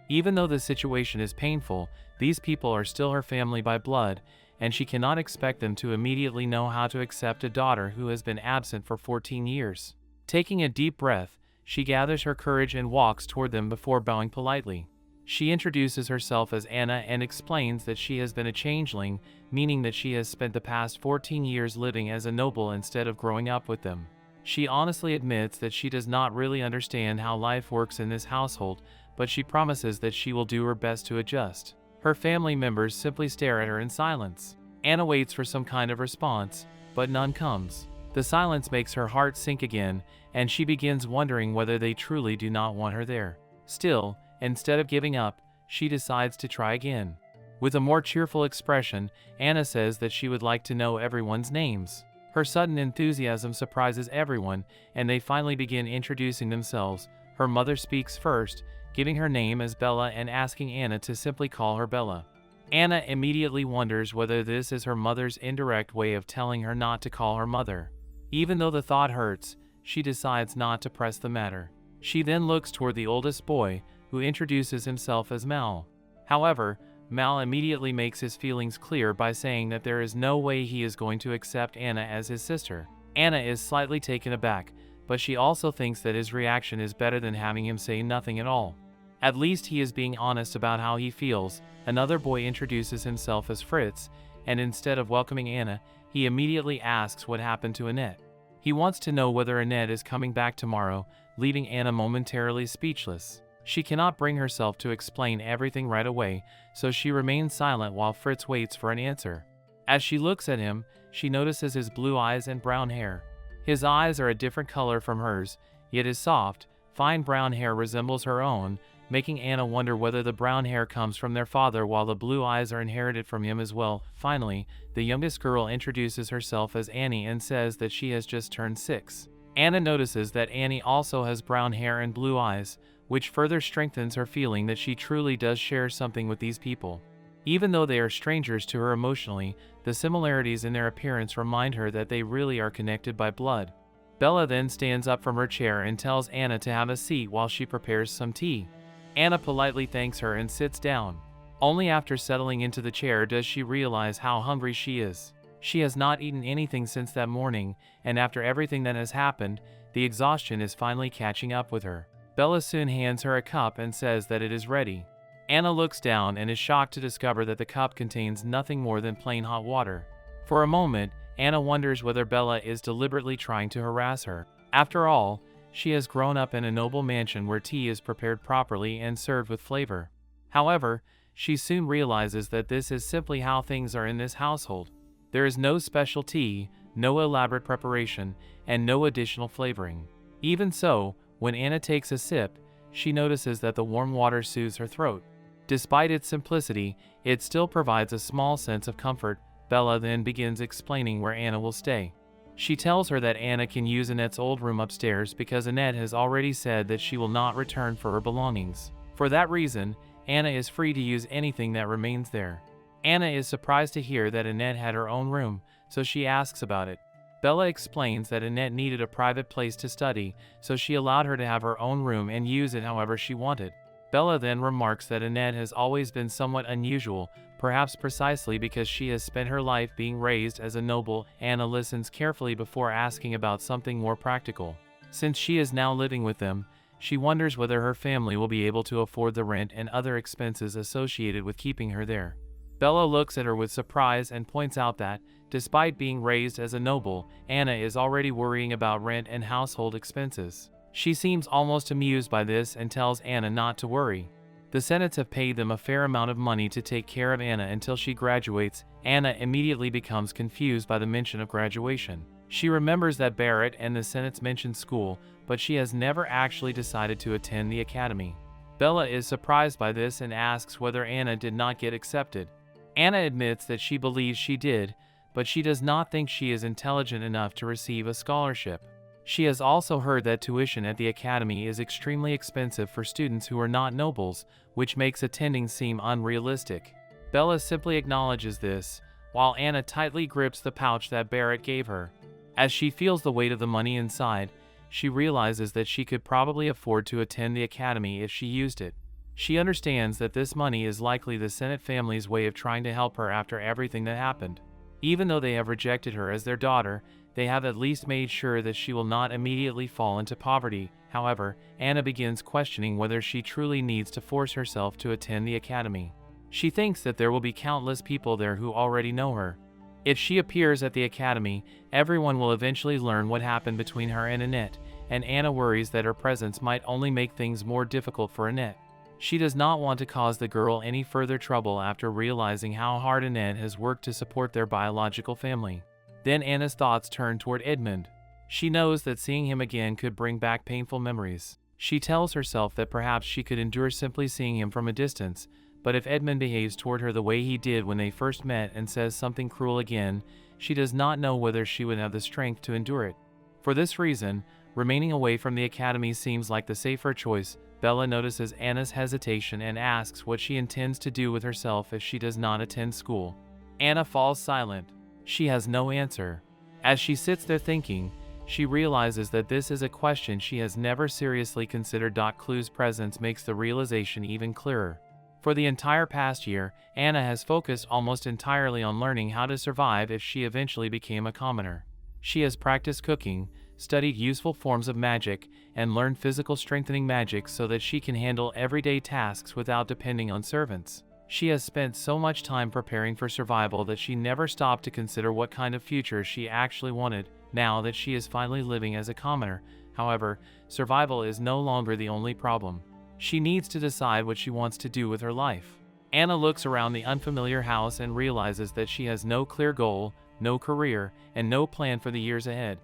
Even though the situation is painful, these people are still her family by blood, and she cannot expect them to immediately know how to accept a daughter who has been absent for 14 years. Taking a deep breath, she gathers her courage and walks toward them before bowing politely. She introduces herself as Anna and explains that she has been a changeling, meaning that she has spent the past 14 years living as a noble instead of growing up with them. She honestly admits that she does not really understand how life works in this household, but she promises that she will do her best to adjust. Her family members simply stare at her in silence. Anna waits for some kind of response, but none comes. The silence makes her heart sink again, and she begins wondering whether they truly do not want her there. Still, instead of giving up, she decides to try again. With a more cheerful expression, Anna says that she would like to know everyone's names. Her sudden enthusiasm surprises everyone, and they finally begin introducing themselves. Her mother speaks first, giving her name as Bella and asking Anna to simply call her Bella. Anna immediately wonders whether this is her mother's indirect way of telling her not to call her mother. Even though the thought hurts, she decides not to press the matter. She then looks toward the oldest boy, who introduces himself as Mal. However, Mal immediately makes his feelings clear by saying that there is no way he is going to accept Anna as his sister. Anna is slightly taken aback, but she also thinks that his reaction is better than having him say nothing at all. At least he is being honest about how he feels. Another boy introduces himself as Fritz, and instead of welcoming Anna, he immediately asks what happened to Annette. He wants to know whether Annette is coming back tomorrow, leaving Anna momentarily speechless. She cannot bring herself to explain everything right away, so she remains silent while Fritz waits for an answer. As she looks at him, she notices his blue eyes and brown hair. His eyes are a different color from hers, yet his soft, fine brown hair resembles her own, making Anna wonder whether the brown hair comes from their father while the blue eyes are inherited from him as well. Finally, the youngest girl introduces herself as Annie and says that she has just turned 6. Anna notices that Annie also has brown hair and blue eyes, which further strengthens her feeling that she truly does share something with these people. Even though they are strangers to her emotionally, the similarities in their appearance remind her that they really are connected by blood. Bella then stands up from her chair and tells Anna to have a seat while she prepares some tea. Anna politely thanks her and sits down. Only after settling into the chair does she realize how hungry she is. She has not eaten anything since that morning, and after everything that has happened, the exhaustion is finally catching up with her. Bella soon hands her a cup and says that it is ready. Anna looks down and is shocked to discover that the cup contains nothing more than plain hot water. For a moment, Anna wonders whether Bella is deliberately trying to harass her. After all, she has grown up in a noble mansion where tea is prepared properly and served with flavor. However, she soon realizes that this is simply how things are in this household. There is no special tea, no elaborate preparation, and no additional flavoring. Even so, when Anna takes a sip, she notices that the warm water soothes her throat. Despite its simplicity, it still provides a small sense of comfort. Bella then begins explaining where Anna will stay. She tells her that Anna can use Annette's old room upstairs because Annette has already said that she will not return for her belongings. For that reason, Anna is free to use anything that remains there. Anna is surprised to hear that Annette had her own room, so she asks about it. Bella explains that Annette needed a private place to study, so she allowed her to have her own room and use it however she wanted. Bella then remarks that Annette has always been somewhat unusual, perhaps precisely because she has spent her life being raised as a noble. Anna listens carefully before asking about something more practical. Since she is now living with them, she wonders whether her family will be able to afford the rent and other expenses associated with keeping her there. Bella looks at her with surprise and points out that, despite being raised as a noble, Anna is already worrying about rent and household expenses. She seems almost amused by this and tells Anna not to worry. The Senates have paid them a fair amount of money to take care of Anna until she graduates. Anna immediately becomes confused by the mention of graduation. She remembers that Barrett and the Senates mentioned school, but she has never actually decided to attend the academy. Bella is surprised by this and asks whether Anna did not get accepted. Anna admits that she believes she did, but she does not think she is intelligent enough to receive a scholarship. She has also heard that tuition at the academy is extremely expensive for students who are not nobles, which makes attending seem unrealistic. Bella simply acknowledges this, while Anna tightly grips the pouch that Barrett gave her. As she feels the weight of the money inside, she realizes that she could probably afford to attend the academy if she used it. She understands that this money is likely the Senate family's way of trying to help her after everything that happened. Even though they have rejected her as their daughter, they have at least made sure that she will not immediately fall into poverty. However, Anna begins questioning whether she truly needs to force herself to attend the academy. She thinks that there will be countless people there who already know her. If she appears at the academy, everyone will eventually learn what happened between her and Annette, and Anna worries that her presence might only make things more difficult for Annette. She does not want to cause the girl any further trouble after realizing how hard Annette has worked to support their biological family. Then Anna's thoughts turn toward Edmund. She knows that seeing him again could bring back painful memories. She tells herself that perhaps she could endure simply seeing him from a distance, but if Edmund behaves toward her the way he did when they first met and says something cruel again, she does not know whether she would have the strength to endure it. For this reason, remaining away from the academy seems like the safer choice. Bella notices Anna's hesitation and asks what she intends to do with herself if she does not attend school. Anna falls silent. She has no answer. As she sits there thinking, she realizes that this is a question she has never seriously considered. Clue's presence makes the realization even clearer. For the entire past year, Anna has focused almost entirely on learning how to survive if she eventually became a commoner. She has practiced cooking, studied useful forms of magic, and learned physical strengthening magic so that she can handle everyday tasks without depending on servants. She has spent so much time preparing for survival that she never stopped to consider what kind of future she actually wanted. Now that she is finally living as a commoner, however, survival is no longer the only problem. She needs to decide what she wants to do with her life. Anna looks around the unfamiliar house and realizes that she has no clear goal, no career, and no plan for the years ahead.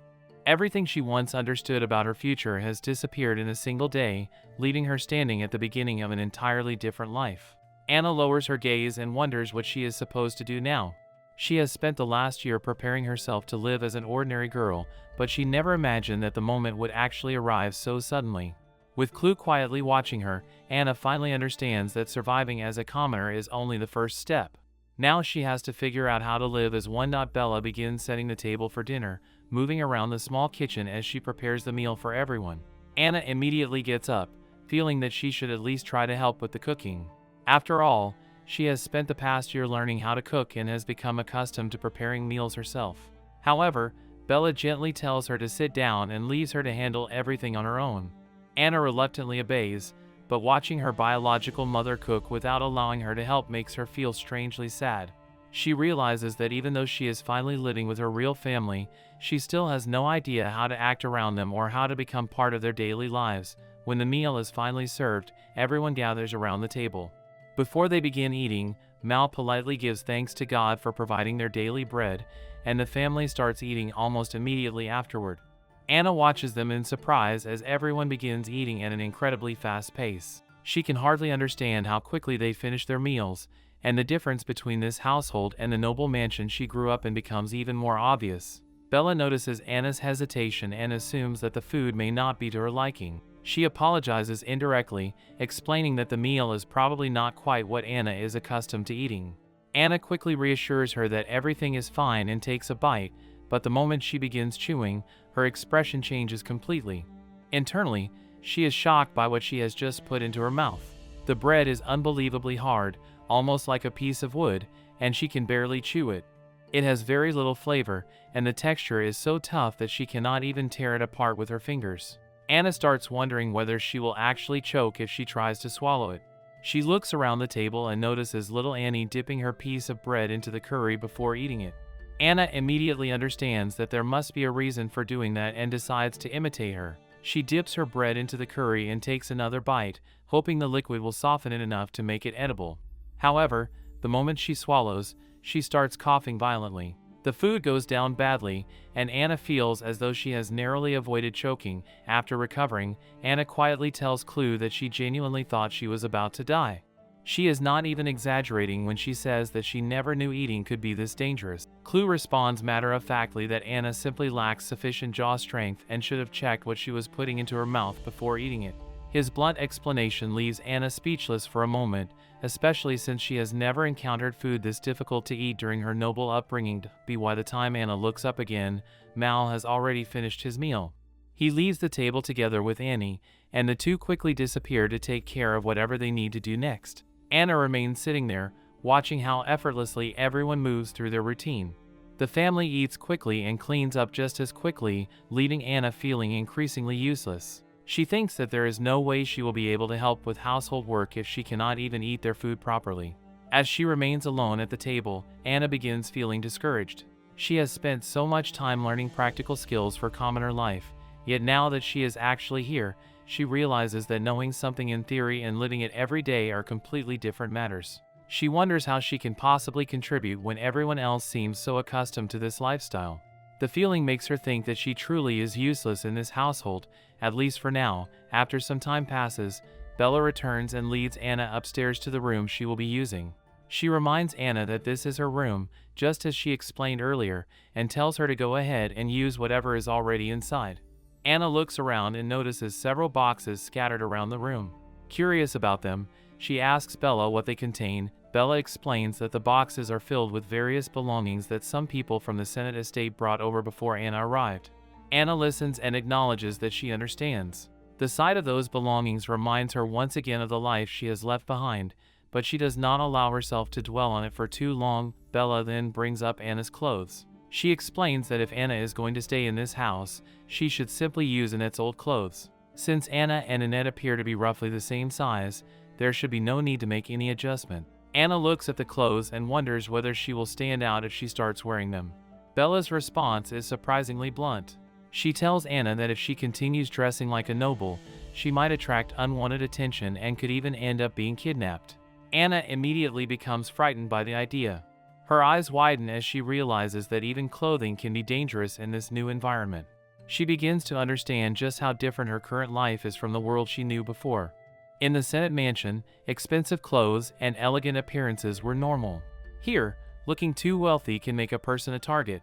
Everything she once understood about her future has disappeared in a single day, leaving her standing at the beginning of an entirely different life. Anna lowers her gaze and wonders what she is supposed to do now. She has spent the last year preparing herself to live as an ordinary girl, but she never imagined that the moment would actually arrive so suddenly. With Clue quietly watching her, Anna finally understands that surviving as a commoner is only the first step. Now she has to figure out how to live as one. Bella begins setting the table for dinner, moving around the small kitchen as she prepares the meal for everyone. Anna immediately gets up, feeling that she should at least try to help with the cooking. After all, she has spent the past year learning how to cook and has become accustomed to preparing meals herself. However, Bella gently tells her to sit down and leaves her to handle everything on her own. Anna reluctantly obeys, but watching her biological mother cook without allowing her to help makes her feel strangely sad. She realizes that even though she is finally living with her real family, she still has no idea how to act around them or how to become part of their daily lives. When the meal is finally served, everyone gathers around the table. Before they begin eating, Mal politely gives thanks to God for providing their daily bread, and the family starts eating almost immediately afterward. Anna watches them in surprise as everyone begins eating at an incredibly fast pace. She can hardly understand how quickly they finish their meals, and the difference between this household and the noble mansion she grew up in becomes even more obvious. Bella notices Anna's hesitation and assumes that the food may not be to her liking. She apologizes indirectly, explaining that the meal is probably not quite what Anna is accustomed to eating. Anna quickly reassures her that everything is fine and takes a bite, but the moment she begins chewing, her expression changes completely. Internally, she is shocked by what she has just put into her mouth. The bread is unbelievably hard, almost like a piece of wood, and she can barely chew it. It has very little flavor, and the texture is so tough that she cannot even tear it apart with her fingers. Anna starts wondering whether she will actually choke if she tries to swallow it. She looks around the table and notices little Annie dipping her piece of bread into the curry before eating it. Anna immediately understands that there must be a reason for doing that and decides to imitate her. She dips her bread into the curry and takes another bite, hoping the liquid will soften it enough to make it edible. However, the moment she swallows, she starts coughing violently. The food goes down badly, and Anna feels as though she has narrowly avoided choking. After recovering, Anna quietly tells Clue that she genuinely thought she was about to die. She is not even exaggerating when she says that she never knew eating could be this dangerous. Clue responds matter-of-factly that Anna simply lacks sufficient jaw strength and should have checked what she was putting into her mouth before eating it. His blunt explanation leaves Anna speechless for a moment, especially since she has never encountered food this difficult to eat during her noble upbringing. By the time Anna looks up again, Mal has already finished his meal. He leaves the table together with Annie, and the two quickly disappear to take care of whatever they need to do next. Anna remains sitting there, watching how effortlessly everyone moves through their routine. The family eats quickly and cleans up just as quickly, leaving Anna feeling increasingly useless. She thinks that there is no way she will be able to help with household work if she cannot even eat their food properly. As she remains alone at the table, Anna begins feeling discouraged. She has spent so much time learning practical skills for commoner life, yet now that she is actually here, she realizes that knowing something in theory and living it every day are completely different matters. She wonders how she can possibly contribute when everyone else seems so accustomed to this lifestyle. The feeling makes her think that she truly is useless in this household, at least for now. After some time passes, Bella returns and leads Anna upstairs to the room she will be using. She reminds Anna that this is her room, just as she explained earlier, and tells her to go ahead and use whatever is already inside. Anna looks around and notices several boxes scattered around the room. Curious about them, she asks Bella what they contain. Bella explains that the boxes are filled with various belongings that some people from the Senate estate brought over before Anna arrived. Anna listens and acknowledges that she understands. The sight of those belongings reminds her once again of the life she has left behind, but she does not allow herself to dwell on it for too long. Bella then brings up Anna's clothes. She explains that if Anna is going to stay in this house, she should simply use Annette's old clothes. Since Anna and Annette appear to be roughly the same size, there should be no need to make any adjustment. Anna looks at the clothes and wonders whether she will stand out if she starts wearing them. Bella's response is surprisingly blunt. She tells Anna that if she continues dressing like a noble, she might attract unwanted attention and could even end up being kidnapped. Anna immediately becomes frightened by the idea. Her eyes widen as she realizes that even clothing can be dangerous in this new environment. She begins to understand just how different her current life is from the world she knew before. In the Senate mansion, expensive clothes and elegant appearances were normal. Here, looking too wealthy can make a person a target.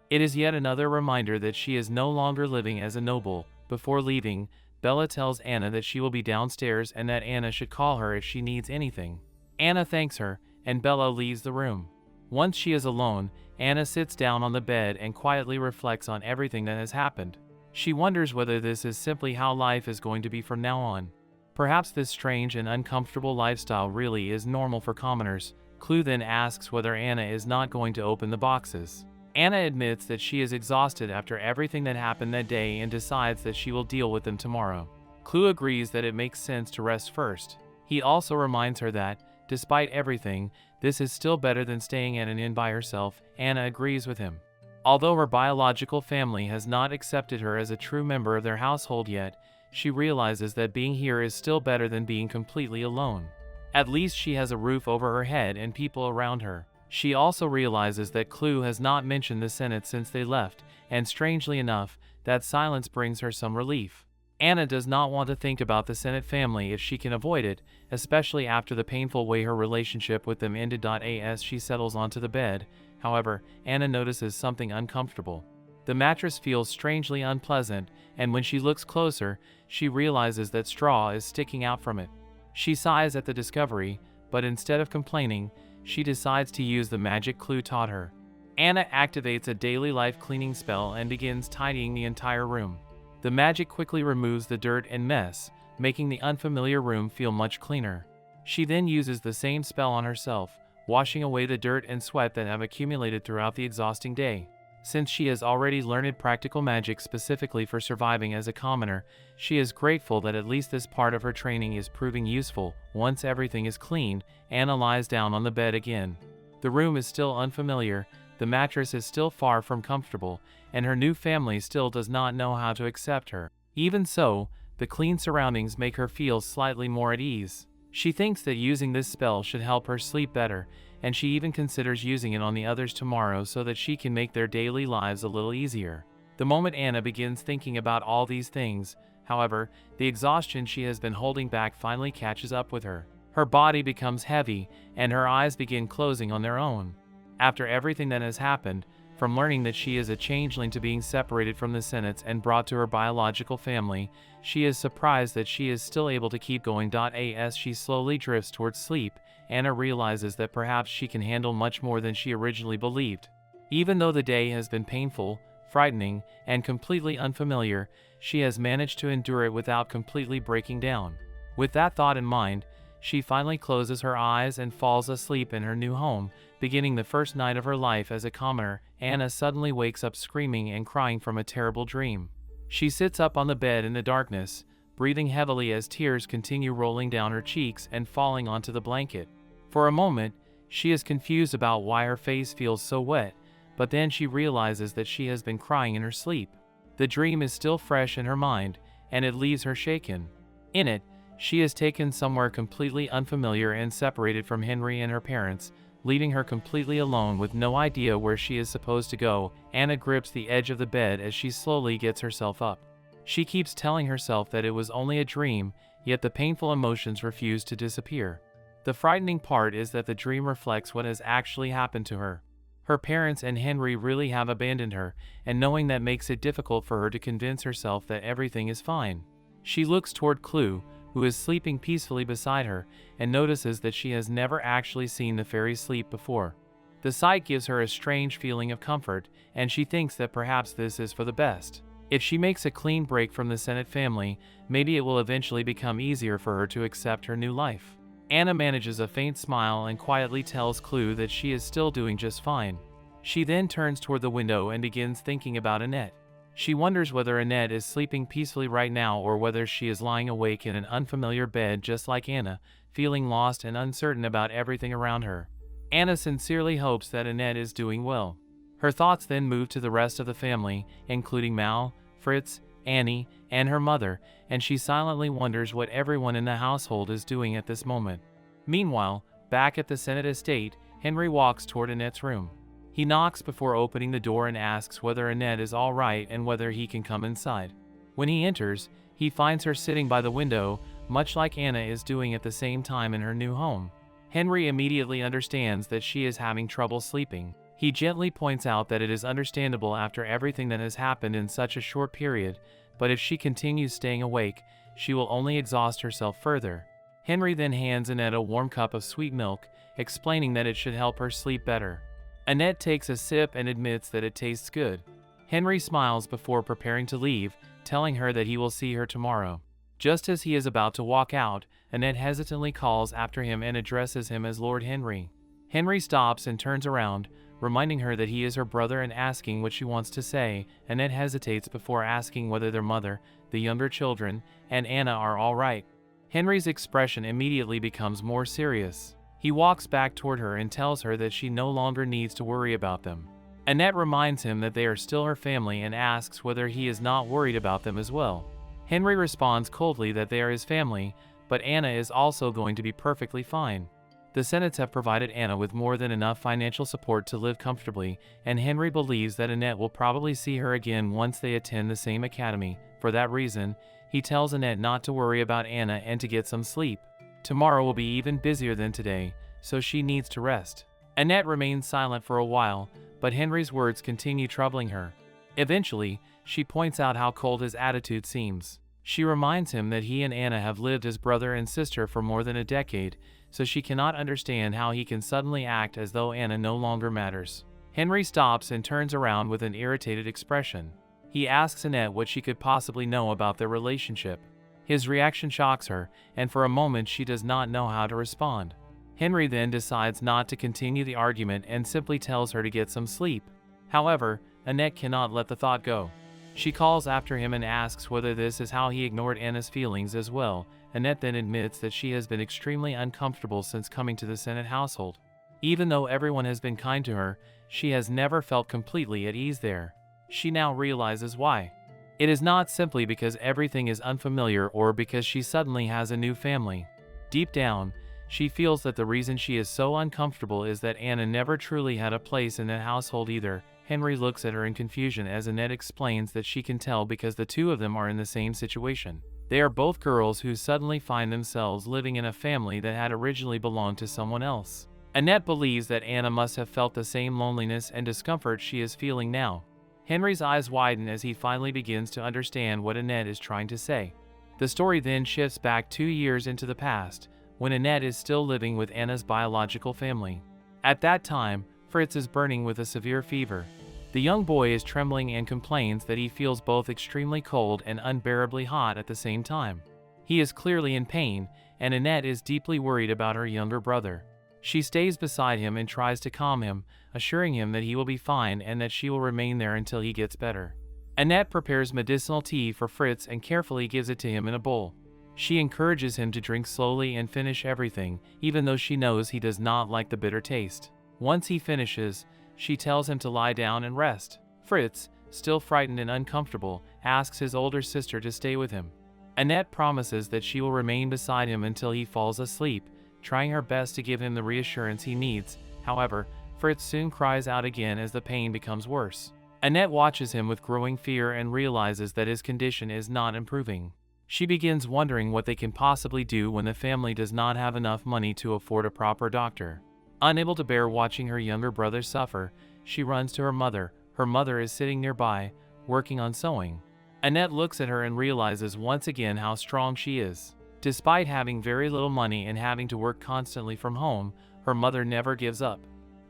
It is yet another reminder that she is no longer living as a noble. Before leaving, Bella tells Anna that she will be downstairs and that Anna should call her if she needs anything. Anna thanks her, and Bella leaves the room. Once she is alone, Anna sits down on the bed and quietly reflects on everything that has happened. She wonders whether this is simply how life is going to be from now on. Perhaps this strange and uncomfortable lifestyle really is normal for commoners. Clue then asks whether Anna is not going to open the boxes. Anna admits that she is exhausted after everything that happened that day and decides that she will deal with them tomorrow. Clue agrees that it makes sense to rest first. He also reminds her that, despite everything, this is still better than staying at an inn by herself. Anna agrees with him. Although her biological family has not accepted her as a true member of their household yet, she realizes that being here is still better than being completely alone. At least she has a roof over her head and people around her. She also realizes that Clue has not mentioned the Senate since they left, and strangely enough, that silence brings her some relief. Anna does not want to think about the Senate family if she can avoid it, especially after the painful way her relationship with them ended. As she settles onto the bed, however, Anna notices something uncomfortable. The mattress feels strangely unpleasant, and when she looks closer, she realizes that straw is sticking out from it. She sighs at the discovery, but instead of complaining, she decides to use the magic Clue taught her. Anna activates a daily life cleaning spell and begins tidying the entire room. The magic quickly removes the dirt and mess, making the unfamiliar room feel much cleaner. She then uses the same spell on herself, washing away the dirt and sweat that have accumulated throughout the exhausting day. Since she has already learned practical magic specifically for surviving as a commoner, she is grateful that at least this part of her training is proving useful. Once everything is cleaned, Anna lies down on the bed again. The room is still unfamiliar, the mattress is still far from comfortable, and her new family still does not know how to accept her. Even so, the clean surroundings make her feel slightly more at ease. She thinks that using this spell should help her sleep better, and she even considers using it on the others tomorrow so that she can make their daily lives a little easier. The moment Anna begins thinking about all these things, however, the exhaustion she has been holding back finally catches up with her. Her body becomes heavy, and her eyes begin closing on their own. After everything that has happened, from learning that she is a changeling to being separated from the Senates and brought to her biological family, she is surprised that she is still able to keep going. As she slowly drifts towards sleep, Anna realizes that perhaps she can handle much more than she originally believed. Even though the day has been painful, frightening, and completely unfamiliar, she has managed to endure it without completely breaking down. With that thought in mind, she finally closes her eyes and falls asleep in her new home, beginning the first night of her life as a commoner. Anna suddenly wakes up screaming and crying from a terrible dream. She sits up on the bed in the darkness, breathing heavily as tears continue rolling down her cheeks and falling onto the blanket. For a moment, she is confused about why her face feels so wet, but then she realizes that she has been crying in her sleep. The dream is still fresh in her mind, and it leaves her shaken. In it, she is taken somewhere completely unfamiliar and separated from Henry and her parents, leaving her completely alone with no idea where she is supposed to go. Anna grips the edge of the bed as she slowly gets herself up. She keeps telling herself that it was only a dream, yet the painful emotions refuse to disappear. The frightening part is that the dream reflects what has actually happened to her. Her parents and Henry really have abandoned her, and knowing that makes it difficult for her to convince herself that everything is fine. She looks toward Clue, who is sleeping peacefully beside her, and notices that she has never actually seen the fairy sleep before. The sight gives her a strange feeling of comfort, and she thinks that perhaps this is for the best. If she makes a clean break from the Senate family, maybe it will eventually become easier for her to accept her new life. Anna manages a faint smile and quietly tells Clue that she is still doing just fine. She then turns toward the window and begins thinking about Annette. She wonders whether Annette is sleeping peacefully right now or whether she is lying awake in an unfamiliar bed just like Anna, feeling lost and uncertain about everything around her. Anna sincerely hopes that Annette is doing well. Her thoughts then move to the rest of the family, including Mal, Fritz, Annie, and her mother, and she silently wonders what everyone in the household is doing at this moment. Meanwhile, back at the Senate estate, Henry walks toward Annette's room. He knocks before opening the door and asks whether Annette is all right and whether he can come inside. When he enters, he finds her sitting by the window, much like Anna is doing at the same time in her new home. Henry immediately understands that she is having trouble sleeping. He gently points out that it is understandable after everything that has happened in such a short period, but if she continues staying awake, she will only exhaust herself further. Henry then hands Annette a warm cup of sweet milk, explaining that it should help her sleep better. Annette takes a sip and admits that it tastes good. Henry smiles before preparing to leave, telling her that he will see her tomorrow. Just as he is about to walk out, Annette hesitantly calls after him and addresses him as Lord Henry. Henry stops and turns around, reminding her that he is her brother and asking what she wants to say. Annette hesitates before asking whether their mother, the younger children, and Anna are all right. Henry's expression immediately becomes more serious. He walks back toward her and tells her that she no longer needs to worry about them. Annette reminds him that they are still her family and asks whether he is not worried about them as well. Henry responds coldly that they are his family, but Anna is also going to be perfectly fine. The Senates have provided Anna with more than enough financial support to live comfortably, and Henry believes that Annette will probably see her again once they attend the same academy. For that reason, he tells Annette not to worry about Anna and to get some sleep. Tomorrow will be even busier than today, so she needs to rest. Annette remains silent for a while, but Henry's words continue troubling her. Eventually, she points out how cold his attitude seems. She reminds him that he and Anna have lived as brother and sister for more than a decade, so she cannot understand how he can suddenly act as though Anna no longer matters. Henry stops and turns around with an irritated expression. He asks Annette what she could possibly know about their relationship. His reaction shocks her, and for a moment she does not know how to respond. Henry then decides not to continue the argument and simply tells her to get some sleep. However, Annette cannot let the thought go. She calls after him and asks whether this is how he ignored Anna's feelings as well. Annette then admits that she has been extremely uncomfortable since coming to the Senate household. Even though everyone has been kind to her, she has never felt completely at ease there. She now realizes why. It is not simply because everything is unfamiliar or because she suddenly has a new family. Deep down, she feels that the reason she is so uncomfortable is that Anna never truly had a place in that household either. Henry looks at her in confusion as Annette explains that she can tell because the two of them are in the same situation. They are both girls who suddenly find themselves living in a family that had originally belonged to someone else. Annette believes that Anna must have felt the same loneliness and discomfort she is feeling now. Henry's eyes widen as he finally begins to understand what Annette is trying to say. The story then shifts back 2 years into the past, when Annette is still living with Anna's biological family. At that time, Fritz is burning with a severe fever. The young boy is trembling and complains that he feels both extremely cold and unbearably hot at the same time. He is clearly in pain, and Annette is deeply worried about her younger brother. She stays beside him and tries to calm him, assuring him that he will be fine and that she will remain there until he gets better. Annette prepares medicinal tea for Fritz and carefully gives it to him in a bowl. She encourages him to drink slowly and finish everything, even though she knows he does not like the bitter taste. Once he finishes, she tells him to lie down and rest. Fritz, still frightened and uncomfortable, asks his older sister to stay with him. Annette promises that she will remain beside him until he falls asleep, trying her best to give him the reassurance he needs. However, Fritz soon cries out again as the pain becomes worse. Annette watches him with growing fear and realizes that his condition is not improving. She begins wondering what they can possibly do when the family does not have enough money to afford a proper doctor. Unable to bear watching her younger brother suffer, she runs to her mother. Her mother is sitting nearby, working on sewing. Annette looks at her and realizes once again how strong she is. Despite having very little money and having to work constantly from home, her mother never gives up.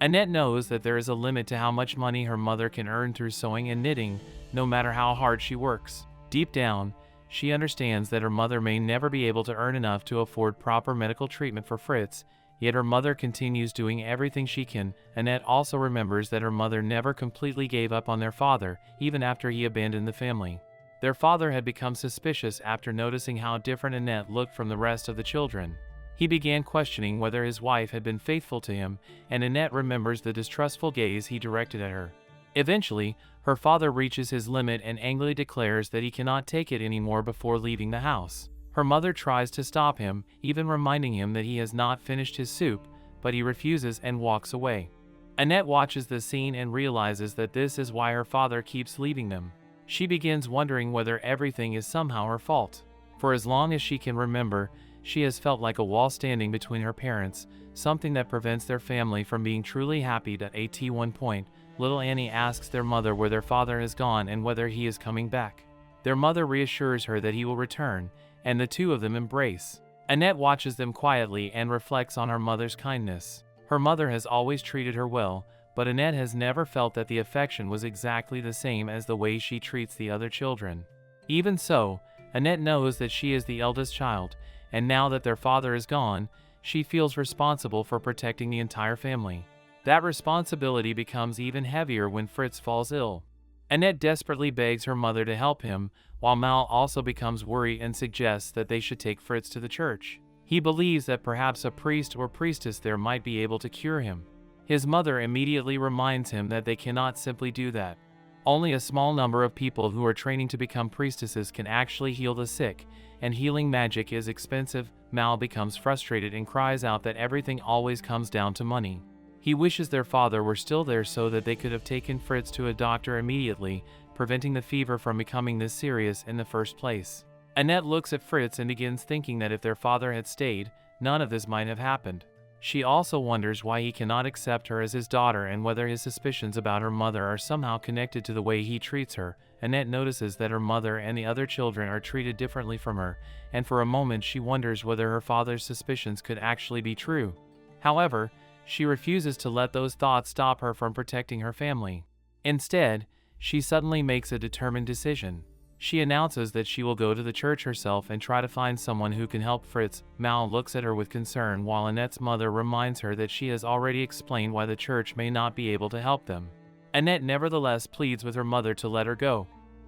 Annette knows that there is a limit to how much money her mother can earn through sewing and knitting, no matter how hard she works. Deep down, She understands that her mother may never be able to earn enough to afford proper medical treatment for Fritz, yet her mother continues doing everything she can. Annette also remembers that her mother never completely gave up on their father, even after he abandoned the family. Their father had become suspicious after noticing how different Annette looked from the rest of the children. He began questioning whether his wife had been faithful to him, and Annette remembers the distrustful gaze he directed at her. Eventually, her father reaches his limit and angrily declares that he cannot take it anymore before leaving the house. Her mother tries to stop him, even reminding him that he has not finished his soup, but he refuses and walks away. Annette watches the scene and realizes that this is why her father keeps leaving them. She begins wondering whether everything is somehow her fault. For as long as she can remember, she has felt like a wall standing between her parents, something that prevents their family from being truly happy. At one point, little Annie asks their mother where their father has gone and whether he is coming back. Their mother reassures her that he will return, and the two of them embrace. Annette watches them quietly and reflects on her mother's kindness. Her mother has always treated her well, but Annette has never felt that the affection was exactly the same as the way she treats the other children. Even so, Annette knows that she is the eldest child, and now that their father is gone, she feels responsible for protecting the entire family. That responsibility becomes even heavier when Fritz falls ill. Annette desperately begs her mother to help him, while Mal also becomes worried and suggests that they should take Fritz to the church. He believes that perhaps a priest or priestess there might be able to cure him. His mother immediately reminds him that they cannot simply do that. Only a small number of people who are training to become priestesses can actually heal the sick, and healing magic is expensive. Mal becomes frustrated and cries out that everything always comes down to money. He wishes their father were still there so that they could have taken Fritz to a doctor immediately, preventing the fever from becoming this serious in the first place. Annette looks at Fritz and begins thinking that if their father had stayed, none of this might have happened. She also wonders why he cannot accept her as his daughter and whether his suspicions about her mother are somehow connected to the way he treats her. Annette notices that her mother and the other children are treated differently from her, and for a moment she wonders whether her father's suspicions could actually be true. However, she refuses to let those thoughts stop her from protecting her family. Instead, she suddenly makes a determined decision. She announces that she will go to the church herself and try to find someone who can help Fritz. Mal looks at her with concern while Annette's mother reminds her that she has already explained why the church may not be able to help them. Annette nevertheless pleads with her mother to let her go.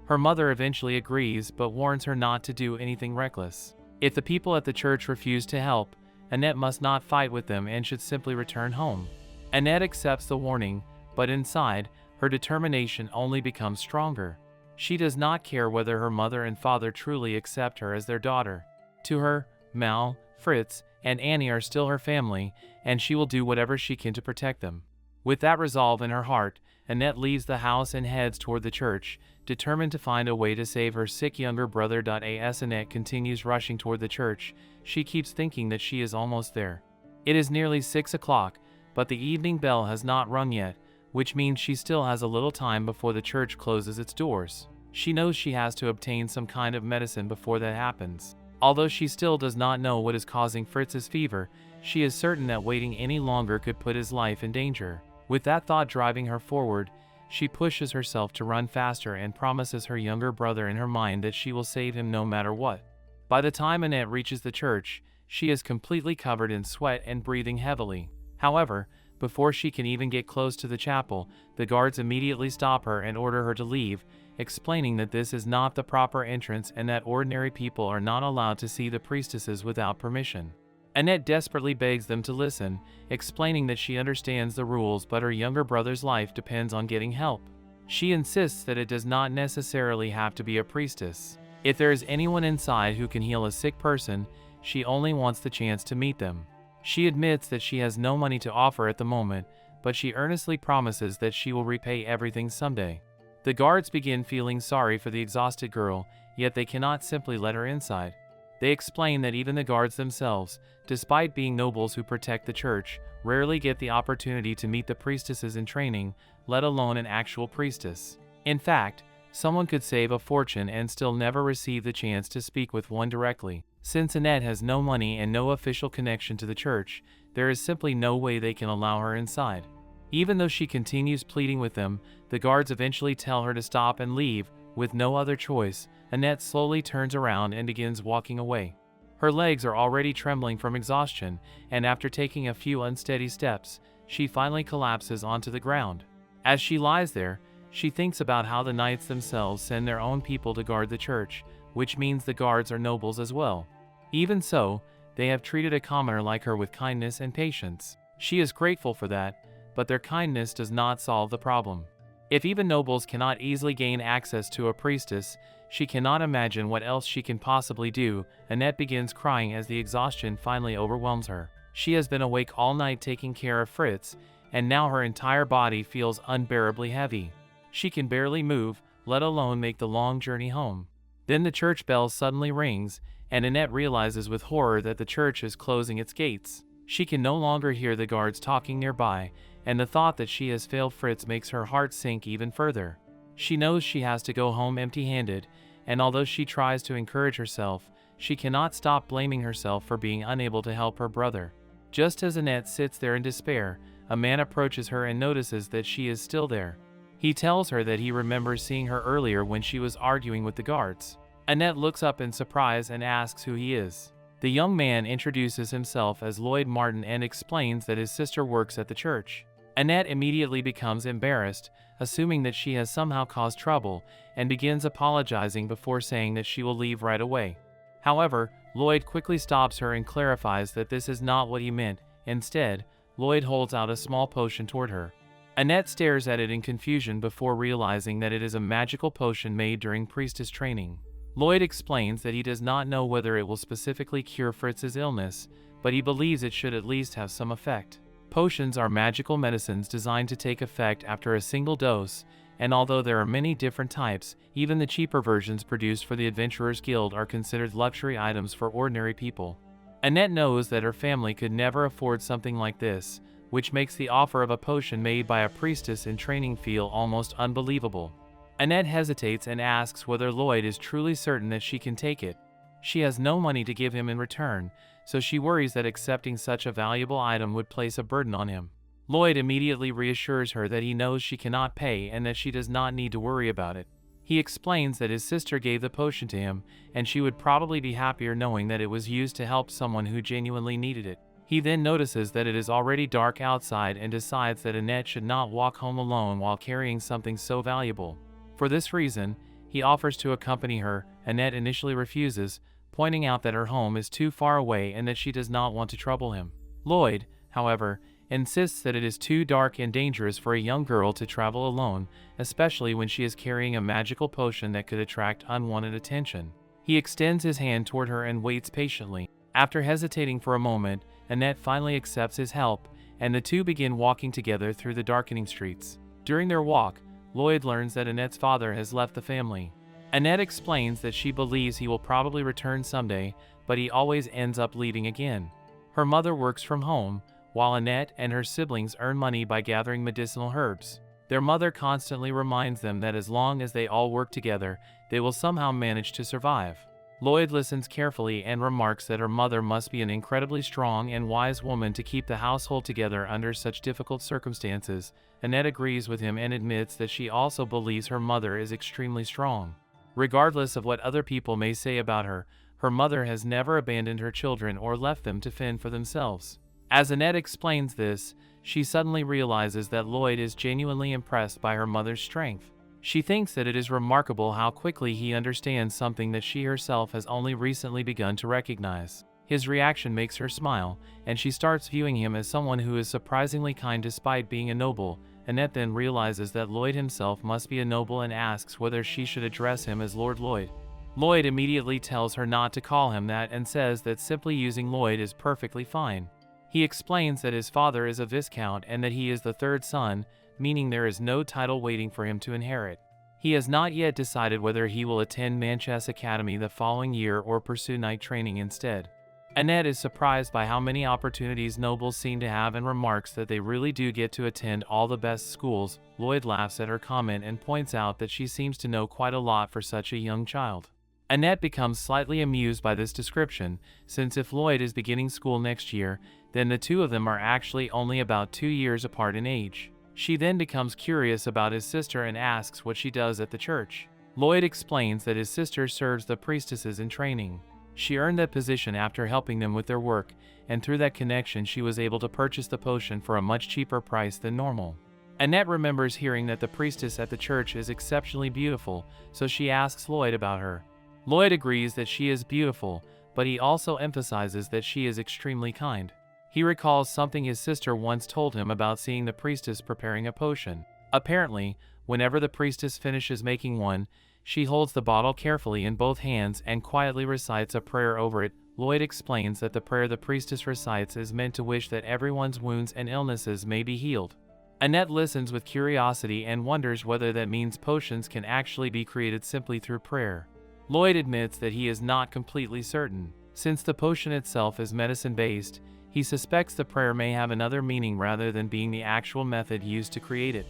Her mother eventually agrees but warns her not to do anything reckless. If the people at the church refuse to help, Annette must not fight with them and should simply return home. Annette accepts the warning, but inside, her determination only becomes stronger. She does not care whether her mother and father truly accept her as their daughter. To her, Mal, Fritz, and Annie are still her family, and she will do whatever she can to protect them. With that resolve in her heart, Annette leaves the house and heads toward the church, determined to find a way to save her sick younger brother. As Annette continues rushing toward the church, she keeps thinking that she is almost there. It is nearly 6 o'clock, but the evening bell has not rung yet, which means she still has a little time before the church closes its doors. She knows she has to obtain some kind of medicine before that happens. Although she still does not know what is causing Fritz's fever, she is certain that waiting any longer could put his life in danger. With that thought driving her forward, she pushes herself to run faster and promises her younger brother in her mind that she will save him no matter what. By the time Annette reaches the church, she is completely covered in sweat and breathing heavily. However, before she can even get close to the chapel, the guards immediately stop her and order her to leave, explaining that this is not the proper entrance and that ordinary people are not allowed to see the priestesses without permission. Annette desperately begs them to listen, explaining that she understands the rules but her younger brother's life depends on getting help. She insists that it does not necessarily have to be a priestess. If there is anyone inside who can heal a sick person, she only wants the chance to meet them. She admits that she has no money to offer at the moment, but she earnestly promises that she will repay everything someday. The guards begin feeling sorry for the exhausted girl, yet they cannot simply let her inside. They explain that even the guards themselves, despite being nobles who protect the church, rarely get the opportunity to meet the priestesses in training, let alone an actual priestess. In fact, someone could save a fortune and still never receive the chance to speak with one directly. Since Annette has no money and no official connection to the church, there is simply no way they can allow her inside. Even though she continues pleading with them, the guards eventually tell her to stop and leave, With no other choice, Annette slowly turns around and begins walking away. Her legs are already trembling from exhaustion, and after taking a few unsteady steps, she finally collapses onto the ground. As she lies there, she thinks about how the knights themselves send their own people to guard the church, which means the guards are nobles as well. Even so, they have treated a commoner like her with kindness and patience. She is grateful for that, but their kindness does not solve the problem. If even nobles cannot easily gain access to a priestess, she cannot imagine what else she can possibly do. Annette begins crying as the exhaustion finally overwhelms her. She has been awake all night taking care of Fritz, and now her entire body feels unbearably heavy. She can barely move, let alone make the long journey home. Then the church bell suddenly rings, and Annette realizes with horror that the church is closing its gates. She can no longer hear the guards talking nearby, and the thought that she has failed Fritz makes her heart sink even further. She knows she has to go home empty-handed, and although she tries to encourage herself, she cannot stop blaming herself for being unable to help her brother. Just as Annette sits there in despair, a man approaches her and notices that she is still there. He tells her that he remembers seeing her earlier when she was arguing with the guards. Annette looks up in surprise and asks who he is. The young man introduces himself as Lloyd Martin and explains that his sister works at the church. Annette immediately becomes embarrassed, assuming that she has somehow caused trouble, and begins apologizing before saying that she will leave right away. However, Lloyd quickly stops her and clarifies that this is not what he meant. Instead, Lloyd holds out a small potion toward her. Annette stares at it in confusion before realizing that it is a magical potion made during priestess training. Lloyd explains that he does not know whether it will specifically cure Fritz's illness, but he believes it should at least have some effect. Potions are magical medicines designed to take effect after a single dose, and although there are many different types, even the cheaper versions produced for the Adventurers Guild are considered luxury items for ordinary people. Annette knows that her family could never afford something like this, which makes the offer of a potion made by a priestess in training feel almost unbelievable. Annette hesitates and asks whether Lloyd is truly certain that she can take it. She has no money to give him in return, so she worries that accepting such a valuable item would place a burden on him. Lloyd immediately reassures her that he knows she cannot pay and that she does not need to worry about it. He explains that his sister gave the potion to him, and she would probably be happier knowing that it was used to help someone who genuinely needed it. He then notices that it is already dark outside and decides that Annette should not walk home alone while carrying something so valuable. For this reason, he offers to accompany her. Annette initially refuses, pointing out that her home is too far away and that she does not want to trouble him. Lloyd, however, insists that it is too dark and dangerous for a young girl to travel alone, especially when she is carrying a magical potion that could attract unwanted attention. He extends his hand toward her and waits patiently. After hesitating for a moment, Annette finally accepts his help, and the two begin walking together through the darkening streets. During their walk, Lloyd learns that Annette's father has left the family. Annette explains that she believes he will probably return someday, but he always ends up leaving again. Her mother works from home, while Annette and her siblings earn money by gathering medicinal herbs. Their mother constantly reminds them that as long as they all work together, they will somehow manage to survive. Lloyd listens carefully and remarks that her mother must be an incredibly strong and wise woman to keep the household together under such difficult circumstances. Annette agrees with him and admits that she also believes her mother is extremely strong. Regardless of what other people may say about her, her mother has never abandoned her children or left them to fend for themselves. As Annette explains this, she suddenly realizes that Lloyd is genuinely impressed by her mother's strength. She thinks that it is remarkable how quickly he understands something that she herself has only recently begun to recognize. His reaction makes her smile, and she starts viewing him as someone who is surprisingly kind despite being a noble. Annette then realizes that Lloyd himself must be a noble and asks whether she should address him as Lord Lloyd. Lloyd immediately tells her not to call him that and says that simply using Lloyd is perfectly fine. He explains that his father is a viscount and that he is the third son, meaning there is no title waiting for him to inherit. He has not yet decided whether he will attend Manchess Academy the following year or pursue knight training instead. Annette is surprised by how many opportunities nobles seem to have and remarks that they really do get to attend all the best schools. Lloyd laughs at her comment and points out that she seems to know quite a lot for such a young child. Annette becomes slightly amused by this description, since if Lloyd is beginning school next year, then the two of them are actually only about 2 years apart in age. She then becomes curious about his sister and asks what she does at the church. Lloyd explains that his sister serves the priestesses in training. She earned that position after helping them with their work, and through that connection she was able to purchase the potion for a much cheaper price than normal. Annette remembers hearing that the priestess at the church is exceptionally beautiful, so she asks Lloyd about her. Lloyd agrees that she is beautiful, but he also emphasizes that she is extremely kind. He recalls something his sister once told him about seeing the priestess preparing a potion. Apparently, whenever the priestess finishes making one, she holds the bottle carefully in both hands and quietly recites a prayer over it. Lloyd explains that the prayer the priestess recites is meant to wish that everyone's wounds and illnesses may be healed. Annette listens with curiosity and wonders whether that means potions can actually be created simply through prayer. Lloyd admits that he is not completely certain. Since the potion itself is medicine-based, he suspects the prayer may have another meaning rather than being the actual method used to create it.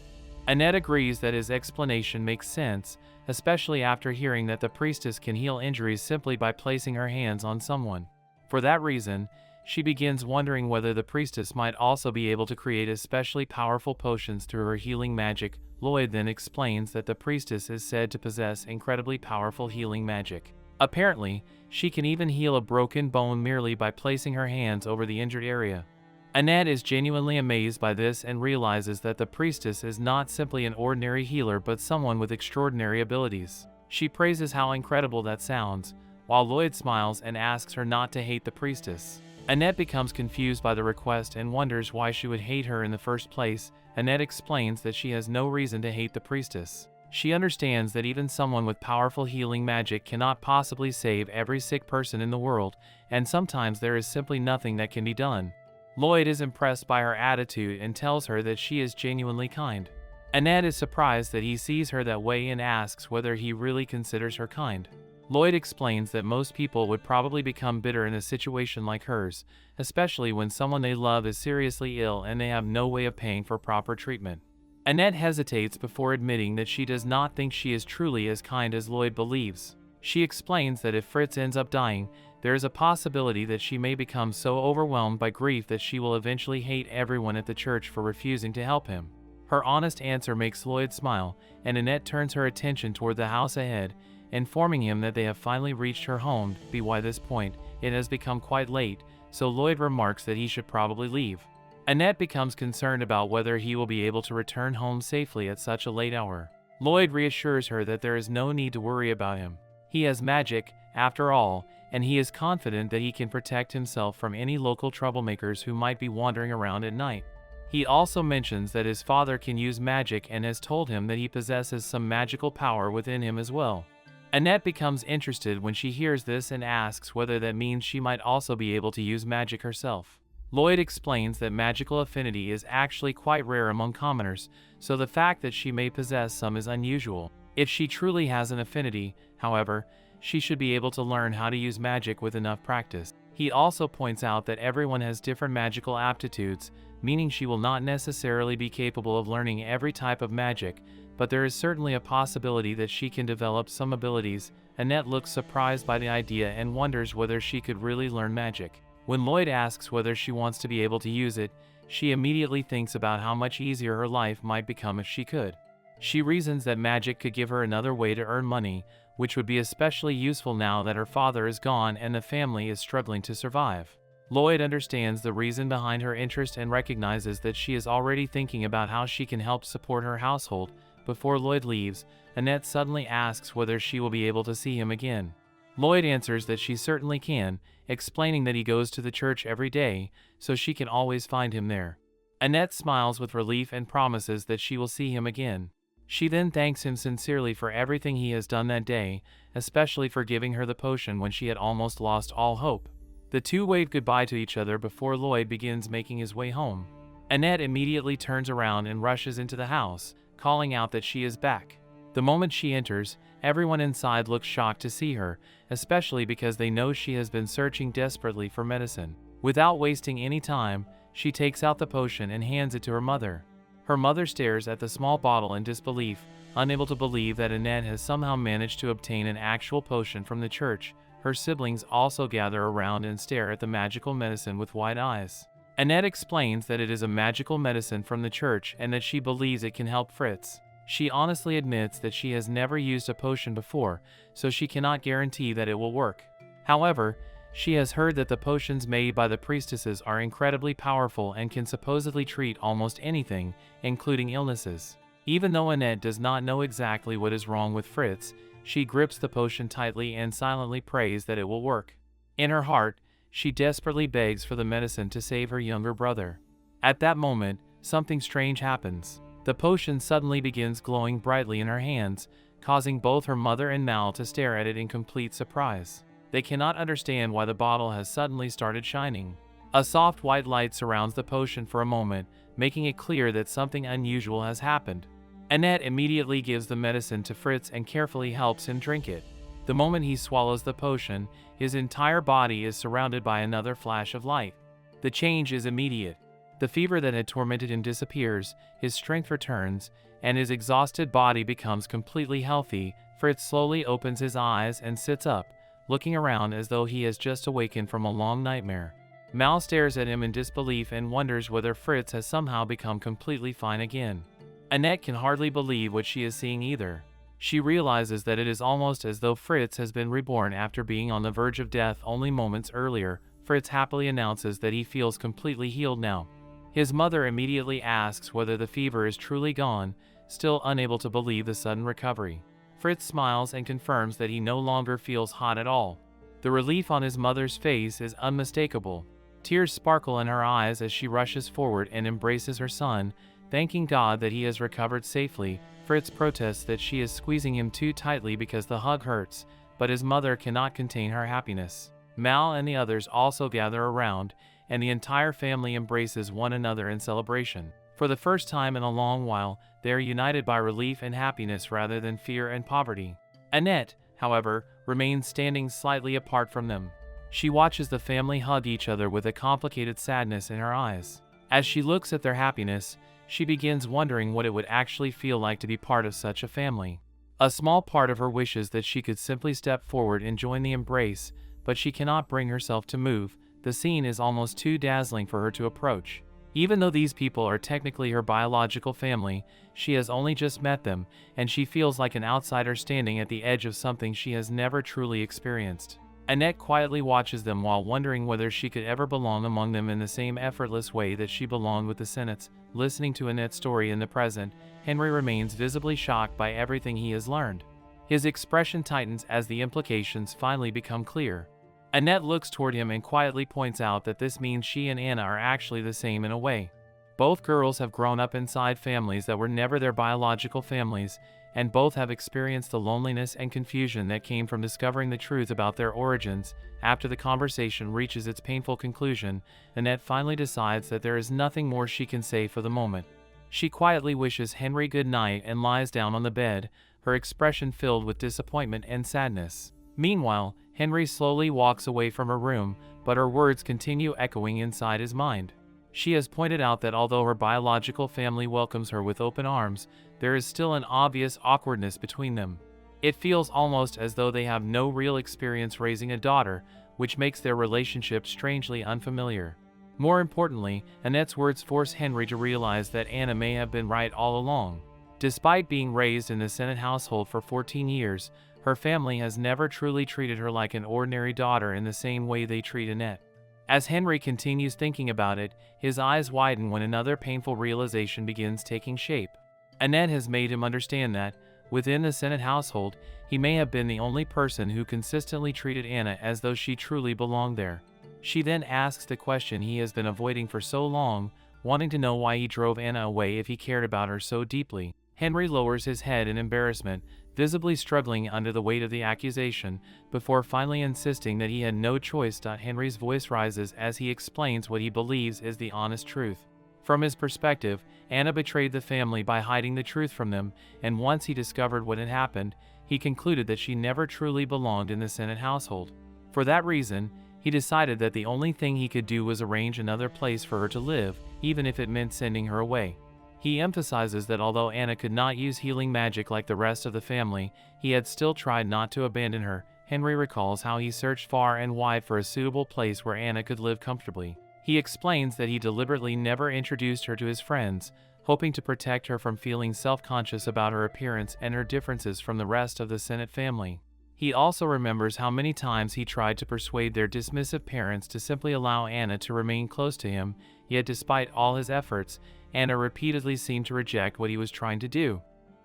Annette agrees that his explanation makes sense, especially after hearing that the priestess can heal injuries simply by placing her hands on someone. For that reason, she begins wondering whether the priestess might also be able to create especially powerful potions through her healing magic. Lloyd then explains that the priestess is said to possess incredibly powerful healing magic. Apparently, she can even heal a broken bone merely by placing her hands over the injured area. Annette is genuinely amazed by this and realizes that the priestess is not simply an ordinary healer but someone with extraordinary abilities. She praises how incredible that sounds, while Lloyd smiles and asks her not to hate the priestess. Annette becomes confused by the request and wonders why she would hate her in the first place. Annette explains that she has no reason to hate the priestess. She understands that even someone with powerful healing magic cannot possibly save every sick person in the world, and sometimes there is simply nothing that can be done. Lloyd is impressed by her attitude and tells her that she is genuinely kind. Annette is surprised that he sees her that way and asks whether he really considers her kind. Lloyd explains that most people would probably become bitter in a situation like hers, especially when someone they love is seriously ill and they have no way of paying for proper treatment. Annette hesitates before admitting that she does not think she is truly as kind as Lloyd believes. She explains that if Fritz ends up dying, there is a possibility that she may become so overwhelmed by grief that she will eventually hate everyone at the church for refusing to help him. Her honest answer makes Lloyd smile, and Annette turns her attention toward the house ahead, informing him that they have finally reached her home. By this point, it has become quite late, so Lloyd remarks that he should probably leave. Annette becomes concerned about whether he will be able to return home safely at such a late hour. Lloyd reassures her that there is no need to worry about him. He has magic, after all, and he is confident that he can protect himself from any local troublemakers who might be wandering around at night. He also mentions that his father can use magic and has told him that he possesses some magical power within him as well. Annette becomes interested when she hears this and asks whether that means she might also be able to use magic herself. Lloyd explains that magical affinity is actually quite rare among commoners, so the fact that she may possess some is unusual. If she truly has an affinity, however, she should be able to learn how to use magic with enough practice. He also points out that everyone has different magical aptitudes, meaning she will not necessarily be capable of learning every type of magic, but there is certainly a possibility that she can develop some abilities. Annette looks surprised by the idea and wonders whether she could really learn magic. When Lloyd asks whether she wants to be able to use it, she immediately thinks about how much easier her life might become if she could. She reasons that magic could give her another way to earn money, which would be especially useful now that her father is gone and the family is struggling to survive. Lloyd understands the reason behind her interest and recognizes that she is already thinking about how she can help support her household. Before Lloyd leaves, Annette suddenly asks whether she will be able to see him again. Lloyd answers that she certainly can, explaining that he goes to the church every day, so she can always find him there. Annette smiles with relief and promises that she will see him again. She then thanks him sincerely for everything he has done that day, especially for giving her the potion when she had almost lost all hope. The two wave goodbye to each other before Lloyd begins making his way home. Annette immediately turns around and rushes into the house, calling out that she is back. The moment she enters, everyone inside looks shocked to see her, especially because they know she has been searching desperately for medicine. Without wasting any time, she takes out the potion and hands it to her mother. Her mother stares at the small bottle in disbelief, unable to believe that Annette has somehow managed to obtain an actual potion from the church. Her siblings also gather around and stare at the magical medicine with wide eyes. Annette explains that it is a magical medicine from the church and that she believes it can help Fritz. She honestly admits that she has never used a potion before, so she cannot guarantee that it will work. However, she has heard that the potions made by the priestesses are incredibly powerful and can supposedly treat almost anything, including illnesses. Even though Annette does not know exactly what is wrong with Fritz, she grips the potion tightly and silently prays that it will work. In her heart, she desperately begs for the medicine to save her younger brother. At that moment, something strange happens. The potion suddenly begins glowing brightly in her hands, causing both her mother and Mal to stare at it in complete surprise. They cannot understand why the bottle has suddenly started shining. A soft white light surrounds the potion for a moment, making it clear that something unusual has happened. Annette immediately gives the medicine to Fritz and carefully helps him drink it. The moment he swallows the potion, his entire body is surrounded by another flash of light. The change is immediate. The fever that had tormented him disappears, his strength returns, and his exhausted body becomes completely healthy. Fritz slowly opens his eyes and sits up, looking around as though he has just awakened from a long nightmare. Mal stares at him in disbelief and wonders whether Fritz has somehow become completely fine again. Annette can hardly believe what she is seeing either. She realizes that it is almost as though Fritz has been reborn after being on the verge of death only moments earlier. Fritz happily announces that he feels completely healed now. His mother immediately asks whether the fever is truly gone, still unable to believe the sudden recovery. Fritz smiles and confirms that he no longer feels hot at all. The relief on his mother's face is unmistakable. Tears sparkle in her eyes as she rushes forward and embraces her son, thanking God that he has recovered safely. Fritz protests that she is squeezing him too tightly because the hug hurts, but his mother cannot contain her happiness. Mal and the others also gather around, and the entire family embraces one another in celebration. For the first time in a long while, they are united by relief and happiness rather than fear and poverty. Annette, however, remains standing slightly apart from them. She watches the family hug each other with a complicated sadness in her eyes. As she looks at their happiness, she begins wondering what it would actually feel like to be part of such a family. A small part of her wishes that she could simply step forward and join the embrace, but she cannot bring herself to move. The scene is almost too dazzling for her to approach. Even though these people are technically her biological family, she has only just met them, and she feels like an outsider standing at the edge of something she has never truly experienced. Annette quietly watches them while wondering whether she could ever belong among them in the same effortless way that she belonged with the Senates. Listening to Annette's story in the present, Henry remains visibly shocked by everything he has learned. His expression tightens as the implications finally become clear. Annette looks toward him and quietly points out that this means she and Anna are actually the same in a way. Both girls have grown up inside families that were never their biological families, and both have experienced the loneliness and confusion that came from discovering the truth about their origins. After the conversation reaches its painful conclusion, Annette finally decides that there is nothing more she can say for the moment. She quietly wishes Henry good night and lies down on the bed, her expression filled with disappointment and sadness. Meanwhile, Henry slowly walks away from her room, but her words continue echoing inside his mind. She has pointed out that although her biological family welcomes her with open arms, there is still an obvious awkwardness between them. It feels almost as though they have no real experience raising a daughter, which makes their relationship strangely unfamiliar. More importantly, Annette's words force Henry to realize that Anna may have been right all along. Despite being raised in the Senate household for 14 years, her family has never truly treated her like an ordinary daughter in the same way they treat Annette. As Henry continues thinking about it, his eyes widen when another painful realization begins taking shape. Annette has made him understand that, within the Senate household, he may have been the only person who consistently treated Anna as though she truly belonged there. She then asks the question he has been avoiding for so long, wanting to know why he drove Anna away if he cared about her so deeply. Henry lowers his head in embarrassment, visibly struggling under the weight of the accusation, before finally insisting that he had no choice. Henry's voice rises as he explains what he believes is the honest truth. From his perspective, Anna betrayed the family by hiding the truth from them, and once he discovered what had happened, he concluded that she never truly belonged in the Senate household. For that reason, he decided that the only thing he could do was arrange another place for her to live, even if it meant sending her away. He emphasizes that although Anna could not use healing magic like the rest of the family, he had still tried not to abandon her. Henry recalls how he searched far and wide for a suitable place where Anna could live comfortably. He explains that he deliberately never introduced her to his friends, hoping to protect her from feeling self-conscious about her appearance and her differences from the rest of the Sennett family. He also remembers how many times he tried to persuade their dismissive parents to simply allow Anna to remain close to him, yet despite all his efforts, Anna repeatedly seemed to reject what he was trying to do.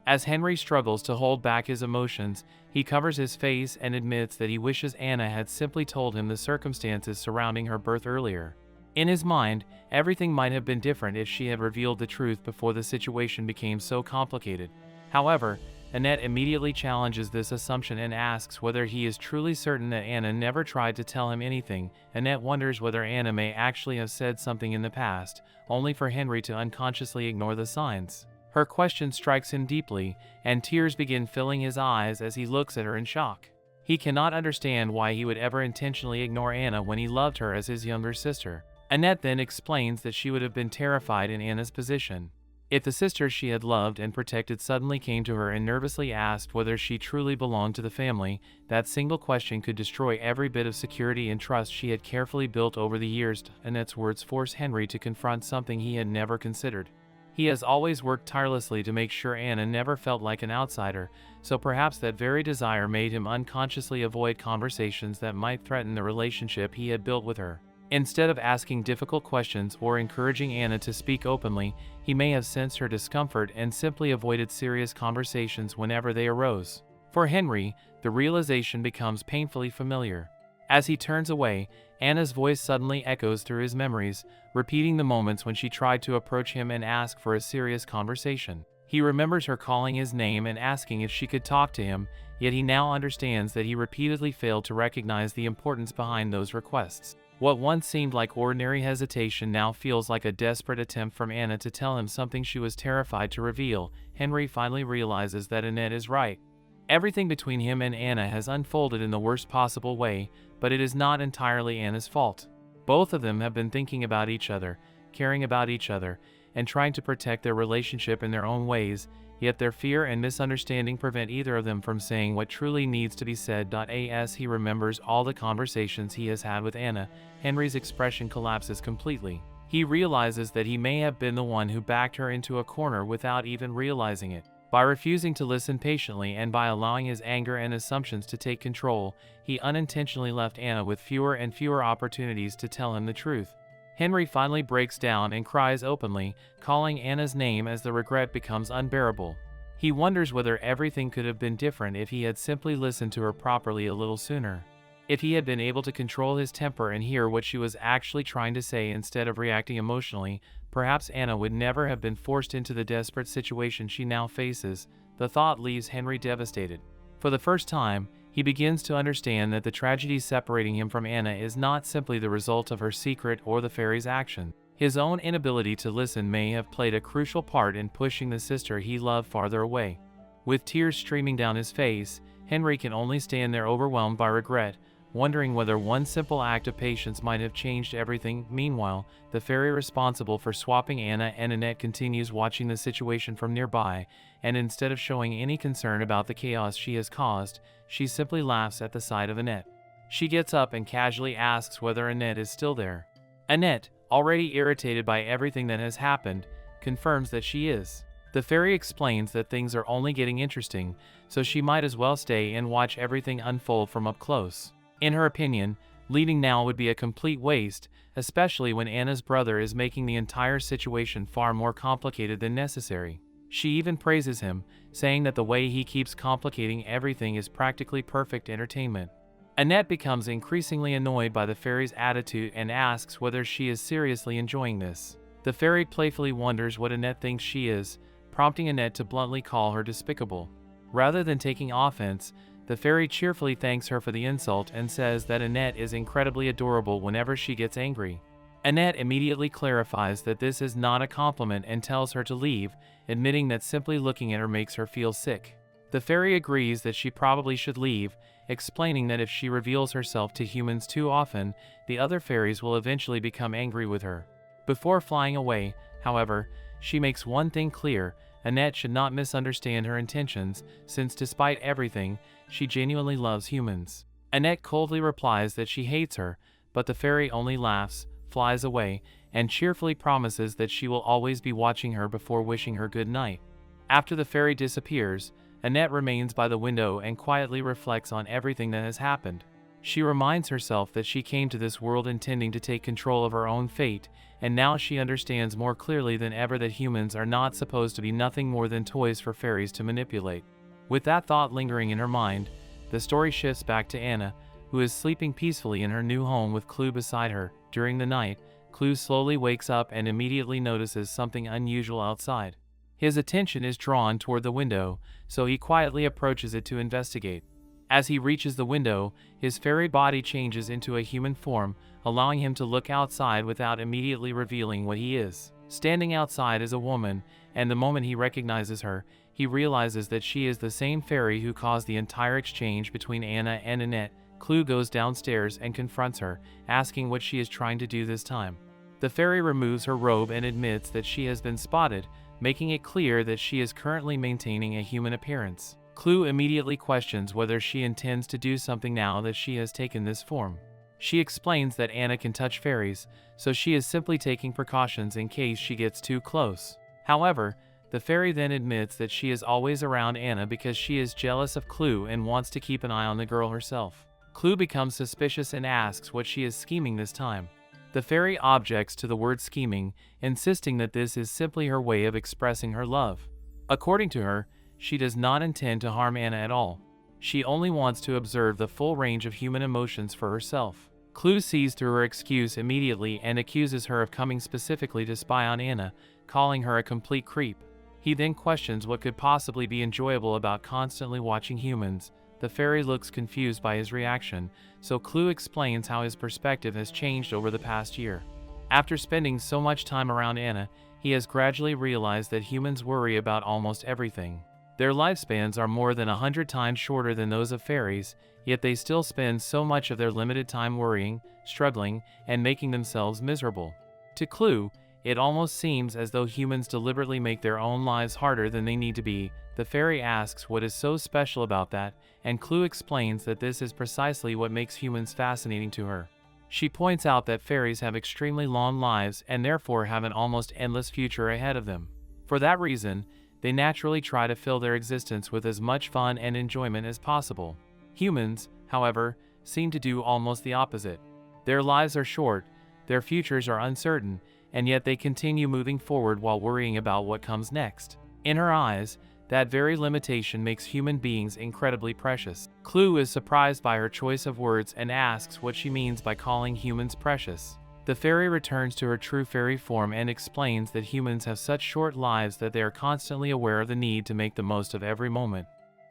As Henry struggles to hold back his emotions, he covers his face and admits that he wishes Anna had simply told him the circumstances surrounding her birth earlier. In his mind, everything might have been different if she had revealed the truth before the situation became so complicated. However, Annette immediately challenges this assumption and asks whether he is truly certain that Anna never tried to tell him anything. Annette wonders whether Anna may actually have said something in the past, only for Henry to unconsciously ignore the signs. Her question strikes him deeply, and tears begin filling his eyes as he looks at her in shock. He cannot understand why he would ever intentionally ignore Anna when he loved her as his younger sister. Annette then explains that she would have been terrified in Anna's position. If the sister she had loved and protected suddenly came to her and nervously asked whether she truly belonged to the family, that single question could destroy every bit of security and trust she had carefully built over the years. Annette's words force Henry to confront something he had never considered. He has always worked tirelessly to make sure Anna never felt like an outsider, so perhaps that very desire made him unconsciously avoid conversations that might threaten the relationship he had built with her. Instead of asking difficult questions or encouraging Anna to speak openly, he may have sensed her discomfort and simply avoided serious conversations whenever they arose. For Henry, the realization becomes painfully familiar. As he turns away, Anna's voice suddenly echoes through his memories, repeating the moments when she tried to approach him and ask for a serious conversation. He remembers her calling his name and asking if she could talk to him, yet he now understands that he repeatedly failed to recognize the importance behind those requests. What once seemed like ordinary hesitation now feels like a desperate attempt from Anna to tell him something she was terrified to reveal. Henry finally realizes that Annette is right. Everything between him and Anna has unfolded in the worst possible way, but it is not entirely Anna's fault. Both of them have been thinking about each other, caring about each other, and trying to protect their relationship in their own ways, yet their fear and misunderstanding prevent either of them from saying what truly needs to be said. As he remembers all the conversations he has had with Anna, Henry's expression collapses completely. He realizes that he may have been the one who backed her into a corner without even realizing it. By refusing to listen patiently and by allowing his anger and assumptions to take control, he unintentionally left Anna with fewer and fewer opportunities to tell him the truth. Henry finally breaks down and cries openly, calling Anna's name as the regret becomes unbearable. He wonders whether everything could have been different if he had simply listened to her properly a little sooner. If he had been able to control his temper and hear what she was actually trying to say instead of reacting emotionally, perhaps Anna would never have been forced into the desperate situation she now faces. The thought leaves Henry devastated. For the first time, he begins to understand that the tragedy separating him from Anna is not simply the result of her secret or the fairy's action. His own inability to listen may have played a crucial part in pushing the sister he loved farther away. With tears streaming down his face, Henry can only stand there overwhelmed by regret, wondering whether one simple act of patience might have changed everything. Meanwhile, the fairy responsible for swapping Anna and Annette continues watching the situation from nearby, and instead of showing any concern about the chaos she has caused, she simply laughs at the sight of Annette. She gets up and casually asks whether Annette is still there. Annette, already irritated by everything that has happened, confirms that she is. The fairy explains that things are only getting interesting, so she might as well stay and watch everything unfold from up close. In her opinion, leaving now would be a complete waste, especially when Anna's brother is making the entire situation far more complicated than necessary. She even praises him, saying that the way he keeps complicating everything is practically perfect entertainment. Annette becomes increasingly annoyed by the fairy's attitude and asks whether she is seriously enjoying this. The fairy playfully wonders what Annette thinks she is, prompting Annette to bluntly call her despicable. Rather than taking offense, the fairy cheerfully thanks her for the insult and says that Annette is incredibly adorable whenever she gets angry. Annette immediately clarifies that this is not a compliment and tells her to leave, admitting that simply looking at her makes her feel sick. The fairy agrees that she probably should leave, explaining that if she reveals herself to humans too often, the other fairies will eventually become angry with her. Before flying away, however, she makes one thing clear: Annette should not misunderstand her intentions, since despite everything, she genuinely loves humans. Annette coldly replies that she hates her, but the fairy only laughs, flies away, and cheerfully promises that she will always be watching her before wishing her good night. After the fairy disappears, Annette remains by the window and quietly reflects on everything that has happened. She reminds herself that she came to this world intending to take control of her own fate, and now she understands more clearly than ever that humans are not supposed to be nothing more than toys for fairies to manipulate. With that thought lingering in her mind, the story shifts back to Anna, who is sleeping peacefully in her new home with Clue beside her. During the night, Clue slowly wakes up and immediately notices something unusual outside. His attention is drawn toward the window, so he quietly approaches it to investigate. As he reaches the window, his fairy body changes into a human form, allowing him to look outside without immediately revealing what he is. Standing outside is a woman, and the moment he recognizes her, he realizes that she is the same fairy who caused the entire exchange between Anna and Annette. Clue goes downstairs and confronts her, asking what she is trying to do this time. The fairy removes her robe and admits that she has been spotted, making it clear that she is currently maintaining a human appearance. Clue immediately questions whether she intends to do something now that she has taken this form. She explains that Anna can touch fairies, so she is simply taking precautions in case she gets too close. However, the fairy then admits that she is always around Anna because she is jealous of Clue and wants to keep an eye on the girl herself. Clue becomes suspicious and asks what she is scheming this time. The fairy objects to the word scheming, insisting that this is simply her way of expressing her love. According to her, she does not intend to harm Anna at all. She only wants to observe the full range of human emotions for herself. Clue sees through her excuse immediately and accuses her of coming specifically to spy on Anna, calling her a complete creep. He then questions what could possibly be enjoyable about constantly watching humans. The fairy looks confused by his reaction, so Clue explains how his perspective has changed over the past year. After spending so much time around Anna, he has gradually realized that humans worry about almost everything. Their lifespans are more than 100 times shorter than those of fairies, yet they still spend so much of their limited time worrying, struggling, and making themselves miserable. To Clue, it almost seems as though humans deliberately make their own lives harder than they need to be. The fairy asks what is so special about that, and Clue explains that this is precisely what makes humans fascinating to her. She points out that fairies have extremely long lives and therefore have an almost endless future ahead of them. For that reason, they naturally try to fill their existence with as much fun and enjoyment as possible. Humans, however, seem to do almost the opposite. Their lives are short, their futures are uncertain, and yet they continue moving forward while worrying about what comes next. In her eyes, that very limitation makes human beings incredibly precious. Clue is surprised by her choice of words and asks what she means by calling humans precious. The fairy returns to her true fairy form and explains that humans have such short lives that they are constantly aware of the need to make the most of every moment.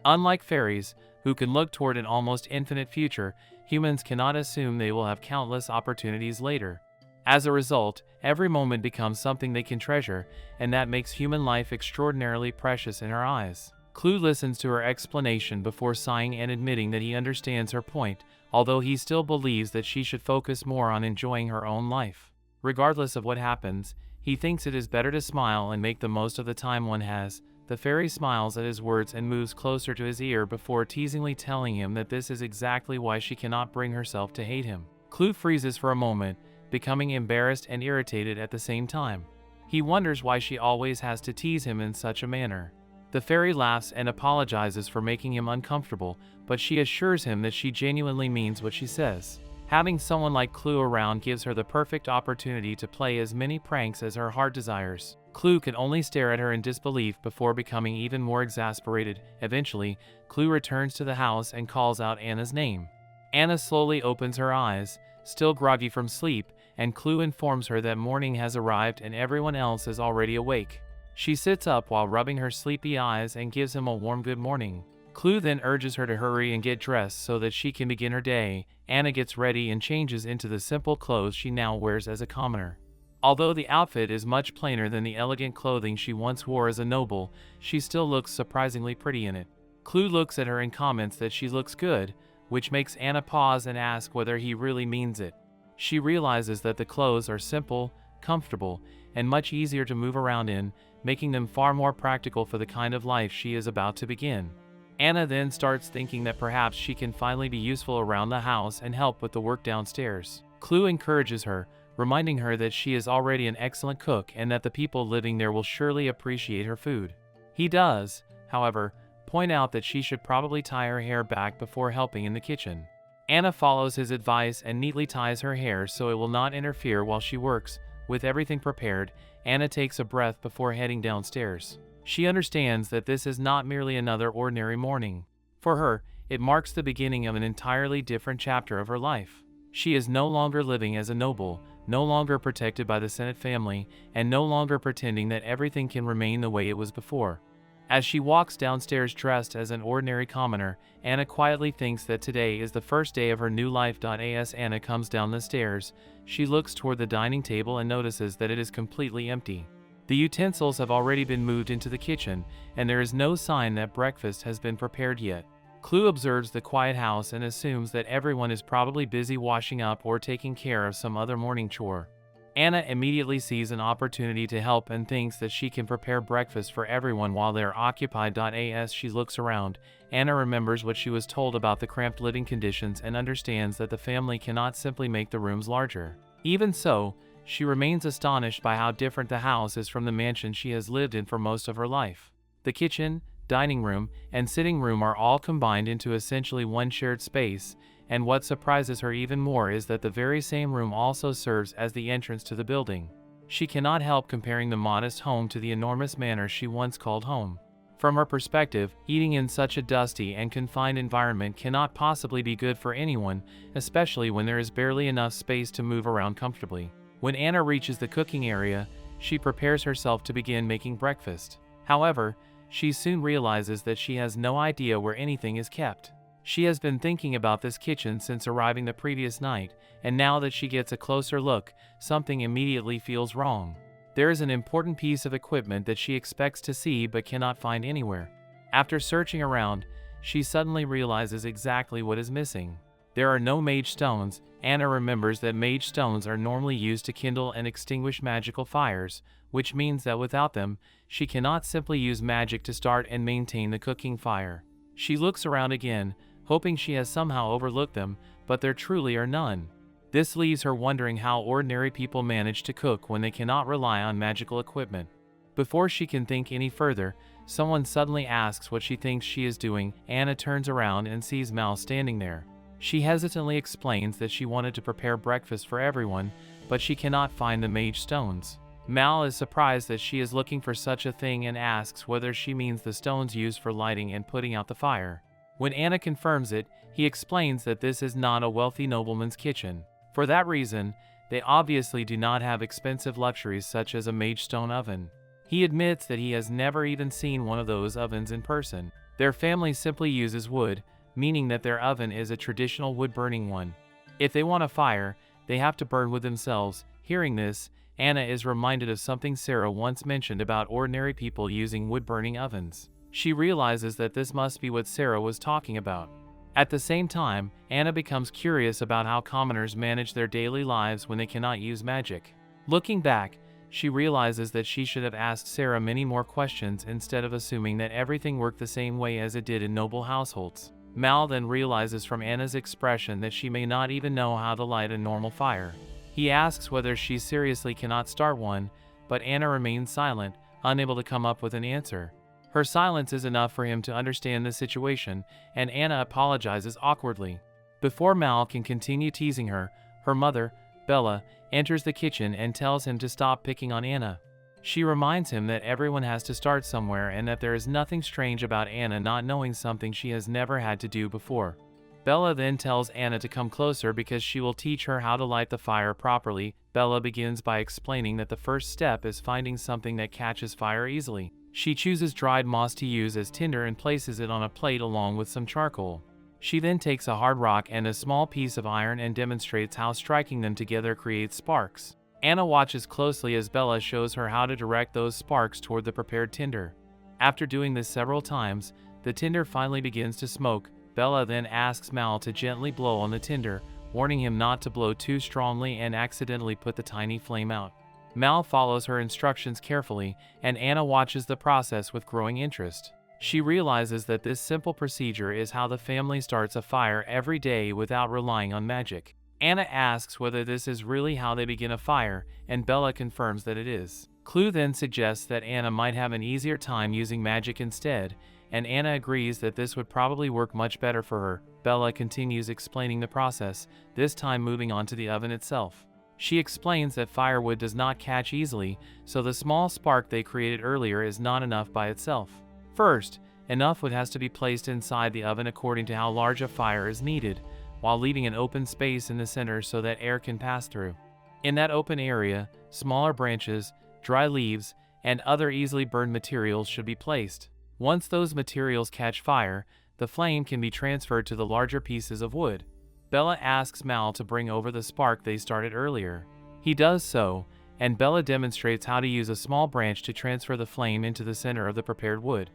Unlike fairies, who can look toward an almost infinite future, humans cannot assume they will have countless opportunities later. As a result, every moment becomes something they can treasure, and that makes human life extraordinarily precious in her eyes. Clue listens to her explanation before sighing and admitting that he understands her point, although he still believes that she should focus more on enjoying her own life. Regardless of what happens, he thinks it is better to smile and make the most of the time one has. The fairy smiles at his words and moves closer to his ear before teasingly telling him that this is exactly why she cannot bring herself to hate him. Clue freezes for a moment, becoming embarrassed and irritated at the same time. He wonders why she always has to tease him in such a manner. The fairy laughs and apologizes for making him uncomfortable, but she assures him that she genuinely means what she says. Having someone like Clue around gives her the perfect opportunity to play as many pranks as her heart desires. Clue can only stare at her in disbelief before becoming even more exasperated. Eventually, Clue returns to the house and calls out Anna's name. Anna slowly opens her eyes, still groggy from sleep, and Clue informs her that morning has arrived and everyone else is already awake. She sits up while rubbing her sleepy eyes and gives him a warm good morning. Clue then urges her to hurry and get dressed so that she can begin her day. Anna gets ready and changes into the simple clothes she now wears as a commoner. Although the outfit is much plainer than the elegant clothing she once wore as a noble, she still looks surprisingly pretty in it. Clue looks at her and comments that she looks good, which makes Anna pause and ask whether he really means it. She realizes that the clothes are simple, comfortable, and much easier to move around in, making them far more practical for the kind of life she is about to begin. Anna then starts thinking that perhaps she can finally be useful around the house and help with the work downstairs. Clue encourages her, reminding her that she is already an excellent cook and that the people living there will surely appreciate her food. He does, however, point out that she should probably tie her hair back before helping in the kitchen. Anna follows his advice and neatly ties her hair so it will not interfere while she works. With everything prepared, Anna takes a breath before heading downstairs. She understands that this is not merely another ordinary morning. For her, it marks the beginning of an entirely different chapter of her life. She is no longer living as a noble, no longer protected by the Senate family, and no longer pretending that everything can remain the way it was before. As she walks downstairs dressed as an ordinary commoner, Anna quietly thinks that today is the first day of her new life. As Anna comes down the stairs, she looks toward the dining table and notices that it is completely empty. The utensils have already been moved into the kitchen, and there is no sign that breakfast has been prepared yet. Clue observes the quiet house and assumes that everyone is probably busy washing up or taking care of some other morning chore. Anna immediately sees an opportunity to help and thinks that she can prepare breakfast for everyone while they're occupied. As she looks around, Anna remembers what she was told about the cramped living conditions and understands that the family cannot simply make the rooms larger. Even so, she remains astonished by how different the house is from the mansion she has lived in for most of her life. The kitchen, dining room, and sitting room are all combined into essentially one shared space, and what surprises her even more is that the very same room also serves as the entrance to the building. She cannot help comparing the modest home to the enormous manor she once called home. From her perspective, eating in such a dusty and confined environment cannot possibly be good for anyone, especially when there is barely enough space to move around comfortably. When Anna reaches the cooking area, she prepares herself to begin making breakfast. However, she soon realizes that she has no idea where anything is kept. She has been thinking about this kitchen since arriving the previous night, and now that she gets a closer look, something immediately feels wrong. There is an important piece of equipment that she expects to see but cannot find anywhere. After searching around, she suddenly realizes exactly what is missing. There are no mage stones. Anna remembers that mage stones are normally used to kindle and extinguish magical fires, which means that without them, she cannot simply use magic to start and maintain the cooking fire. She looks around again, hoping she has somehow overlooked them, but there truly are none. This leaves her wondering how ordinary people manage to cook when they cannot rely on magical equipment. Before she can think any further, someone suddenly asks what she thinks she is doing. Anna turns around and sees Mal standing there. She hesitantly explains that she wanted to prepare breakfast for everyone, but she cannot find the mage stones. Mal is surprised that she is looking for such a thing and asks whether she means the stones used for lighting and putting out the fire. When Anna confirms it, he explains that this is not a wealthy nobleman's kitchen. For that reason, they obviously do not have expensive luxuries such as a mage stone oven. He admits that he has never even seen one of those ovens in person. Their family simply uses wood, meaning that their oven is a traditional wood-burning one. If they want a fire, they have to burn wood themselves. Hearing this, Anna is reminded of something Sarah once mentioned about ordinary people using wood-burning ovens. She realizes that this must be what Sarah was talking about. At the same time, Anna becomes curious about how commoners manage their daily lives when they cannot use magic. Looking back, she realizes that she should have asked Sarah many more questions instead of assuming that everything worked the same way as it did in noble households. Mal then realizes from Anna's expression that she may not even know how to light a normal fire. He asks whether she seriously cannot start one, but Anna remains silent, unable to come up with an answer. Her silence is enough for him to understand the situation, and Anna apologizes awkwardly. Before Mal can continue teasing her, her mother, Bella, enters the kitchen and tells him to stop picking on Anna. She reminds him that everyone has to start somewhere and that there is nothing strange about Anna not knowing something she has never had to do before. Bella then tells Anna to come closer because she will teach her how to light the fire properly. Bella begins by explaining that the first step is finding something that catches fire easily. She chooses dried moss to use as tinder and places it on a plate along with some charcoal. She then takes a hard rock and a small piece of iron and demonstrates how striking them together creates sparks. Anna watches closely as Bella shows her how to direct those sparks toward the prepared tinder. After doing this several times, the tinder finally begins to smoke. Bella then asks Mal to gently blow on the tinder, warning him not to blow too strongly and accidentally put the tiny flame out. Mal follows her instructions carefully, and Anna watches the process with growing interest. She realizes that this simple procedure is how the family starts a fire every day without relying on magic. Anna asks whether this is really how they begin a fire, and Bella confirms that it is. Clue then suggests that Anna might have an easier time using magic instead, and Anna agrees that this would probably work much better for her. Bella continues explaining the process, this time moving on to the oven itself. She explains that firewood does not catch easily, so the small spark they created earlier is not enough by itself. First, enough wood has to be placed inside the oven according to how large a fire is needed, while leaving an open space in the center so that air can pass through. In that open area, smaller branches, dry leaves, and other easily burned materials should be placed. Once those materials catch fire, the flame can be transferred to the larger pieces of wood. Bella asks Mal to bring over the spark they started earlier. He does so, and Bella demonstrates how to use a small branch to transfer the flame into the center of the prepared wood.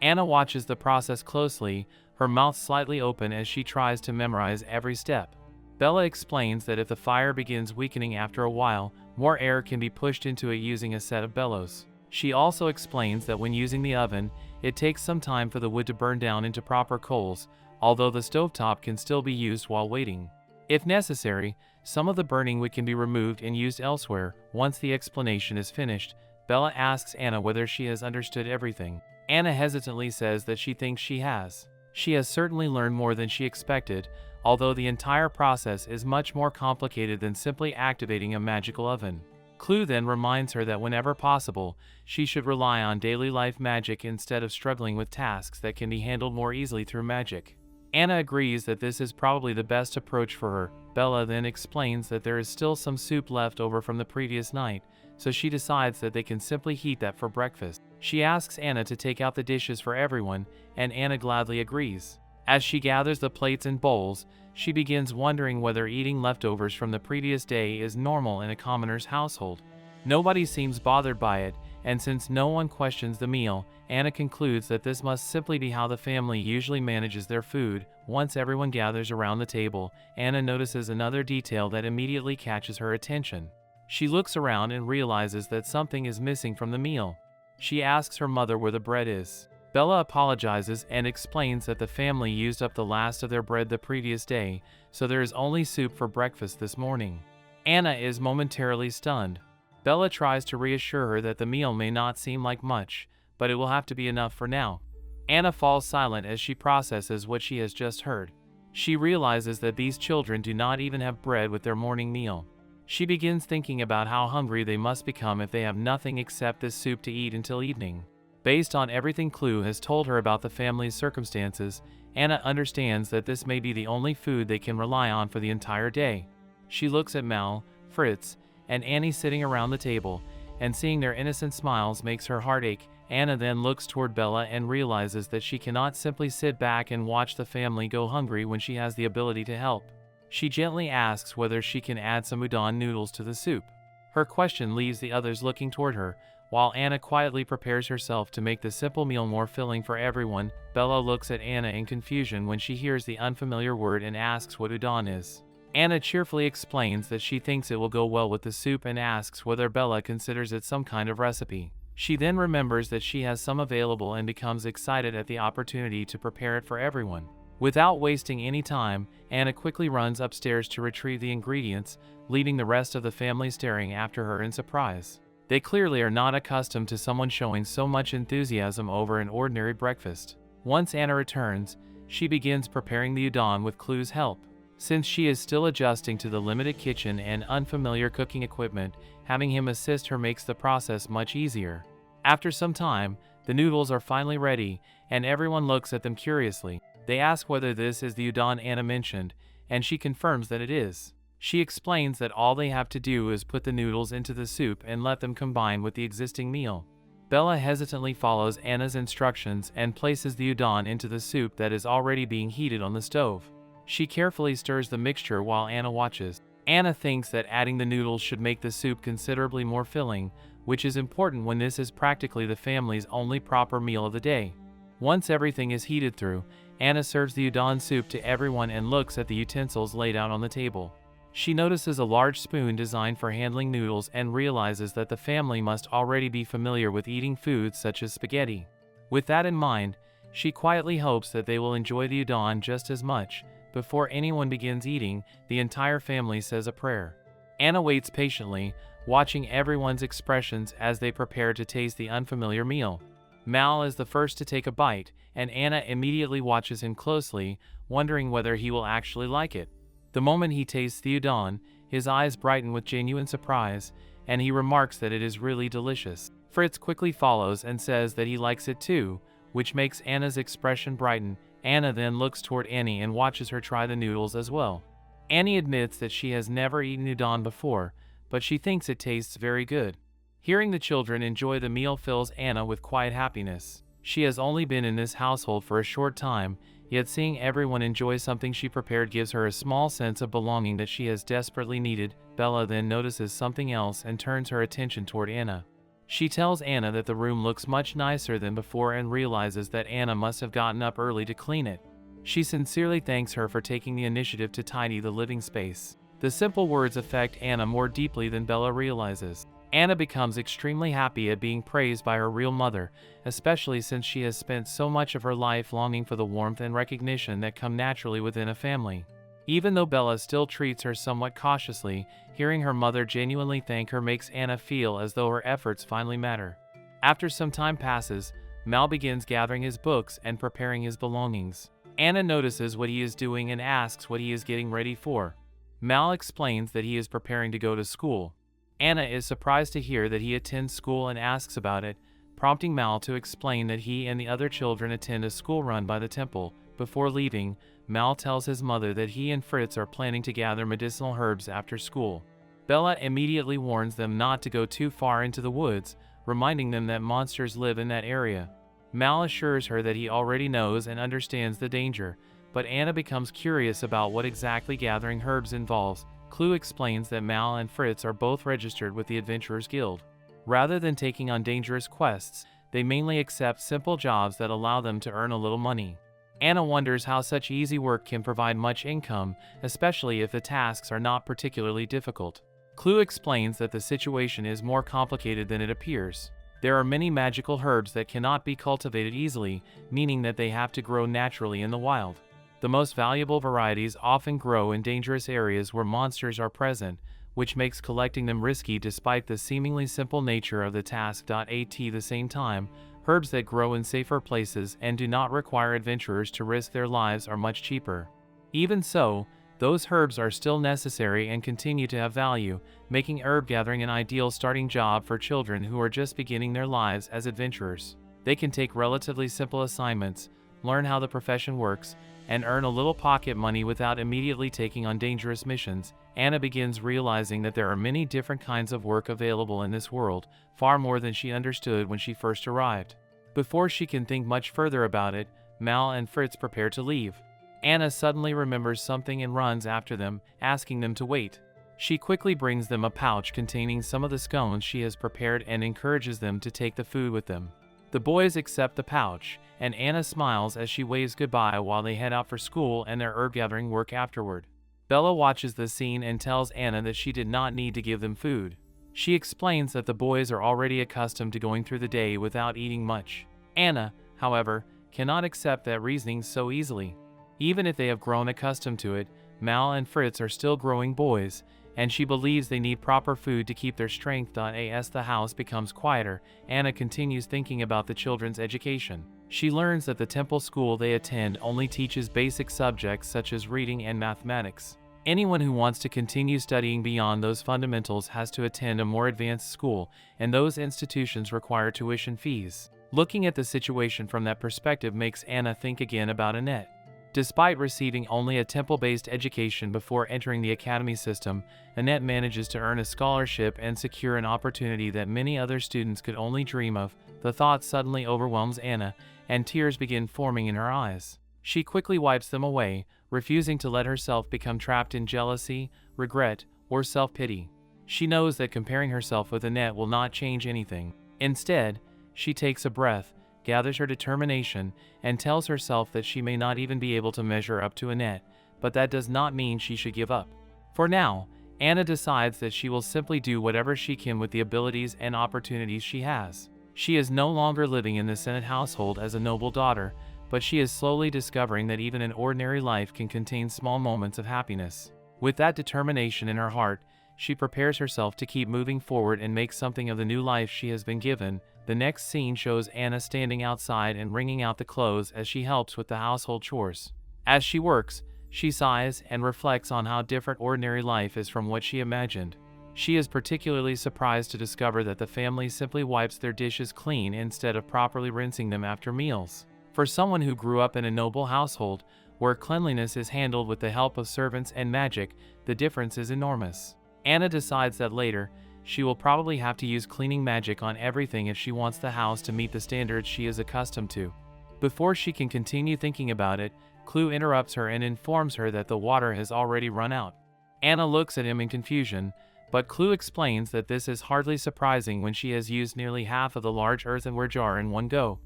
Anna watches the process closely, her mouth slightly open as she tries to memorize every step. Bella explains that if the fire begins weakening after a while, more air can be pushed into it using a set of bellows. She also explains that when using the oven, it takes some time for the wood to burn down into proper coals, although the stovetop can still be used while waiting. If necessary, some of the burning wood can be removed and used elsewhere. Once the explanation is finished, Bella asks Anna whether she has understood everything. Anna hesitantly says that she thinks she has. She has certainly learned more than she expected, although the entire process is much more complicated than simply activating a magical oven. Clue then reminds her that whenever possible, she should rely on daily life magic instead of struggling with tasks that can be handled more easily through magic. Anna agrees that this is probably the best approach for her. Bella then explains that there is still some soup left over from the previous night, so she decides that they can simply heat that for breakfast. She asks Anna to take out the dishes for everyone, and Anna gladly agrees. As she gathers the plates and bowls, she begins wondering whether eating leftovers from the previous day is normal in a commoner's household. Nobody seems bothered by it, and since no one questions the meal, Anna concludes that this must simply be how the family usually manages their food. Once everyone gathers around the table, Anna notices another detail that immediately catches her attention. She looks around and realizes that something is missing from the meal. She asks her mother where the bread is. Bella apologizes and explains that the family used up the last of their bread the previous day, so there is only soup for breakfast this morning. Anna is momentarily stunned. Bella tries to reassure her that the meal may not seem like much, but it will have to be enough for now. Anna falls silent as she processes what she has just heard. She realizes that these children do not even have bread with their morning meal. She begins thinking about how hungry they must become if they have nothing except this soup to eat until evening. Based on everything Clue has told her about the family's circumstances, Anna understands that this may be the only food they can rely on for the entire day. She looks at Mal, Fritz, and Annie sitting around the table, and seeing their innocent smiles makes her heart ache. Anna then looks toward Bella and realizes that she cannot simply sit back and watch the family go hungry when she has the ability to help. She gently asks whether she can add some udon noodles to the soup. Her question leaves the others looking toward her, while Anna quietly prepares herself to make the simple meal more filling for everyone. Bella looks at Anna in confusion when she hears the unfamiliar word and asks what udon is. Anna cheerfully explains that she thinks it will go well with the soup and asks whether Bella considers it some kind of recipe. She then remembers that she has some available and becomes excited at the opportunity to prepare it for everyone. Without wasting any time, Anna quickly runs upstairs to retrieve the ingredients, leaving the rest of the family staring after her in surprise. They clearly are not accustomed to someone showing so much enthusiasm over an ordinary breakfast. Once Anna returns, she begins preparing the udon with Clue's help. Since she is still adjusting to the limited kitchen and unfamiliar cooking equipment, having him assist her makes the process much easier. After some time, the noodles are finally ready, and everyone looks at them curiously. They ask whether this is the udon Anna mentioned, and she confirms that it is. She explains that all they have to do is put the noodles into the soup and let them combine with the existing meal. Bella hesitantly follows Anna's instructions and places the udon into the soup that is already being heated on the stove. She carefully stirs the mixture while Anna watches. Anna thinks that adding the noodles should make the soup considerably more filling, which is important when this is practically the family's only proper meal of the day. Once everything is heated through, Anna serves the udon soup to everyone and looks at the utensils laid out on the table. She notices a large spoon designed for handling noodles and realizes that the family must already be familiar with eating foods such as spaghetti. With that in mind, she quietly hopes that they will enjoy the udon just as much. Before anyone begins eating, the entire family says a prayer. Anna waits patiently, watching everyone's expressions as they prepare to taste the unfamiliar meal. Mal is the first to take a bite, and Anna immediately watches him closely, wondering whether he will actually like it. The moment he tastes the udon, his eyes brighten with genuine surprise, and he remarks that it is really delicious. Fritz quickly follows and says that he likes it too, which makes Anna's expression brighten. Anna then looks toward Annie and watches her try the noodles as well. Annie admits that she has never eaten udon before, but she thinks it tastes very good. Hearing the children enjoy the meal fills Anna with quiet happiness. She has only been in this household for a short time, yet seeing everyone enjoy something she prepared gives her a small sense of belonging that she has desperately needed. Bella then notices something else and turns her attention toward Anna. She tells Anna that the room looks much nicer than before and realizes that Anna must have gotten up early to clean it. She sincerely thanks her for taking the initiative to tidy the living space. The simple words affect Anna more deeply than Bella realizes. Anna becomes extremely happy at being praised by her real mother, especially since she has spent so much of her life longing for the warmth and recognition that come naturally within a family. Even though Bella still treats her somewhat cautiously, hearing her mother genuinely thank her makes Anna feel as though her efforts finally matter. After some time passes, Mal begins gathering his books and preparing his belongings. Anna notices what he is doing and asks what he is getting ready for. Mal explains that he is preparing to go to school. Anna is surprised to hear that he attends school and asks about it, prompting Mal to explain that he and the other children attend a school run by the temple. Before leaving, Mal tells his mother that he and Fritz are planning to gather medicinal herbs after school. Bella immediately warns them not to go too far into the woods, reminding them that monsters live in that area. Mal assures her that he already knows and understands the danger, but Anna becomes curious about what exactly gathering herbs involves. Clue explains that Mal and Fritz are both registered with the Adventurers Guild. Rather than taking on dangerous quests, they mainly accept simple jobs that allow them to earn a little money. Anna wonders how such easy work can provide much income, especially if the tasks are not particularly difficult. Clue explains that the situation is more complicated than it appears. There are many magical herbs that cannot be cultivated easily, meaning that they have to grow naturally in the wild. The most valuable varieties often grow in dangerous areas where monsters are present, which makes collecting them risky despite the seemingly simple nature of the task. At the same time, herbs that grow in safer places and do not require adventurers to risk their lives are much cheaper. Even so, those herbs are still necessary and continue to have value, making herb gathering an ideal starting job for children who are just beginning their lives as adventurers. They can take relatively simple assignments, learn how the profession works, and earn a little pocket money without immediately taking on dangerous missions. Anna begins realizing that there are many different kinds of work available in this world, far more than she understood when she first arrived. Before she can think much further about it, Mal and Fritz prepare to leave. Anna suddenly remembers something and runs after them, asking them to wait. She quickly brings them a pouch containing some of the scones she has prepared and encourages them to take the food with them. The boys accept the pouch, and Anna smiles as she waves goodbye while they head out for school and their herb gathering work afterward. Bella watches the scene and tells Anna that she did not need to give them food. She explains that the boys are already accustomed to going through the day without eating much. Anna, however, cannot accept that reasoning so easily. Even if they have grown accustomed to it, Mal and Fritz are still growing boys, and she believes they need proper food to keep their strength. As the house becomes quieter, Anna continues thinking about the children's education. She learns that the temple school they attend only teaches basic subjects such as reading and mathematics. Anyone who wants to continue studying beyond those fundamentals has to attend a more advanced school, and those institutions require tuition fees. Looking at the situation from that perspective makes Anna think again about Annette. Despite receiving only a temple-based education before entering the academy system, Annette manages to earn a scholarship and secure an opportunity that many other students could only dream of. The thought suddenly overwhelms Anna, and tears begin forming in her eyes. She quickly wipes them away, refusing to let herself become trapped in jealousy, regret, or self-pity. She knows that comparing herself with Annette will not change anything. Instead, she takes a breath, gathers her determination, and tells herself that she may not even be able to measure up to Annette, but that does not mean she should give up. For now, Anna decides that she will simply do whatever she can with the abilities and opportunities she has. She is no longer living in the Senate household as a noble daughter, but she is slowly discovering that even an ordinary life can contain small moments of happiness. With that determination in her heart, she prepares herself to keep moving forward and make something of the new life she has been given. The next scene shows Anna standing outside and wringing out the clothes as she helps with the household chores. As she works, she sighs and reflects on how different ordinary life is from what she imagined. She is particularly surprised to discover that the family simply wipes their dishes clean instead of properly rinsing them after meals. For someone who grew up in a noble household, where cleanliness is handled with the help of servants and magic, the difference is enormous. Anna decides that later, she will probably have to use cleaning magic on everything if she wants the house to meet the standards she is accustomed to. Before she can continue thinking about it, Clue interrupts her and informs her that the water has already run out. Anna looks at him in confusion, but Clue explains that this is hardly surprising when she has used nearly half of the large earthenware jar in one go.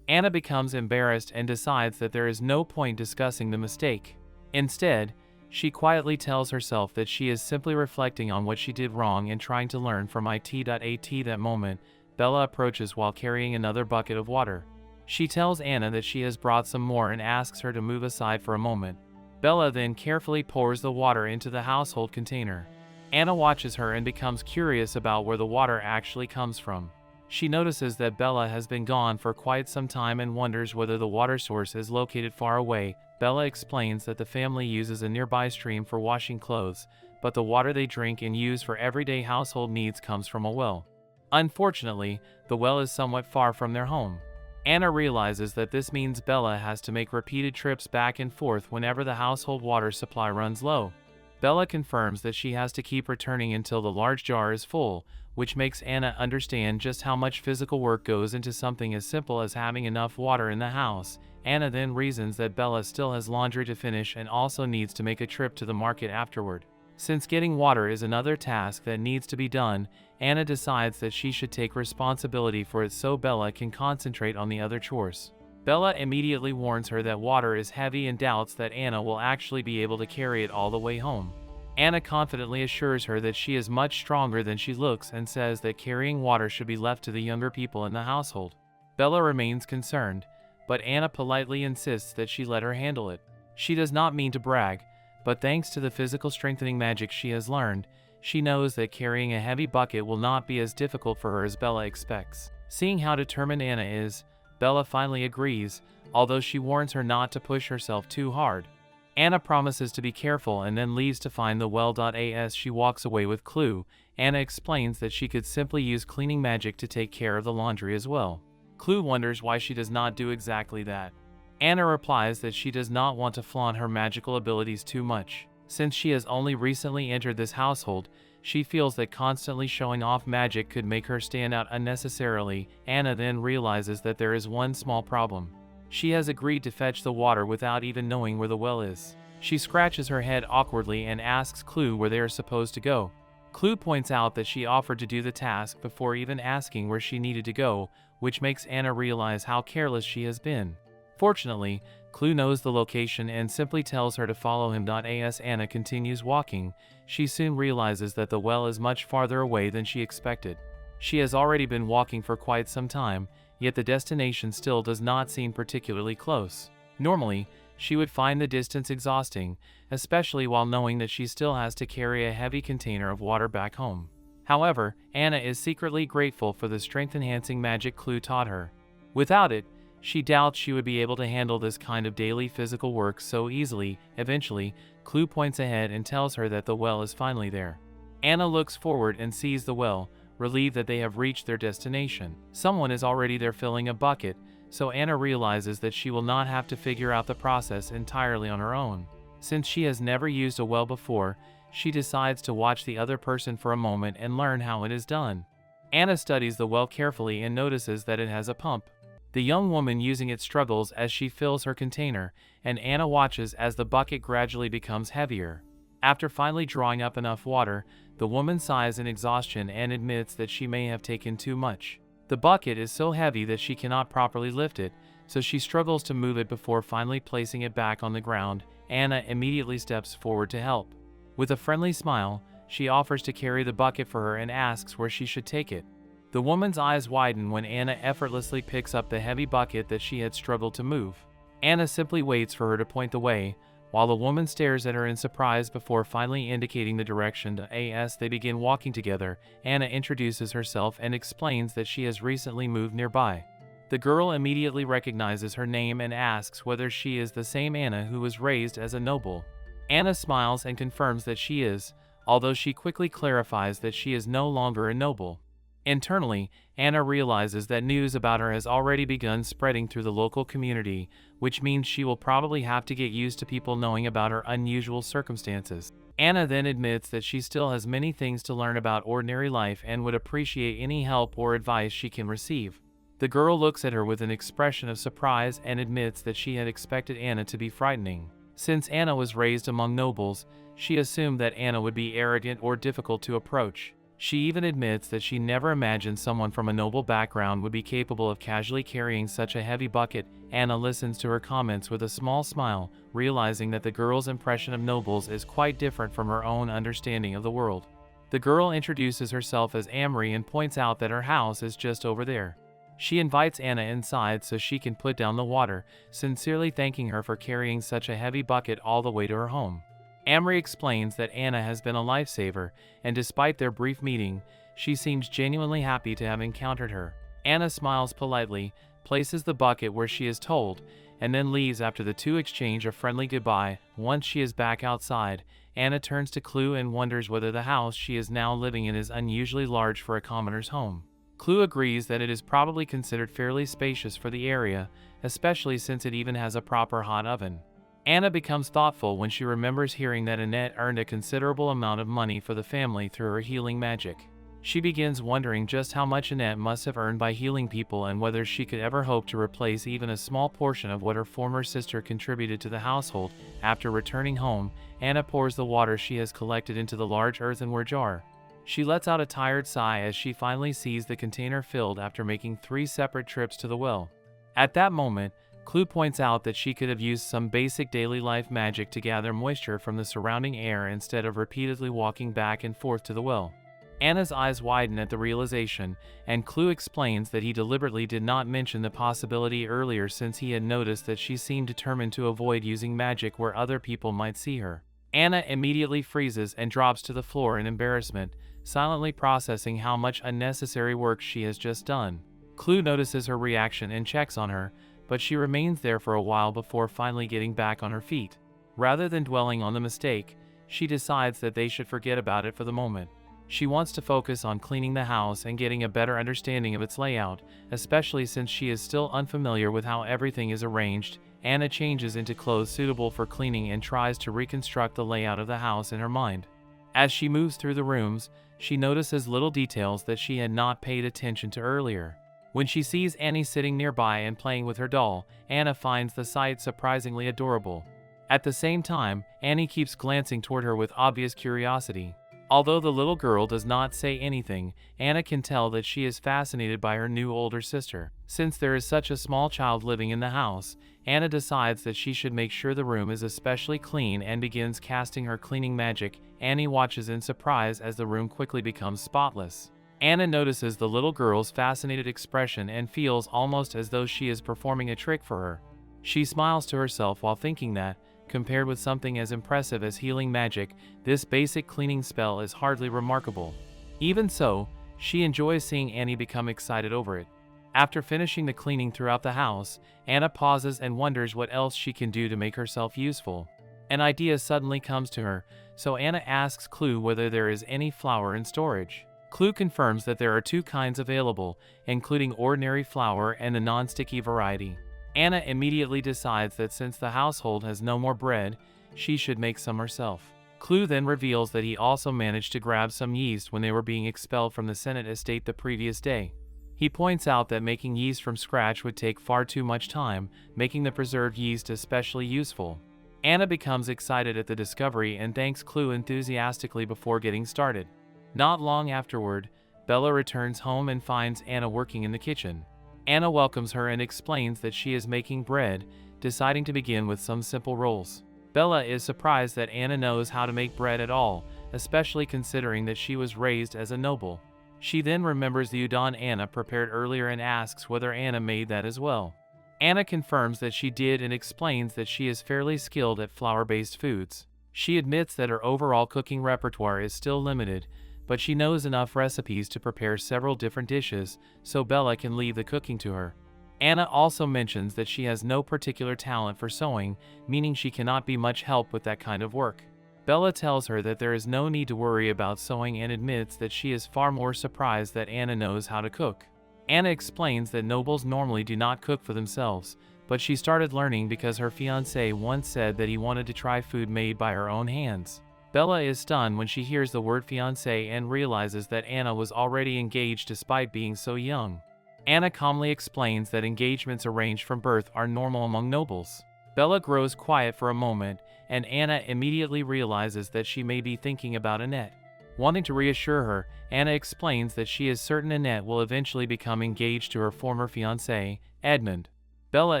Anna becomes embarrassed and decides that there is no point discussing the mistake. Instead, she quietly tells herself that she is simply reflecting on what she did wrong and trying to learn from it. At that moment, Bella approaches while carrying another bucket of water. She tells Anna that she has brought some more and asks her to move aside for a moment. Bella then carefully pours the water into the household container. Anna watches her and becomes curious about where the water actually comes from. She notices that Bella has been gone for quite some time and wonders whether the water source is located far away. Bella explains that the family uses a nearby stream for washing clothes, but the water they drink and use for everyday household needs comes from a well. Unfortunately, the well is somewhat far from their home. Anna realizes that this means Bella has to make repeated trips back and forth whenever the household water supply runs low. Bella confirms that she has to keep returning until the large jar is full, which makes Anna understand just how much physical work goes into something as simple as having enough water in the house. Anna then reasons that Bella still has laundry to finish and also needs to make a trip to the market afterward. Since getting water is another task that needs to be done, Anna decides that she should take responsibility for it so Bella can concentrate on the other chores. Bella immediately warns her that water is heavy and doubts that Anna will actually be able to carry it all the way home. Anna confidently assures her that she is much stronger than she looks and says that carrying water should be left to the younger people in the household. Bella remains concerned, but Anna politely insists that she let her handle it. She does not mean to brag, but thanks to the physical strengthening magic she has learned, she knows that carrying a heavy bucket will not be as difficult for her as Bella expects. Seeing how determined Anna is, Bella finally agrees, although she warns her not to push herself too hard. Anna promises to be careful and then leaves to find the well. As she walks away with Clue, Anna explains that she could simply use cleaning magic to take care of the laundry as well. Clue wonders why she does not do exactly that. Anna replies that she does not want to flaunt her magical abilities too much. Since she has only recently entered this household, she feels that constantly showing off magic could make her stand out unnecessarily. Anna then realizes that there is one small problem. She has agreed to fetch the water without even knowing where the well is. She scratches her head awkwardly and asks Clue where they are supposed to go. Clue points out that she offered to do the task before even asking where she needed to go, which makes Anna realize how careless she has been. Fortunately, Clue knows the location and simply tells her to follow him. As Anna continues walking, she soon realizes that the well is much farther away than she expected. She has already been walking for quite some time, yet the destination still does not seem particularly close. Normally, she would find the distance exhausting, especially while knowing that she still has to carry a heavy container of water back home. However, Anna is secretly grateful for the strength-enhancing magic Clue taught her. Without it, she doubts she would be able to handle this kind of daily physical work so easily. Eventually, Clue points ahead and tells her that the well is finally there. Anna looks forward and sees the well, relieved that they have reached their destination. Someone is already there filling a bucket, so Anna realizes that she will not have to figure out the process entirely on her own. Since she has never used a well before, she decides to watch the other person for a moment and learn how it is done. Anna studies the well carefully and notices that it has a pump. The young woman using it struggles as she fills her container, and Anna watches as the bucket gradually becomes heavier. After finally drawing up enough water, the woman sighs in exhaustion and admits that she may have taken too much. The bucket is so heavy that she cannot properly lift it, so she struggles to move it before finally placing it back on the ground. Anna immediately steps forward to help. With a friendly smile, she offers to carry the bucket for her and asks where she should take it. The woman's eyes widen when Anna effortlessly picks up the heavy bucket that she had struggled to move. Anna simply waits for her to point the way, while the woman stares at her in surprise before finally indicating the direction. As they begin walking together, Anna introduces herself and explains that she has recently moved nearby. The girl immediately recognizes her name and asks whether she is the same Anna who was raised as a noble. Anna smiles and confirms that she is, although she quickly clarifies that she is no longer a noble. Internally, Anna realizes that news about her has already begun spreading through the local community, which means she will probably have to get used to people knowing about her unusual circumstances. Anna then admits that she still has many things to learn about ordinary life and would appreciate any help or advice she can receive. The girl looks at her with an expression of surprise and admits that she had expected Anna to be frightening. Since Anna was raised among nobles, she assumed that Anna would be arrogant or difficult to approach. She even admits that she never imagined someone from a noble background would be capable of casually carrying such a heavy bucket. Anna listens to her comments with a small smile, realizing that the girl's impression of nobles is quite different from her own understanding of the world. The girl introduces herself as Amory and points out that her house is just over there. She invites Anna inside so she can put down the water, sincerely thanking her for carrying such a heavy bucket all the way to her home. Amory explains that Anna has been a lifesaver, and despite their brief meeting, she seems genuinely happy to have encountered her. Anna smiles politely, places the bucket where she is told, and then leaves after the two exchange a friendly goodbye. Once she is back outside, Anna turns to Clue and wonders whether the house she is now living in is unusually large for a commoner's home. Clue agrees that it is probably considered fairly spacious for the area, especially since it even has a proper hot oven. Anna becomes thoughtful when she remembers hearing that Annette earned a considerable amount of money for the family through her healing magic. She begins wondering just how much Annette must have earned by healing people and whether she could ever hope to replace even a small portion of what her former sister contributed to the household. After returning home, Anna pours the water she has collected into the large earthenware jar. She lets out a tired sigh as she finally sees the container filled after making 3 separate trips to the well. At that moment, Clue points out that she could have used some basic daily life magic to gather moisture from the surrounding air instead of repeatedly walking back and forth to the well. Anna's eyes widen at the realization, and Clue explains that he deliberately did not mention the possibility earlier since he had noticed that she seemed determined to avoid using magic where other people might see her. Anna immediately freezes and drops to the floor in embarrassment, silently processing how much unnecessary work she has just done. Clue notices her reaction and checks on her, but she remains there for a while before finally getting back on her feet. Rather than dwelling on the mistake, she decides that they should forget about it for the moment. She wants to focus on cleaning the house and getting a better understanding of its layout, especially since she is still unfamiliar with how everything is arranged. Anna changes into clothes suitable for cleaning and tries to reconstruct the layout of the house in her mind. As she moves through the rooms, she notices little details that she had not paid attention to earlier. When she sees Annie sitting nearby and playing with her doll, Anna finds the sight surprisingly adorable. At the same time, Annie keeps glancing toward her with obvious curiosity. Although the little girl does not say anything, Anna can tell that she is fascinated by her new older sister. Since there is such a small child living in the house, Anna decides that she should make sure the room is especially clean and begins casting her cleaning magic. Annie watches in surprise as the room quickly becomes spotless. Anna notices the little girl's fascinated expression and feels almost as though she is performing a trick for her. She smiles to herself while thinking that, compared with something as impressive as healing magic, this basic cleaning spell is hardly remarkable. Even so, she enjoys seeing Annie become excited over it. After finishing the cleaning throughout the house, Anna pauses and wonders what else she can do to make herself useful. An idea suddenly comes to her, so Anna asks Clue whether there is any flour in storage. Clue confirms that there are 2 kinds available, including ordinary flour and the non-sticky variety. Anna immediately decides that since the household has no more bread, she should make some herself. Clue then reveals that he also managed to grab some yeast when they were being expelled from the Senate estate the previous day. He points out that making yeast from scratch would take far too much time, making the preserved yeast especially useful. Anna becomes excited at the discovery and thanks Clue enthusiastically before getting started. Not long afterward, Bella returns home and finds Anna working in the kitchen. Anna welcomes her and explains that she is making bread, deciding to begin with some simple rolls. Bella is surprised that Anna knows how to make bread at all, especially considering that she was raised as a noble. She then remembers the udon Anna prepared earlier and asks whether Anna made that as well. Anna confirms that she did and explains that she is fairly skilled at flour-based foods. She admits that her overall cooking repertoire is still limited, but she knows enough recipes to prepare several different dishes, so Bella can leave the cooking to her. Anna also mentions that she has no particular talent for sewing, meaning she cannot be much help with that kind of work. Bella tells her that there is no need to worry about sewing and admits that she is far more surprised that Anna knows how to cook. Anna explains that nobles normally do not cook for themselves, but she started learning because her fiancé once said that he wanted to try food made by her own hands. Bella is stunned when she hears the word fiancé and realizes that Anna was already engaged despite being so young. Anna calmly explains that engagements arranged from birth are normal among nobles. Bella grows quiet for a moment, and Anna immediately realizes that she may be thinking about Annette. Wanting to reassure her, Anna explains that she is certain Annette will eventually become engaged to her former fiancé, Edmund. Bella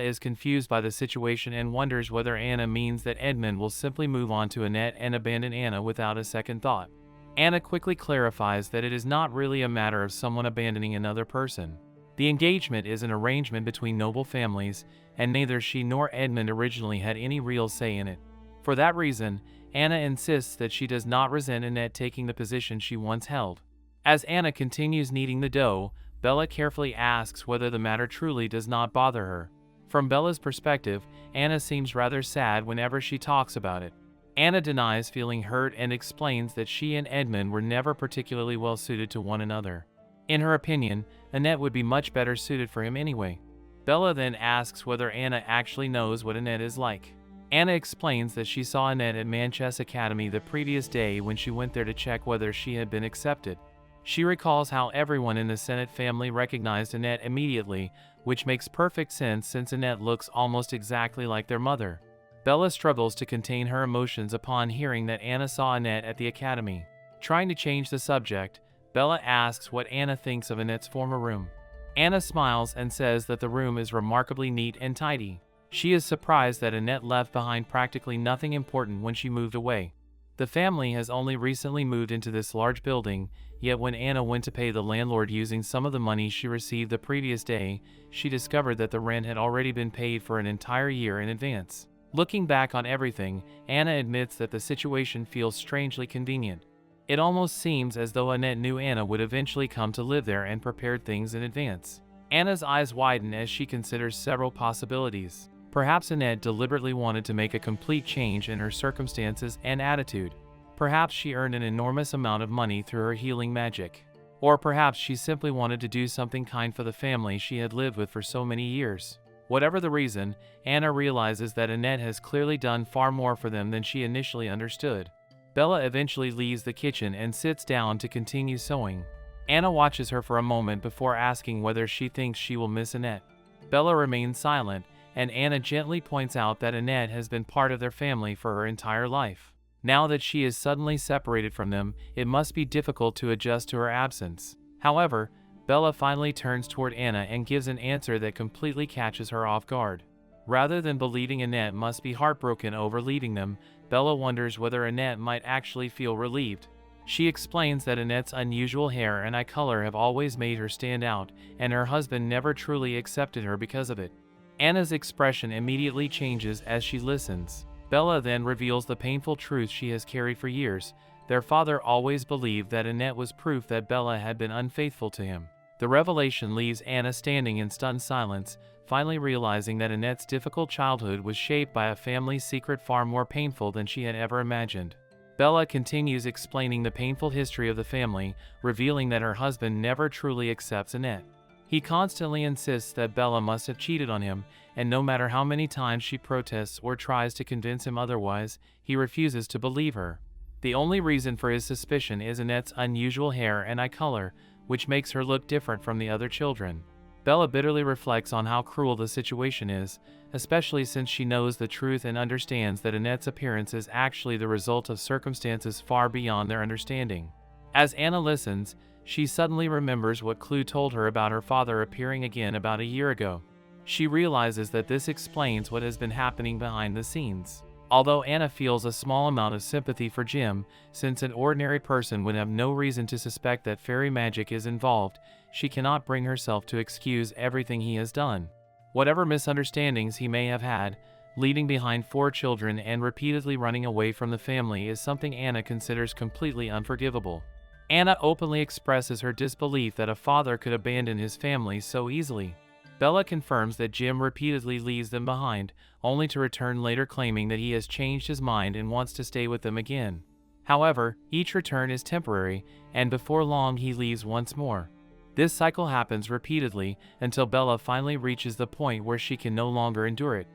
is confused by the situation and wonders whether Anna means that Edmund will simply move on to Annette and abandon Anna without a second thought. Anna quickly clarifies that it is not really a matter of someone abandoning another person. The engagement is an arrangement between noble families, and neither she nor Edmund originally had any real say in it. For that reason, Anna insists that she does not resent Annette taking the position she once held. As Anna continues kneading the dough, Bella carefully asks whether the matter truly does not bother her. From Bella's perspective, Anna seems rather sad whenever she talks about it. Anna denies feeling hurt and explains that she and Edmund were never particularly well suited to one another. In her opinion, Annette would be much better suited for him anyway. Bella then asks whether Anna actually knows what Annette is like. Anna explains that she saw Annette at Manchess Academy the previous day when she went there to check whether she had been accepted. She recalls how everyone in the Sennett family recognized Annette immediately, which makes perfect sense since Annette looks almost exactly like their mother. Bella struggles to contain her emotions upon hearing that Anna saw Annette at the academy. Trying to change the subject, Bella asks what Anna thinks of Annette's former room. Anna smiles and says that the room is remarkably neat and tidy. She is surprised that Annette left behind practically nothing important when she moved away. The family has only recently moved into this large building, yet when Anna went to pay the landlord using some of the money she received the previous day, she discovered that the rent had already been paid for an entire year in advance. Looking back on everything, Anna admits that the situation feels strangely convenient. It almost seems as though Annette knew Anna would eventually come to live there and prepared things in advance. Anna's eyes widen as she considers several possibilities. Perhaps Annette deliberately wanted to make a complete change in her circumstances and attitude. Perhaps she earned an enormous amount of money through her healing magic. Or perhaps she simply wanted to do something kind for the family she had lived with for so many years. Whatever the reason, Anna realizes that Annette has clearly done far more for them than she initially understood. Bella eventually leaves the kitchen and sits down to continue sewing. Anna watches her for a moment before asking whether she thinks she will miss Annette. Bella remains silent, and Anna gently points out that Annette has been part of their family for her entire life. Now that she is suddenly separated from them, it must be difficult to adjust to her absence. However, Bella finally turns toward Anna and gives an answer that completely catches her off guard. Rather than believing Annette must be heartbroken over leaving them, Bella wonders whether Annette might actually feel relieved. She explains that Annette's unusual hair and eye color have always made her stand out, and her husband never truly accepted her because of it. Anna's expression immediately changes as she listens. Bella then reveals the painful truth she has carried for years. Their father always believed that Annette was proof that Bella had been unfaithful to him. The revelation leaves Anna standing in stunned silence, finally realizing that Annette's difficult childhood was shaped by a family secret far more painful than she had ever imagined. Bella continues explaining the painful history of the family, revealing that her husband never truly accepts Annette. He constantly insists that Bella must have cheated on him, and no matter how many times she protests or tries to convince him otherwise, he refuses to believe her. The only reason for his suspicion is Annette's unusual hair and eye color, which makes her look different from the other children. Bella bitterly reflects on how cruel the situation is, especially since she knows the truth and understands that Annette's appearance is actually the result of circumstances far beyond their understanding. As Anna listens, she suddenly remembers what Clue told her about her father appearing again about a year ago. She realizes that this explains what has been happening behind the scenes. Although Anna feels a small amount of sympathy for Jim, since an ordinary person would have no reason to suspect that fairy magic is involved, she cannot bring herself to excuse everything he has done. Whatever misunderstandings he may have had, leaving behind 4 children and repeatedly running away from the family is something Anna considers completely unforgivable. Anna openly expresses her disbelief that a father could abandon his family so easily. Bella confirms that Jim repeatedly leaves them behind, only to return later claiming that he has changed his mind and wants to stay with them again. However, each return is temporary, and before long he leaves once more. This cycle happens repeatedly until Bella finally reaches the point where she can no longer endure it.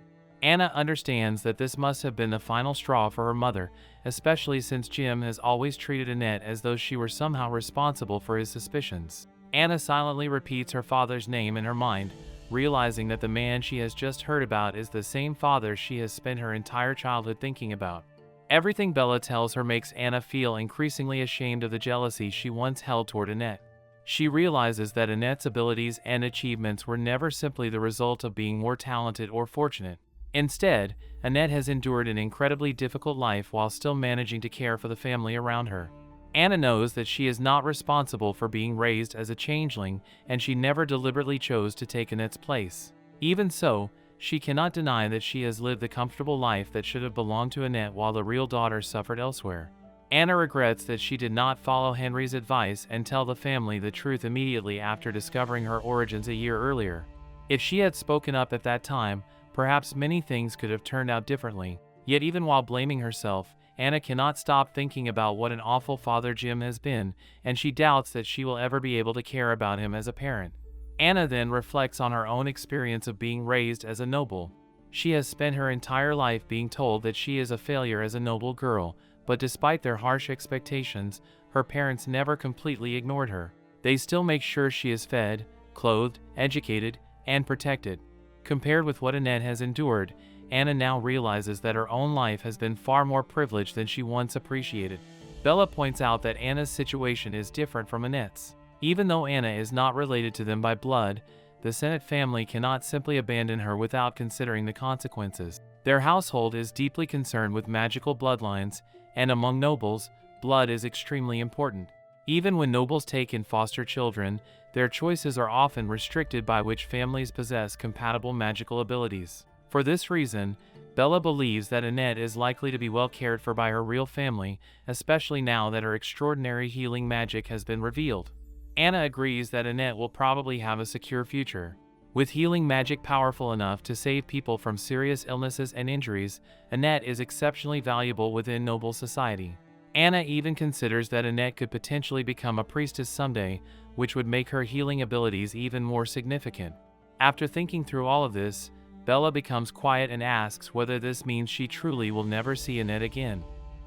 Anna understands that this must have been the final straw for her mother, especially since Jim has always treated Annette as though she were somehow responsible for his suspicions. Anna silently repeats her father's name in her mind, realizing that the man she has just heard about is the same father she has spent her entire childhood thinking about. Everything Bella tells her makes Anna feel increasingly ashamed of the jealousy she once held toward Annette. She realizes that Annette's abilities and achievements were never simply the result of being more talented or fortunate. Instead, Annette has endured an incredibly difficult life while still managing to care for the family around her. Anna knows that she is not responsible for being raised as a changeling, and she never deliberately chose to take Annette's place. Even so, she cannot deny that she has lived the comfortable life that should have belonged to Annette while the real daughter suffered elsewhere. Anna regrets that she did not follow Henry's advice and tell the family the truth immediately after discovering her origins a year earlier. If she had spoken up at that time, perhaps many things could have turned out differently. Yet even while blaming herself, Anna cannot stop thinking about what an awful father Jim has been, and she doubts that she will ever be able to care about him as a parent. Anna then reflects on her own experience of being raised as a noble. She has spent her entire life being told that she is a failure as a noble girl, but despite their harsh expectations, her parents never completely ignored her. They still make sure she is fed, clothed, educated, and protected. Compared with what Annette has endured, Anna now realizes that her own life has been far more privileged than she once appreciated. Bella points out that Anna's situation is different from Annette's. Even though Anna is not related to them by blood, the Sennett family cannot simply abandon her without considering the consequences. Their household is deeply concerned with magical bloodlines, and among nobles, blood is extremely important. Even when nobles take in foster children, their choices are often restricted by which families possess compatible magical abilities. For this reason, Bella believes that Annette is likely to be well cared for by her real family, especially now that her extraordinary healing magic has been revealed. Anna agrees that Annette will probably have a secure future. With healing magic powerful enough to save people from serious illnesses and injuries, Annette is exceptionally valuable within noble society. Anna even considers that Annette could potentially become a priestess someday, which would make her healing abilities even more significant. After thinking through all of this, Bella becomes quiet and asks whether this means she truly will never see Annette again.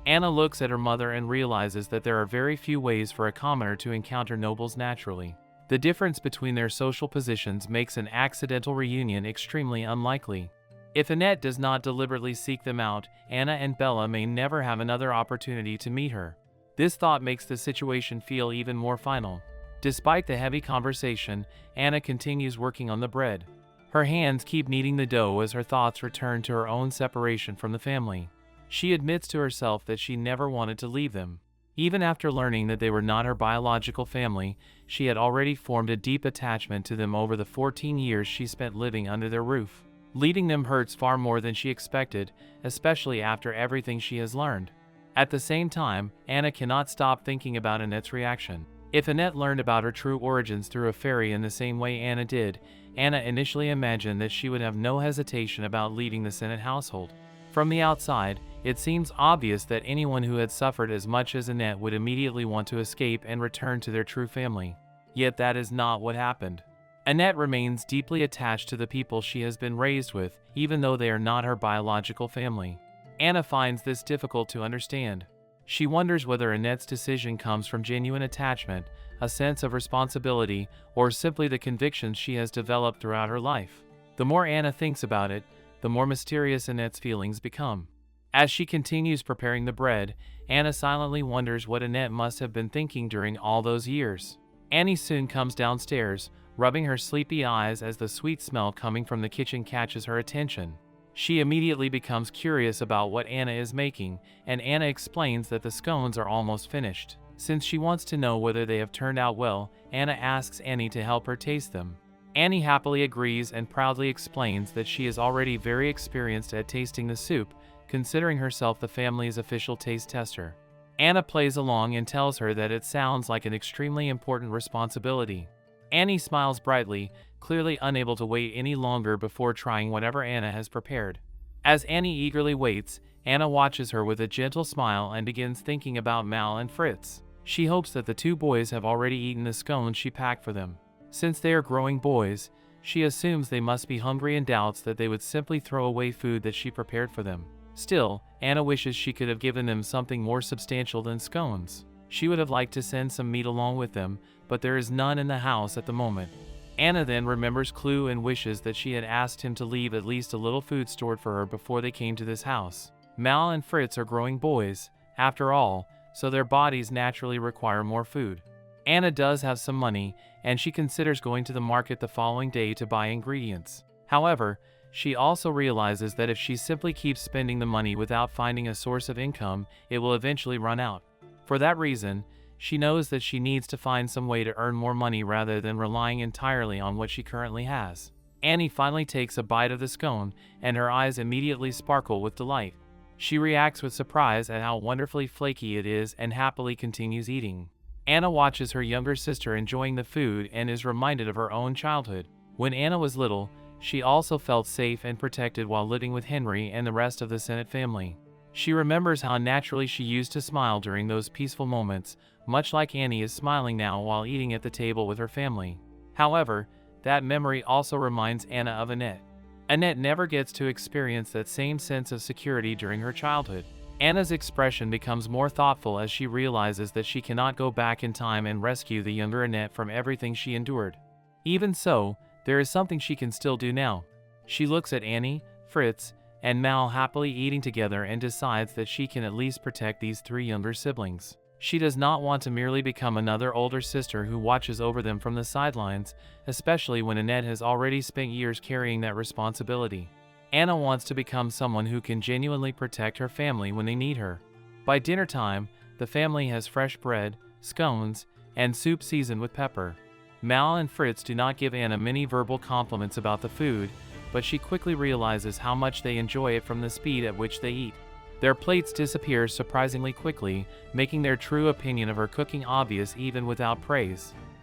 Anna looks at her mother and realizes that there are very few ways for a commoner to encounter nobles naturally. The difference between their social positions makes an accidental reunion extremely unlikely. If Annette does not deliberately seek them out, Anna and Bella may never have another opportunity to meet her. This thought makes the situation feel even more final. Despite the heavy conversation, Anna continues working on the bread. Her hands keep kneading the dough as her thoughts return to her own separation from the family. She admits to herself that she never wanted to leave them. Even after learning that they were not her biological family, she had already formed a deep attachment to them over the 14 years she spent living under their roof. Leaving them hurts far more than she expected, especially after everything she has learned. At the same time, Anna cannot stop thinking about Annette's reaction. If Annette learned about her true origins through a fairy in the same way Anna did, Anna initially imagined that she would have no hesitation about leaving the Sennett household. From the outside, it seems obvious that anyone who had suffered as much as Annette would immediately want to escape and return to their true family. Yet that is not what happened. Annette remains deeply attached to the people she has been raised with, even though they are not her biological family. Anna finds this difficult to understand. She wonders whether Annette's decision comes from genuine attachment, a sense of responsibility, or simply the convictions she has developed throughout her life. The more Anna thinks about it, the more mysterious Annette's feelings become. As she continues preparing the bread, Anna silently wonders what Annette must have been thinking during all those years. Annie soon comes downstairs, rubbing her sleepy eyes as the sweet smell coming from the kitchen catches her attention. She immediately becomes curious about what Anna is making, and Anna explains that the scones are almost finished. Since she wants to know whether they have turned out well, Anna asks Annie to help her taste them. Annie happily agrees and proudly explains that she is already very experienced at tasting the soup, considering herself the family's official taste tester. Anna plays along and tells her that it sounds like an extremely important responsibility. Annie smiles brightly, clearly unable to wait any longer before trying whatever Anna has prepared. As Annie eagerly waits, Anna watches her with a gentle smile and begins thinking about Mal and Fritz. She hopes that the two boys have already eaten the scones she packed for them. Since they are growing boys, she assumes they must be hungry and doubts that they would simply throw away food that she prepared for them. Still, Anna wishes she could have given them something more substantial than scones. She would have liked to send some meat along with them, but there is none in the house at the moment. Anna then remembers Clue and wishes that she had asked him to leave at least a little food stored for her before they came to this house. Mal and Fritz are growing boys, after all, so their bodies naturally require more food. Anna does have some money, and she considers going to the market the following day to buy ingredients. However, she also realizes that if she simply keeps spending the money without finding a source of income, it will eventually run out. For that reason, she knows that she needs to find some way to earn more money rather than relying entirely on what she currently has. Annie finally takes a bite of the scone, and her eyes immediately sparkle with delight. She reacts with surprise at how wonderfully flaky it is and happily continues eating. Anna watches her younger sister enjoying the food and is reminded of her own childhood. When Anna was little, she also felt safe and protected while living with Henry and the rest of the Sennett family. She remembers how naturally she used to smile during those peaceful moments, much like Annie is smiling now while eating at the table with her family. However, that memory also reminds Anna of Annette. Annette never gets to experience that same sense of security during her childhood. Anna's expression becomes more thoughtful as she realizes that she cannot go back in time and rescue the younger Annette from everything she endured. Even so, there is something she can still do now. She looks at Annie, Fritz, and Mal happily eating together and decides that she can at least protect these three younger siblings. She does not want to merely become another older sister who watches over them from the sidelines, especially when Annette has already spent years carrying that responsibility. Anna wants to become someone who can genuinely protect her family when they need her. By dinner time, the family has fresh bread, scones, and soup seasoned with pepper. Mal and Fritz do not give Anna many verbal compliments about the food, but she quickly realizes how much they enjoy it from the speed at which they eat. Their plates disappear surprisingly quickly, making their true opinion of her cooking obvious even without praise.